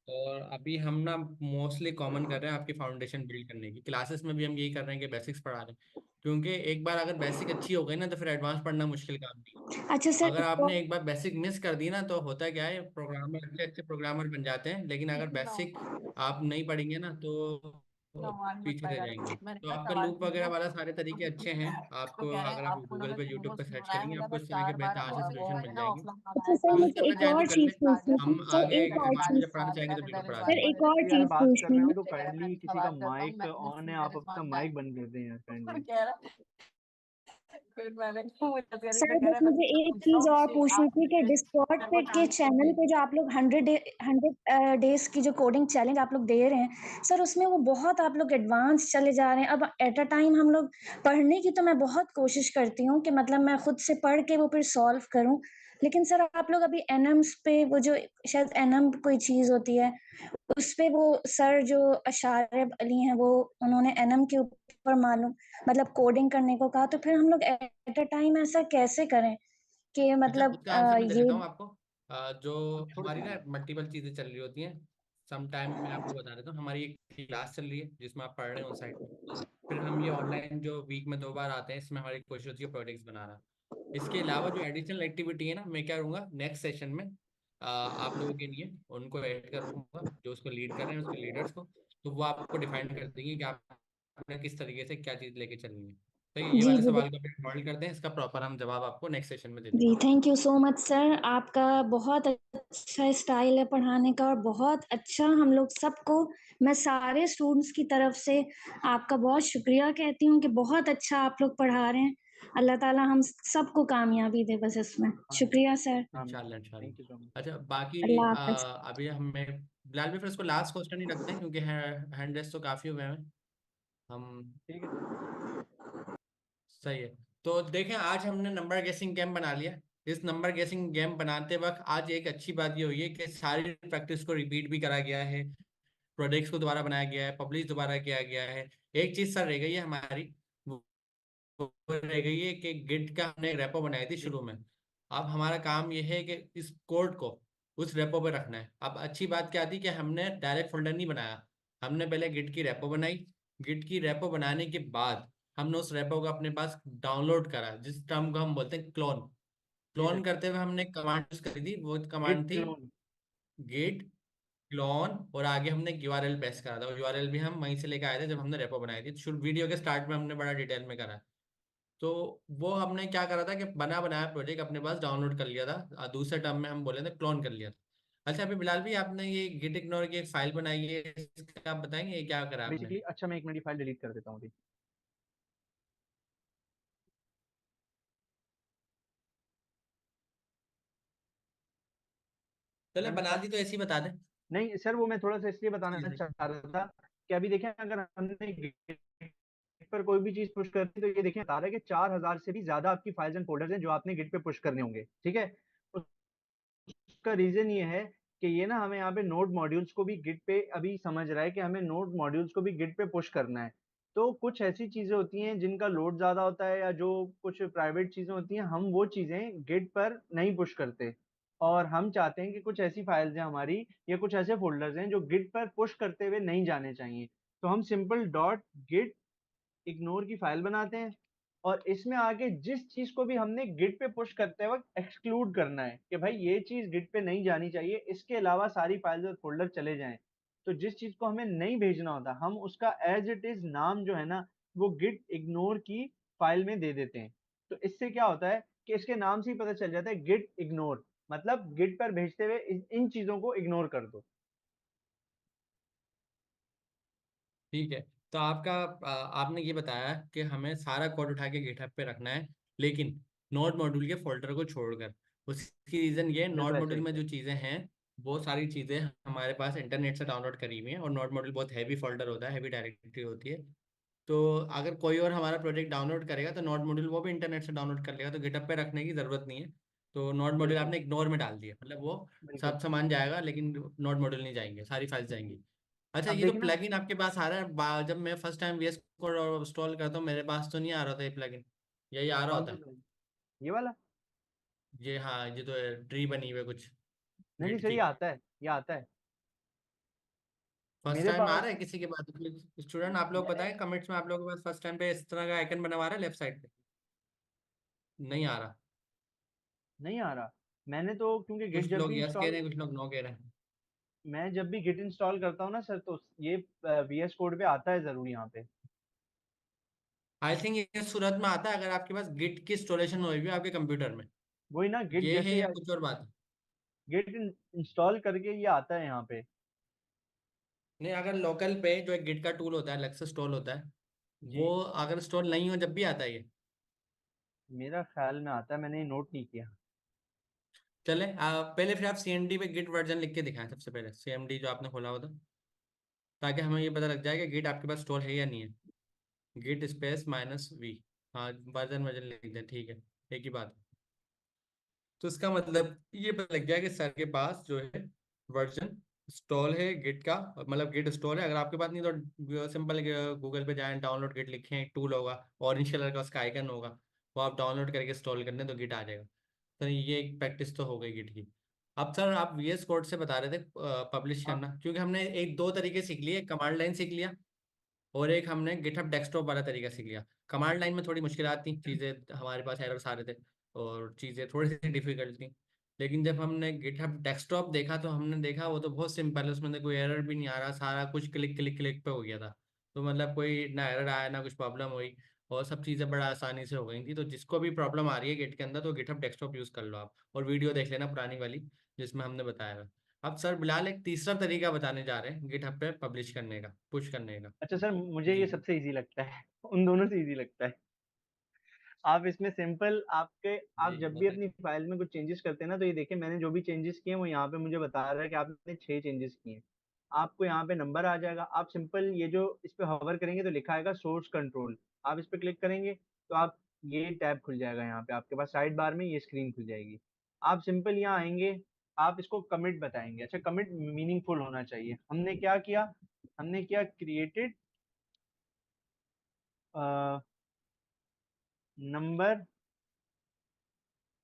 और अभी हम ना मोस्टली कॉमन कर रहे हैं आपकी फाउंडेशन बिल्ड करने की, क्लासेस में भी हम यही कर रहे हैं कि बेसिक्स पढ़ा रहे हैं, क्योंकि एक बार अगर बेसिक अच्छी हो गई ना तो फिर एडवांस पढ़ना मुश्किल काम नहीं है। अच्छा सर अगर आपने एक बार बेसिक मिस कर दी ना तो होता क्या है, प्रोग्रामर अच्छे अच्छे प्रोग्रामर बन जाते हैं, लेकिन अगर बेसिक आप नहीं पढ़ेंगे ना तो पीछे रह जाएंगे। तो आपका लूप वगैरह वाला सारे तरीके अच्छे हैं, आपको अगर आप गूगल पे यूट्यूब पे सर्च करेंगे आपको इस तरह के बेहतर से सोल्यूशन मिल जाएंगे। अच्छा सर यूज मुझे करना एक चाहें तो और कर ले, चीज़ पूछनी थी। हम सर आगे एक और एडवांस में चीज़ जब पढ़ाना चाहेंगे तो बिल्कुल पढ़ा सर देंगे। एक और यार चीज़ बात कर पूछनी रहे हो है। तो काइंडली किसी का माइक ऑन है, आप अपना माइक बंद कर दें यार काइंडली। सर बस मुझे एक चीज़ और पूछनी थी कि डिस्कॉर्ड पे के चैनल पे जो आप लोग 100 डेज़ की जो कोडिंग चैलेंज आप लोग दे रहे हैं, सर उसमें वो बहुत आप लोग एडवांस चले जा रहे हैं। अब एट अ टाइम हम लोग पढ़ने की तो मैं बहुत कोशिश करती हूँ कि मतलब मैं खुद से पढ़ के वो फिर सॉल्व करूँ। लेकिन सर आप लोग अभी एनम्स पे वो जो शायद एनम कोई चीज़ होती है, उसपे वो सर जो अशारिब अली हैं वो उन्होंने एनम के ऊपर मालूम मतलब कोडिंग करने को कहा, तो फिर हम लोग एट अ टाइम ऐसा कैसे करें कि अच्छा, मतलब उसका आंसर मैं दे ये देता हूँ आपको। जो छोड़ हमारी देंगे। ना मल्टीपल चीज़ें चल रही होती हैं। सम टाइम मैं आपको बता देता हूँ, हमारी एक क्लास चल रही है जिसमें आप पढ़ रहे हो उस साइड पे। फिर हम ये ऑनलाइन जो वीक में 2 बार आते हैं, इसमें हमारी कोशिश होती है प्रोजेक्ट्स बनाना। इसके अलावा जो एडिशनल एक्टिविटी है ना, मैं क्या करूँगा नेक्स्ट सेशन में आप लोगों के लिए उनको ऐड करूँगा, जो उसको लीड कर रहे हैं उसके लीडर्स को। तो वो आपको डिफाइन कर देंगे कि आपने किस तरीके से क्या चीज़ लेके चलनी है। तो ये जी वाले जी सवाल को मॉडल करते हैं, इसका प्रॉपर हम जवाब आपको नेक्स्ट सेशन में दे जी, देंगे। Thank you so much sir. आपका बहुत अच्छा स्टाइल है पढ़ाने का और बहुत अच्छा हम लोग सबको, मैं सारे स्टूडेंट्स की तरफ से आपका बहुत शुक्रिया कहती हूँ कि बहुत अच्छा आप लोग पढ़ा रहे हैं। अल्लाह ताला हम सबको कामयाबी दे बस इसमें। आमीन शुक्रिया सर। आमीन। इंशाल्लाह इंशाल्लाह। Thank you so much. अच्छा बाकी अल्लाह हाफ़िज़। अभी हमें बिलाल भी फिर उसको लास्ट क्वेश्चन ही रखते हैं, क्योंकि हैंड रेस तो काफ़ी हुए हैं हम। ठीक है सर। सही है। तो देखें, आज हमने नंबर गेसिंग गेम बना लिया। इस नंबर गेसिंग गेम बनाते वक्त आज एक अच्छी बात ये हुई है कि सारी प्रैक्टिस को रिपीट भी करा गया है, प्रोजेक्ट्स को दोबारा बनाया गया है, पब्लिश दोबारा किया गया है। एक चीज़ सर रह गई है हमारी, वो रह गई है कि गिट का हमने एक रेपो बनाई थी शुरू में। अब हमारा काम यह है कि इस कोड को उस रेपो पे रखना है। अब अच्छी बात क्या थी कि हमने डायरेक्ट फोल्डर नहीं बनाया, हमने पहले गिट की रेपो बनाई। गिट की रेपो बनाने के बाद हमने उस रेपो को अपने पास डाउनलोड करा, जिस टर्म को हम बोलते हैं क्लोन। जी सर। क्लोन करते हुए हमने कमांड यूज करी थी, वो गिट कमांड थी क्लोन। Git clone. और आगे हमने यूआरएल पेस्ट करा था, और यूआरएल भी हम वहीं से लेके आए थे जब हमने रेपो बनाई थी। शुरू वीडियो के स्टार्ट में हमने बड़ा डिटेल में करा। तो वो हमने क्या करा था कि बना बनाया प्रोजेक्ट अपने पास डाउनलोड कर लिया था, दूसरे टर्म में हम बोले थे क्लोन कर लिया था। अच्छा अभी बिलाल भी आपने ये गिट इग्नोर की एक फाइल बनाई है, इसका आप बताएंगे ये क्या करा आपने? बेसिकली अच्छा, मैं एक मिनट फाइल डिलीट कर देता हूँ अभी। चले मैंने बना दी तो ऐसे ही बता दें। नहीं सर, वो मैं थोड़ा सा इसलिए बताना इजी। चाह रहा था कि अभी देखें, अगर हमने Git पर कोई भी चीज पुश कर दी तो ये देखें बता रहा है कि 4000 से भी ज्यादा आपकी फाइल्स एंड फोल्डर्स हैं जो आपने गिट पे पुश करने होंगे। ठीक है। उसका रीजन ये है कि ये ना हमें यहाँ पे नोड मॉड्यूल्स को भी गिट पे अभी समझ रहा है कि हमें नोड मॉड्यूल्स को भी गिट पे पुश करना है। तो कुछ ऐसी चीजें होती हैं जिनका लोड ज्यादा होता है, या जो कुछ प्राइवेट चीजें होती हैं, हम वो चीजें गिट पर नहीं पुश करते। और हम चाहते हैं कि कुछ ऐसी फाइल्स हैं हमारी, या कुछ ऐसे फोल्डर्स हैं जो गिट पर पुश करते हुए नहीं जाने चाहिए। तो हम सिंपल डॉट गिट इग्नोर की फाइल बनाते हैं, और इसमें आगे जिस चीज को भी हमने गिट पे पुश करते वक्त एक्सक्लूड करना है कि भाई ये चीज गिट पे नहीं जानी चाहिए, इसके अलावा सारी फाइल्स और फोल्डर चले जाएं। तो जिस चीज को हमें नहीं भेजना होता, हम उसका एज इट इज नाम जो है ना, वो गिट इग्नोर की फाइल में दे देते हैं। तो इससे क्या होता है कि इसके नाम से ही पता चल जाता है गिट इग्नोर, मतलब गिट पर भेजते हुए इन चीजों को इग्नोर कर दो। ठीक है। तो आपने ये बताया कि हमें सारा कोड उठा के गिटहब पे रखना है, लेकिन नोड मॉड्यूल के फोल्डर को छोड़कर। उसकी रीजन ये, नोड बिल्कुल ऐसा मॉड्यूल ही में है। जो चीज़ें हैं वो सारी चीज़ें हमारे पास इंटरनेट से डाउनलोड करी हुई हैं, और नोड मॉड्यूल बहुत हैवी फोल्डर होता है, हैवी डायरेक्टरी होती है। तो अगर कोई और हमारा प्रोजेक्ट डाउनलोड करेगा तो नोड मॉड्यूल वो भी इंटरनेट से डाउनलोड कर लेगा, तो गिटहब पे रखने की ज़रूरत नहीं है। तो नोड मॉड्यूल बिल्कुल आपने इग्नोर में डाल दिया, मतलब वो बिल्कुल। सब सामान जाएगा लेकिन नोड मॉड्यूल नहीं जाएंगे, सारी फाइल्स जाएंगी। अच्छा अब ये जो देखना। प्लगइन आपके पास आ रहा है, जब मैं first time VS code install करता हूँ मेरे पास तो नहीं आ रहा था ये प्लगइन, यही आ रहा कौन होता सा है? plan? ये वाला? ये हाँ, ये तो ट्री बनी हुई है कुछ नहीं नहीं गिट सर, की। ये आता है, ये आता है फर्स्ट मेरे टाइम आ पास। रहा है किसी के पास? स्टूडेंट आप लोग मैंने बताएं कमेंट्स में, आप लोगों के पास फर्स्ट टाइम पे इस तरह का आइकन बना हुआ है लेफ्ट साइड पे? नहीं आ रहा। नहीं आ रहा। मैंने तो क्योंकि गिट कुछ जब लोग भी यस कह इंस्टॉल, रहे हैं, कुछ लोग नो कह रहे हैं। मैं जब भी गिट इंस्टॉल करता हूँ ना सर, तो ये वीएस कोड पे आता है जरूर यहाँ पे। आई थिंक ये सूरत में आता है अगर आपके पास गिट की इंस्टॉलेशन हुई हुई है आपके कंप्यूटर में। वही ना, गिट ये है जैसे या कुछ और बात है? गिट इंस्टॉल करके ये आता है यहाँ पे। नहीं, अगर लोकल पे जो एक गिट का टूल होता है अलग से इंस्टॉल होता है, जी। वो अगर इंस्टॉल नहीं हो जब भी आता है ये। मेरा ख्याल में आता है, मैंने ये नोट नहीं किया। चले पहले फिर आप सीएमडी पे गिट वर्जन लिख के दिखाएं, सबसे पहले सीएमडी जो आपने खोला होता, ताकि हमें ये पता लग जाए कि गिट आपके पास स्टोर है या नहीं है। Git space -v। हाँ, वर्जन वर्जन लिख दें, ठीक है, एक ही बात है। तो इसका मतलब ये पता लग गया कि सर के पास जो है वर्जन स्टॉल है गिट का, मतलब गिट स्टोर है। अगर आपके पास नहीं तो सिंपल गूगल पे जाएं, डाउनलोड गिट लिखें, एक टूल होगा ऑरेंज कलर का, उसका आइकन होगा, वो आप डाउनलोड करके इंस्टॉल कर लें तो गिट आ जाएगा। तो ये एक प्रैक्टिस तो हो गई गिट की। अब सर आप VS कोड से बता रहे थे पब्लिश हाँ। करना, क्योंकि हमने एक दो तरीके सीख लिए, एक कमांड लाइन सीख लिया और एक हमने गिटहब डेस्कटॉप वाला तरीका सीख लिया। कमांड लाइन में थोड़ी मुश्किलात थी, चीज़ें हमारे पास एरर्स आ रहे थे और चीज़ें थोड़ी सी डिफिकल्ट थी। लेकिन जब हमने गिटहब डेस्कटॉप देखा तो हमने देखा वो तो बहुत सिंपल है, उसमें तो कोई एरर भी नहीं आ रहा, सारा कुछ क्लिक क्लिक क्लिक पे हो गया था। तो मतलब कोई ना एरर आया ना कुछ प्रॉब्लम हुई, और सब चीज़ें बड़ा आसानी से हो गई थी। तो जिसको भी प्रॉब्लम आ रही है गिट के अंदर तो गिटहब डेस्कटॉप यूज़ कर लो आप, और वीडियो देख लेना पुरानी वाली जिसमें हमने बताया था। अब सर बिलाल एक तीसरा तरीका बताने जा रहे हैं गिटहब पे पब्लिश करने का, पुश करने का। अच्छा सर, मुझे ये जी सबसे इजी लगता है उन दोनों से इजी लगता है। आप इसमें सिंपल आप जी जब भी बताइए। अपनी फाइल में कुछ चेंजेस करते हैं ना, तो ये देखिए मैंने जो भी चेंजेस किए हैं वो यहाँ पे मुझे बता रहा है कि आपने 6 चेंजेस किए हैं। आपको यहाँ पे नंबर आ जाएगा, आप सिंपल ये जो इस पे हॉवर करेंगे तो लिखा आएगा सोर्स कंट्रोल, आप इस पे क्लिक करेंगे तो आप ये टैब खुल जाएगा, यहाँ पे आपके पास साइड बार में ये स्क्रीन खुल जाएगी। आप सिंपल यहाँ आएंगे, आप इसको कमिट बताएंगे। अच्छा, कमिट मीनिंगफुल होना चाहिए। हमने क्या किया, हमने क्या क्रिएटेड नंबर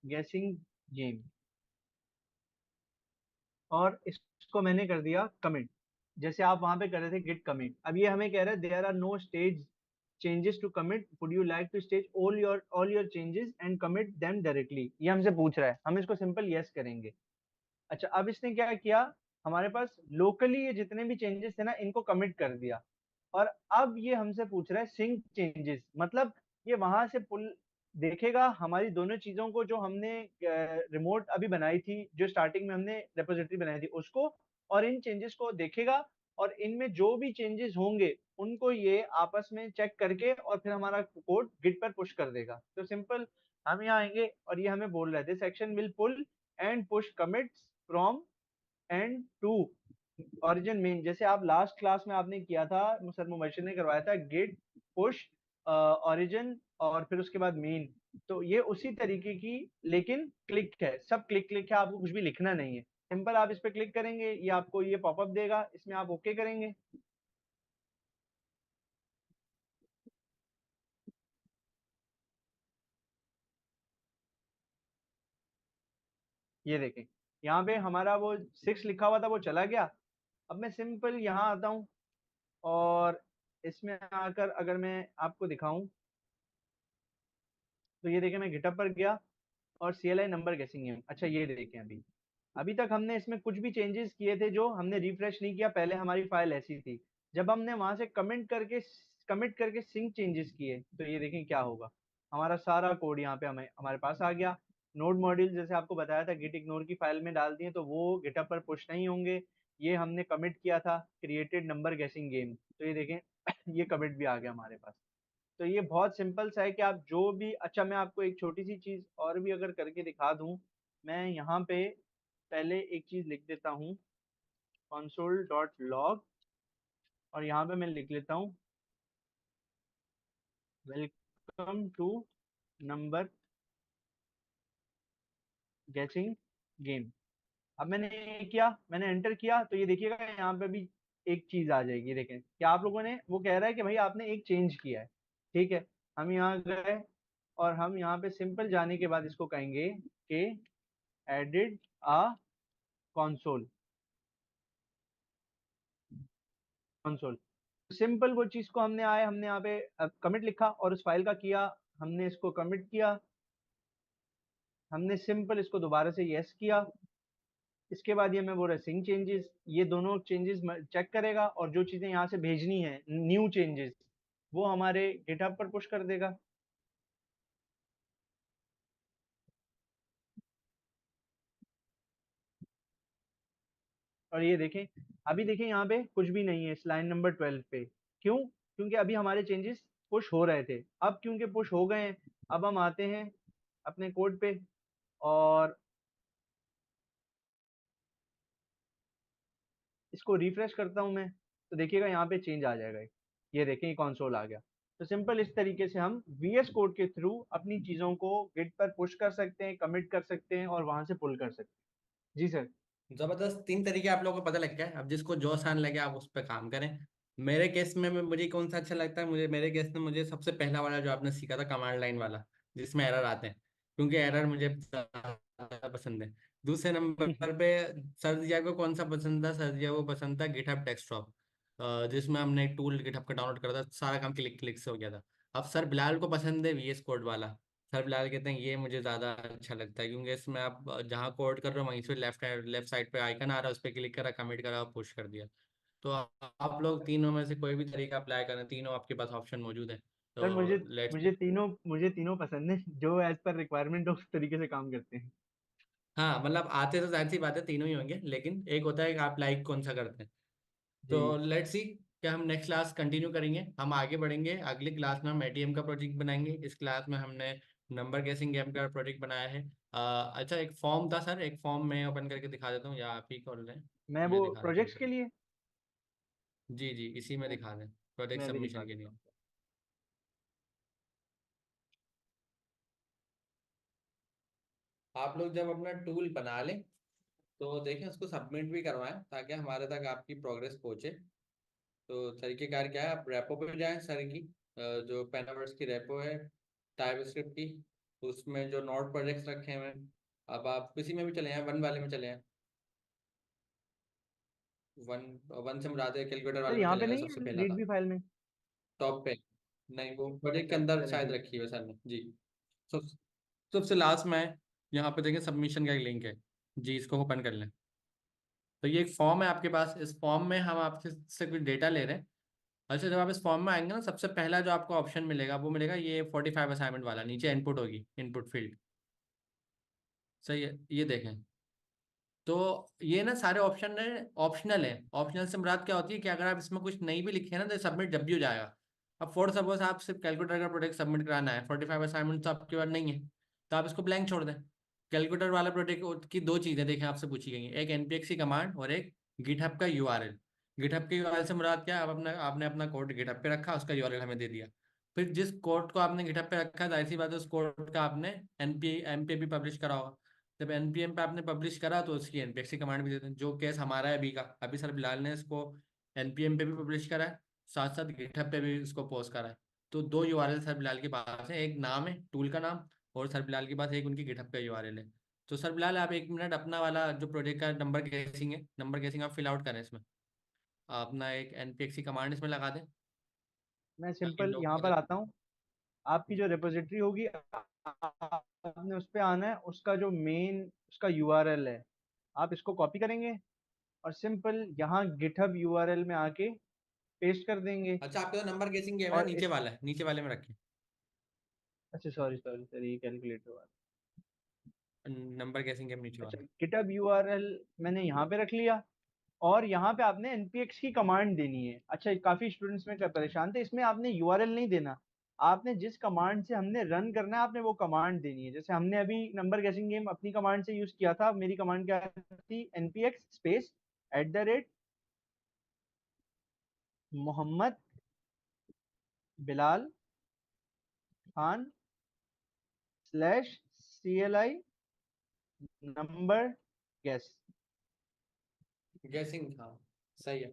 गेसिंग गेम, और इसको मैंने कर दिया कमिट, जैसे आप वहां पे कर रहे थे गिट कमिट। अब ये हमें कह रहा है there are no stage changes to commit, would you like to stage all your changes and commit them directly, ये हमसे पूछ रहा है। हम इसको सिंपल यस करेंगे। अच्छा, अब इसने क्या किया, हमारे पास लोकली ये जितने भी चेंजेस थे ना इनको कमिट कर दिया। और अब ये हमसे पूछ रहा है सिंक चेंजेस, मतलब ये वहां से पुल देखेगा हमारी दोनों चीजों को, जो हमने रिमोट अभी बनाई थी, जो स्टार्टिंग में हमने रेपोजिटरी बनाई थी उसको, और इन चेंजेस को देखेगा, और इनमें जो भी चेंजेस होंगे उनको ये आपस में चेक करके और फिर हमारा कोड गिट पर पुश कर देगा। तो सिंपल, हम यहाँ आएंगे और ये हमें बोल रहा है this section will pull and push commits from and to origin main, जैसे आप लास्ट क्लास में आपने किया था, सर मुबशिर ने करवाया था गिट पुश ओरिजिन और फिर उसके बाद मेन। तो ये उसी तरीके की, लेकिन क्लिक है, सब क्लिक क्लिक है, आपको कुछ भी लिखना नहीं है। सिंपल आप इस पे क्लिक करेंगे, ये आपको ये पॉपअप देगा, इसमें आप ओके करेंगे। ये देखें, यहाँ पे हमारा वो 6 लिखा हुआ था वो चला गया। अब मैं सिंपल यहाँ आता हूँ और इसमें आकर अगर मैं आपको दिखाऊं, तो ये देखें मैं गिटअप पर गया और CLI नंबर गेसिंग है। अच्छा, ये देखें अभी अभी तक हमने इसमें कुछ भी चेंजेस किए थे जो हमने रिफ्रेश नहीं किया, पहले हमारी फाइल ऐसी थी। जब हमने वहां से कमिट करके सिंक चेंजेस किए तो ये देखें क्या होगा, हमारा सारा कोड यहाँ पे हमारे पास आ गया। नोड मॉड्यूल जैसे आपको बताया था गिट इग्नोर की फाइल में डाल दिए तो वो गिटअप पर पुश नहीं होंगे। ये हमने कमिट किया था क्रिएटेड नंबर गेसिंग गेम, तो ये देखें ये कमिट भी आ गया हमारे पास। तो ये बहुत सिंपल सा है कि आप जो भी, अच्छा मैं आपको एक छोटी सी चीज और भी अगर करके दिखा दूं, मैं यहाँ पे पहले एक चीज लिख देता हूँ console.log, और यहाँ पे मैं लिख लेता हूँ वेलकम टू नंबर गेसिंग गेम। अब मैंने ये किया, मैंने एंटर किया तो ये देखिएगा यहाँ पे भी एक चीज आ जाएगी। देखें कि आप लोगों ने, वो कह रहा है कि भाई आपने एक चेंज किया है। ठीक है, हम यहाँ गए और हम यहाँ पे सिंपल जाने के बाद इसको कहेंगे कि एडिड आ कंसोल, कंसोल सिंपल वो चीज को हमने आए, हमने यहाँ पे कमिट लिखा और उस फाइल का किया, हमने इसको कमिट किया, हमने सिंपल इसको दोबारा से यस किया। इसके बाद ये मैं बोल रहा सिंक चेंजेस, ये दोनों चेंजेस चेक करेगा और जो चीजें यहाँ से भेजनी है न्यू चेंजेस वो हमारे गिटहब पर पुश कर देगा। और ये देखें, अभी देखें यहाँ पे कुछ भी नहीं है इस लाइन नंबर 12 पे। क्यों? क्योंकि अभी हमारे चेंजेस पुश हो रहे थे, अब क्योंकि पुश हो गए हैं, अब हम आते हैं अपने कोड पे और इसको रिफ्रेश करता हूं मैं, तो देखिएगा यहाँ पे चेंज आ जाएगा। ये देखें कंसोल आ गया। तो सिंपल इस तरीके से हम VS कोड के थ्रू अपनी चीजों को गिट पर पुश कर सकते हैं, कमिट कर सकते हैं और वहां से पुल कर सकते हैं। जी सर। जबरदस्त, 3 तरीके आप लोगों को पता लग गया है। अब जिसको जो आसान लगे आप उस पर काम करें। मेरे केस में मुझे कौन सा अच्छा लगता है, मुझे मेरे केस में मुझे सबसे पहला वाला जो आपने सीखा था कमांड लाइन वाला, जिसमें एरर आते हैं, क्योंकि एरर मुझे ज़्यादा पसंद है। दूसरे नंबर पे सर्जिया को कौन सा पसंद था? सर्जिया को पसंद था गिटहब डेस्कटॉप, जिसमें हमने एक टूल गिटहब का डाउनलोड करा था, सारा काम क्लिक क्लिक से हो गया था। अब सर बिलाल को पसंद है VS कोड वाला। सर बिलाल कहते हैं ये मुझे ज़्यादा अच्छा लगता है, क्योंकि इसमें आप जहाँ कोड कर रहे हो वहीं से लेफ्ट साइड पे आइकन आ रहा है, उस पर क्लिक करा, कमिट करा, पुश कर दिया। तो आप लोग तीनों में से कोई भी तरीका अप्लाई करें, तीनों आपके पास ऑप्शन मौजूद है। सर मुझे तो लेट्स मुझे तीनों पसंद है, जो एज पर रिक्वायरमेंट हो उस तरीके से काम करते हैं। हाँ, मतलब आते तो जाहिर सी बात है तीनों ही होंगे, लेकिन एक होता है कि आप लाइक कौन सा करते हैं। तो जी। लेट्स सी क्या हम नेक्स्ट क्लास कंटिन्यू करेंगे, हम आगे बढ़ेंगे। अगली क्लास में हम ATM का प्रोजेक्ट बनाएंगे। इस क्लास में हमने नंबर गेसिंग गेम का प्रोजेक्ट बनाया है। अच्छा, एक फॉर्म था सर, एक फॉर्म मैं ओपन करके दिखा देता हूँ, या आप ही खोल रहे हैं? मैं मैं वो दिखा देता हूँ प्रोजेक्ट्स सर। के लिए जी जी, इसी में दिखा दें, प्रोजेक्ट मैं भी दिखा सबमिशन के देता लिए। हूँ। आप लोग जब अपना टूल बना लें तो देखें उसको सबमिट भी करवाएं, ताकि हमारे तक आपकी प्रोग्रेस पहुंचे। तो तरीकेकार क्या है, आप रेपो पे जाएं सर की, जो पेनावर्स की रेपो है टाइप स्क्रिप्ट की, उसमें जो नोड प्रोजेक्ट्स रखे हुए हैं, अब आप किसी में भी चले हैं, वन वाले में चले हैं, वन वन से मुराद है कैलकुलेटर सर वाले में यहाँ चले पे गए, नहीं सबसे है पहला रीड था भी फाइल में? टॉप पे। नहीं, वो प्रोजेक्ट के अच्छा अंदर चले शायद ठीक। रखी हुई है सर ने जी। सब सबसे लास्ट में है, यहाँ पे देखें सबमिशन का एक लिंक है जी, इसको ओपन कर लें। तो ये एक फॉर्म है आपके पास, इस फॉर्म में हम आपसे से कुछ डेटा ले रहे हैं। अच्छा, जब आप इस फॉर्म में आएंगे ना, सबसे पहला जो आपको ऑप्शन मिलेगा वो मिलेगा ये 45 असाइनमेंट वाला, नीचे इनपुट होगी, इनपुट फील्ड। सही है, ये देखें। तो ये ना सारे ऑप्शन है, ऑप्शनल है। ऑप्शनल से मुराद क्या होती है कि अगर आप इसमें कुछ नहीं भी लिखे ना तो सबमिट जब भी हो जाएगा। अब फॉर सपोज आप सिर्फ कैलकुलेटर का प्रोजेक्ट सबमिट कराना है, 45 असाइनमेंट तो आपके पास नहीं है, तो आप इसको ब्लैंक छोड़ दें। कैलकुलेटर वाला प्रोजेक्ट की दो चीज़ें देखें आपसे पूछी गई हैं, एक npx की कमांड और एक गिटहब का URL। गिटहब के URL से मुराद क्या है, आप अपना आपने अपना कोड गिटहब पे रखा, उसका URL हमें दे दिया। फिर जिस कोड को आपने गिटहब पे रखा है, जाहिर सी बात है उस कोड का आपने npm पे भी पब्लिश करा होगा। जब npm पे आपने पब्लिश करा तो उसकी npx की कमांड भी देते हैं, जो केस हमारा है अभी का। अभी सर बिलाल ने इसको npm पे भी पब्लिश करा है, साथ साथ गिटहब पे भी इसको पोस्ट करा है। तो दो URL सर बिलाल के पास है, एक नाम है टूल का नाम, और सर बिलाल के पास एक उनकी गिटहब का URL है। तो सर बिलाल आप 1 मिनट अपना वाला जो प्रोजेक्ट का नंबर गेसिंग है, नंबर गेसिंग आप फिल आउट करें इसमें, अपना एक npx की कमांड इसमें लगा दें मैं ताकि सिंपल लोग यहाँ पर आता हूँ। आपकी जो रिपोजिटरी होगी आपने उस पे आना है, उसका जो मेन उसका यूआरएल है, आप इसको कॉपी करेंगे और सिंपल यहाँ गिटहब यूआरएल में आके पेस्ट कर देंगे। अच्छा, आपका तो नंबर गेसिंग गेम है और नीचे इस वाला है, नीचे वाले में रखें। अच्छा सॉरी सॉरी सर, ये कैलकुलेटर वाला। नंबर गेसिंग गेम नीचे अच्छा वाला। गिटहब यूआरएल मैंने यहाँ पे रख लिया, और यहाँ पे आपने npx की कमांड देनी है। अच्छा काफी स्टूडेंट्स में क्या परेशान थे, इसमें आपने यूआरएल नहीं देना, आपने जिस कमांड से हमने रन करना है आपने वो कमांड देनी है। जैसे हमने अभी नंबर गेसिंग गेम अपनी कमांड से यूज किया था, मेरी कमांड क्या थी, npx space @Mohammad Bilal Khan /CLI number guess. Guessing, हाँ सही है।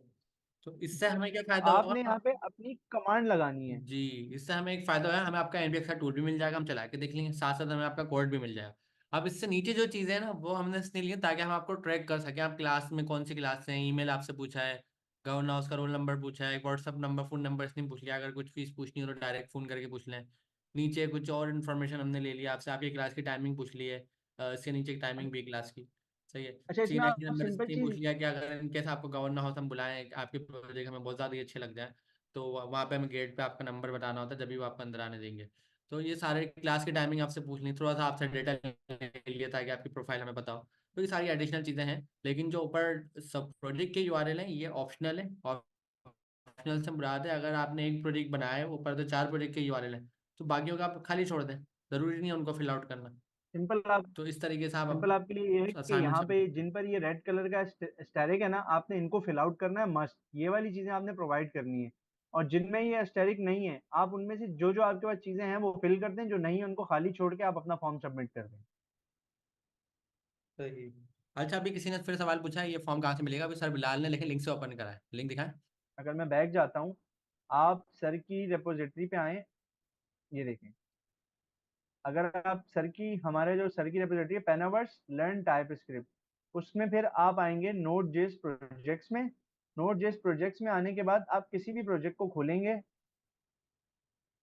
तो इससे हमें क्या तो फायदा आपने होगा? यहाँ पे अपनी कमांड लगानी है। जी, इससे हमें एक फायदा है, हमें आपका npx का टूल भी मिल जाएगा, हम चला के देख लेंगे, साथ साथ हमें आपका कोड भी मिल जाएगा। अब इससे नीचे जो चीज़ें हैं ना वो हमने इसलिए लिए ताकि हम आपको ट्रैक कर सकें, आप क्लास में कौन सी क्लास से हैं, ईमेल आपसे पूछा है, गवर्न हाउस का रोल नंबर पूछा है, व्हाट्सअप नंबर फ़ोन नंबर इसने पूछ लिया, अगर कुछ फीस पूछनी हो तो डायरेक्ट फ़ोन करके पूछ लें। नीचे कुछ और इन्फॉर्मेशन हमने ले लिया आपसे, आपकी क्लास की टाइमिंग पूछ ली है, इसके नीचे एक टाइमिंग भी क्लास की। सही है। अच्छा इसमें CNFC आप नंबर सिंपल इसने पूछ चीज लिया कि अगर इनकेस आपको गवर्न हाउस हम बुलाएं, आपके प्रोजेक्ट हमें बहुत ज़्यादा ही अच्छे लग जाए, तो वहाँ पे हमें गेट पे आपका नंबर बताना होता है, जब भी वो आपको अंदर आने देंगे। तो ये सारे क्लास की टाइमिंग आपसे पूछ ली, थोड़ा सा आपसे डेटा ले लिया ताकि आपकी प्रोफाइल हमें बताओ। तो ये सारी एडिशनल चीज़ें हैं, लेकिन जो ऊपर सब प्रोजेक्ट के URL हैं ये ऑप्शनल है। ऑप्शनल से मुराद है अगर आपने एक प्रोजेक्ट बनाया है, ऊपर तो 4 प्रोजेक्ट के URL हैं, तो बाकियों का आप खाली छोड़ दें, ज़रूरी नहीं है उनको फिल आउट करना। सिंपल आप तो इस तरीके से आप सिंपल आपके लिए ये है कि असाइनमेंट यहाँ से। पे जिन पर ये रेड कलर का स्टेरिक है ना, आपने इनको फिल आउट करना है मस्ट, ये वाली चीजें आपने प्रोवाइड करनी है। और जिनमें ये स्टेरिक नहीं है, आप उनमें से जो जो आपके पास चीजें हैं वो फिल कर दें, जो नहीं है उनको खाली छोड़ के आप अपना फॉर्म सबमिट कर दें। सही। अच्छा, अभी किसी ने फिर सवाल पूछा है ये फॉर्म कहाँ से मिलेगा? अभी सर बिलाल ने लेकिन लिंक से ओपन करा है, लिंक दिखाएं। अगर मैं बैक जाता हूँ, आप सर की रिपोजिटरी पे आए, ये देखें, अगर आप हमारे जो सर की रिप्रेजेंटेटिव पेनावर्स लर्न टाइप स्क्रिप्ट, उसमें फिर आप आएंगे नोड जेएस प्रोजेक्ट्स में। नोड जेएस प्रोजेक्ट्स में आने के बाद आप किसी भी प्रोजेक्ट को खोलेंगे,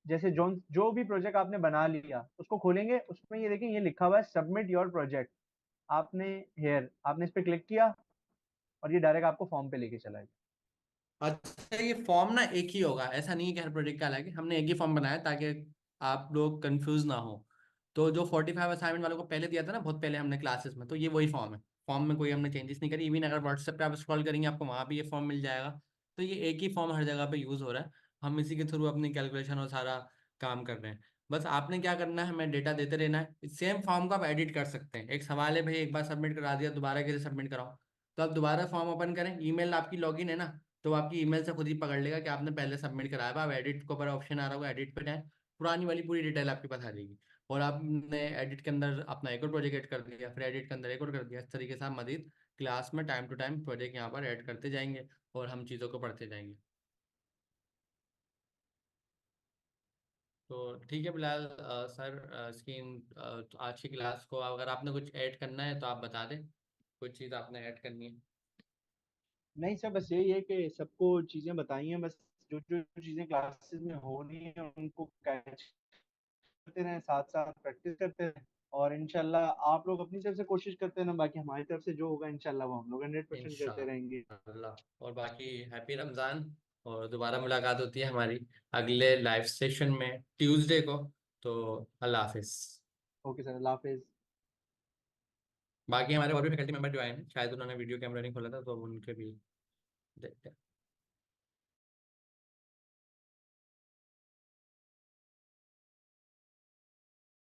जैसे जो भी प्रोजेक्ट आपने बना लिया उसको खोलेंगे, उसमें ये देखें ये लिखा हुआ है सबमिट योर प्रोजेक्ट। आपने इस पे क्लिक किया और ये डायरेक्ट आपको फॉर्म पे लेके चला गया। अच्छा, ये फॉर्म ना एक ही होगा, ऐसा नहीं है कि हर प्रोजेक्ट का अलग है। हमने एक ही फॉर्म बनाया ताकि आप लोग कंफ्यूज ना हो। तो जो 45 असाइनमेंट वालों को पहले दिया था ना, बहुत पहले हमने क्लासेस में, तो ये वही फॉर्म है। फॉर्म में कोई हमने चेंजेस नहीं करी। इवन अगर व्हाट्सएप पे आप स्क्रॉल करेंगे आपको वहाँ भी ये फॉर्म मिल जाएगा। तो ये एक ही फॉर्म हर जगह पे यूज़ हो रहा है। हम इसी के थ्रू अपनी कैलकुलेशन और सारा काम कर रहे हैं। बस आपने क्या करना है, हमें डेटा देते रहना है। सेम फॉर्म को आप एडिट कर सकते हैं। एक सवाल है भाई, एक बार सबमिट करा दिया, दोबारा कैसे सबमिट कराओ? तो आप दोबारा फॉर्म ओपन करें, ईमेल आपकी लॉगिन है ना, तो आपकी ईमेल से खुद ही पकड़ लेगा कि आपने पहले सबमिट कराया है। आप एडिट को ऊपर ऑप्शन आ रहा होगा, एडिट पे जाएं, पुरानी वाली पूरी डिटेल आपके पास आ जाएगी। और आपने एडिट के अंदर अपना एक और प्रोजेक्ट ऐड कर दिया, फिर एडिट के अंदर एक और कर दिया। इस तरीके से आप मजीद क्लास में टाइम टू टाइम प्रोजेक्ट यहाँ पर ऐड करते जाएंगे और हम चीज़ों को पढ़ते जाएंगे। तो ठीक है बिलाल सर, तो आज की क्लास को अगर आपने कुछ ऐड करना है तो आप बता दें, कुछ चीज़ आपने ऐड करनी है। नहीं सर, बस यही है कि सबको चीजें बताई हैं, बस जो जो चीजें क्लासेस में हो रही हैं उनको कैच करते रहें, साथ साथ प्रैक्टिस करते रहें, और इंशाल्लाह आप लोग अपनी तरफ से कोशिश करते हैं ना, बाकी हमारी तरफ से जो होगा इंशाल्लाह वो हम लोग 100% करते रहेंगे। इंशाल्लाह। और बाकी हैप्पी रमज़ान, और दोबारा मुलाकात होती है हमारी अगले लाइव सेशन में ट्यूसडे को। तो अल्लाह हाफिज। ओके सर, अल्लाह हाफिज। बाकी हमारे और भी फैकल्टी मेंबर जो आए हैं, शायद उन्होंने वीडियो कैमरा नहीं खोला था, तो अब उनके भी देखते हैं।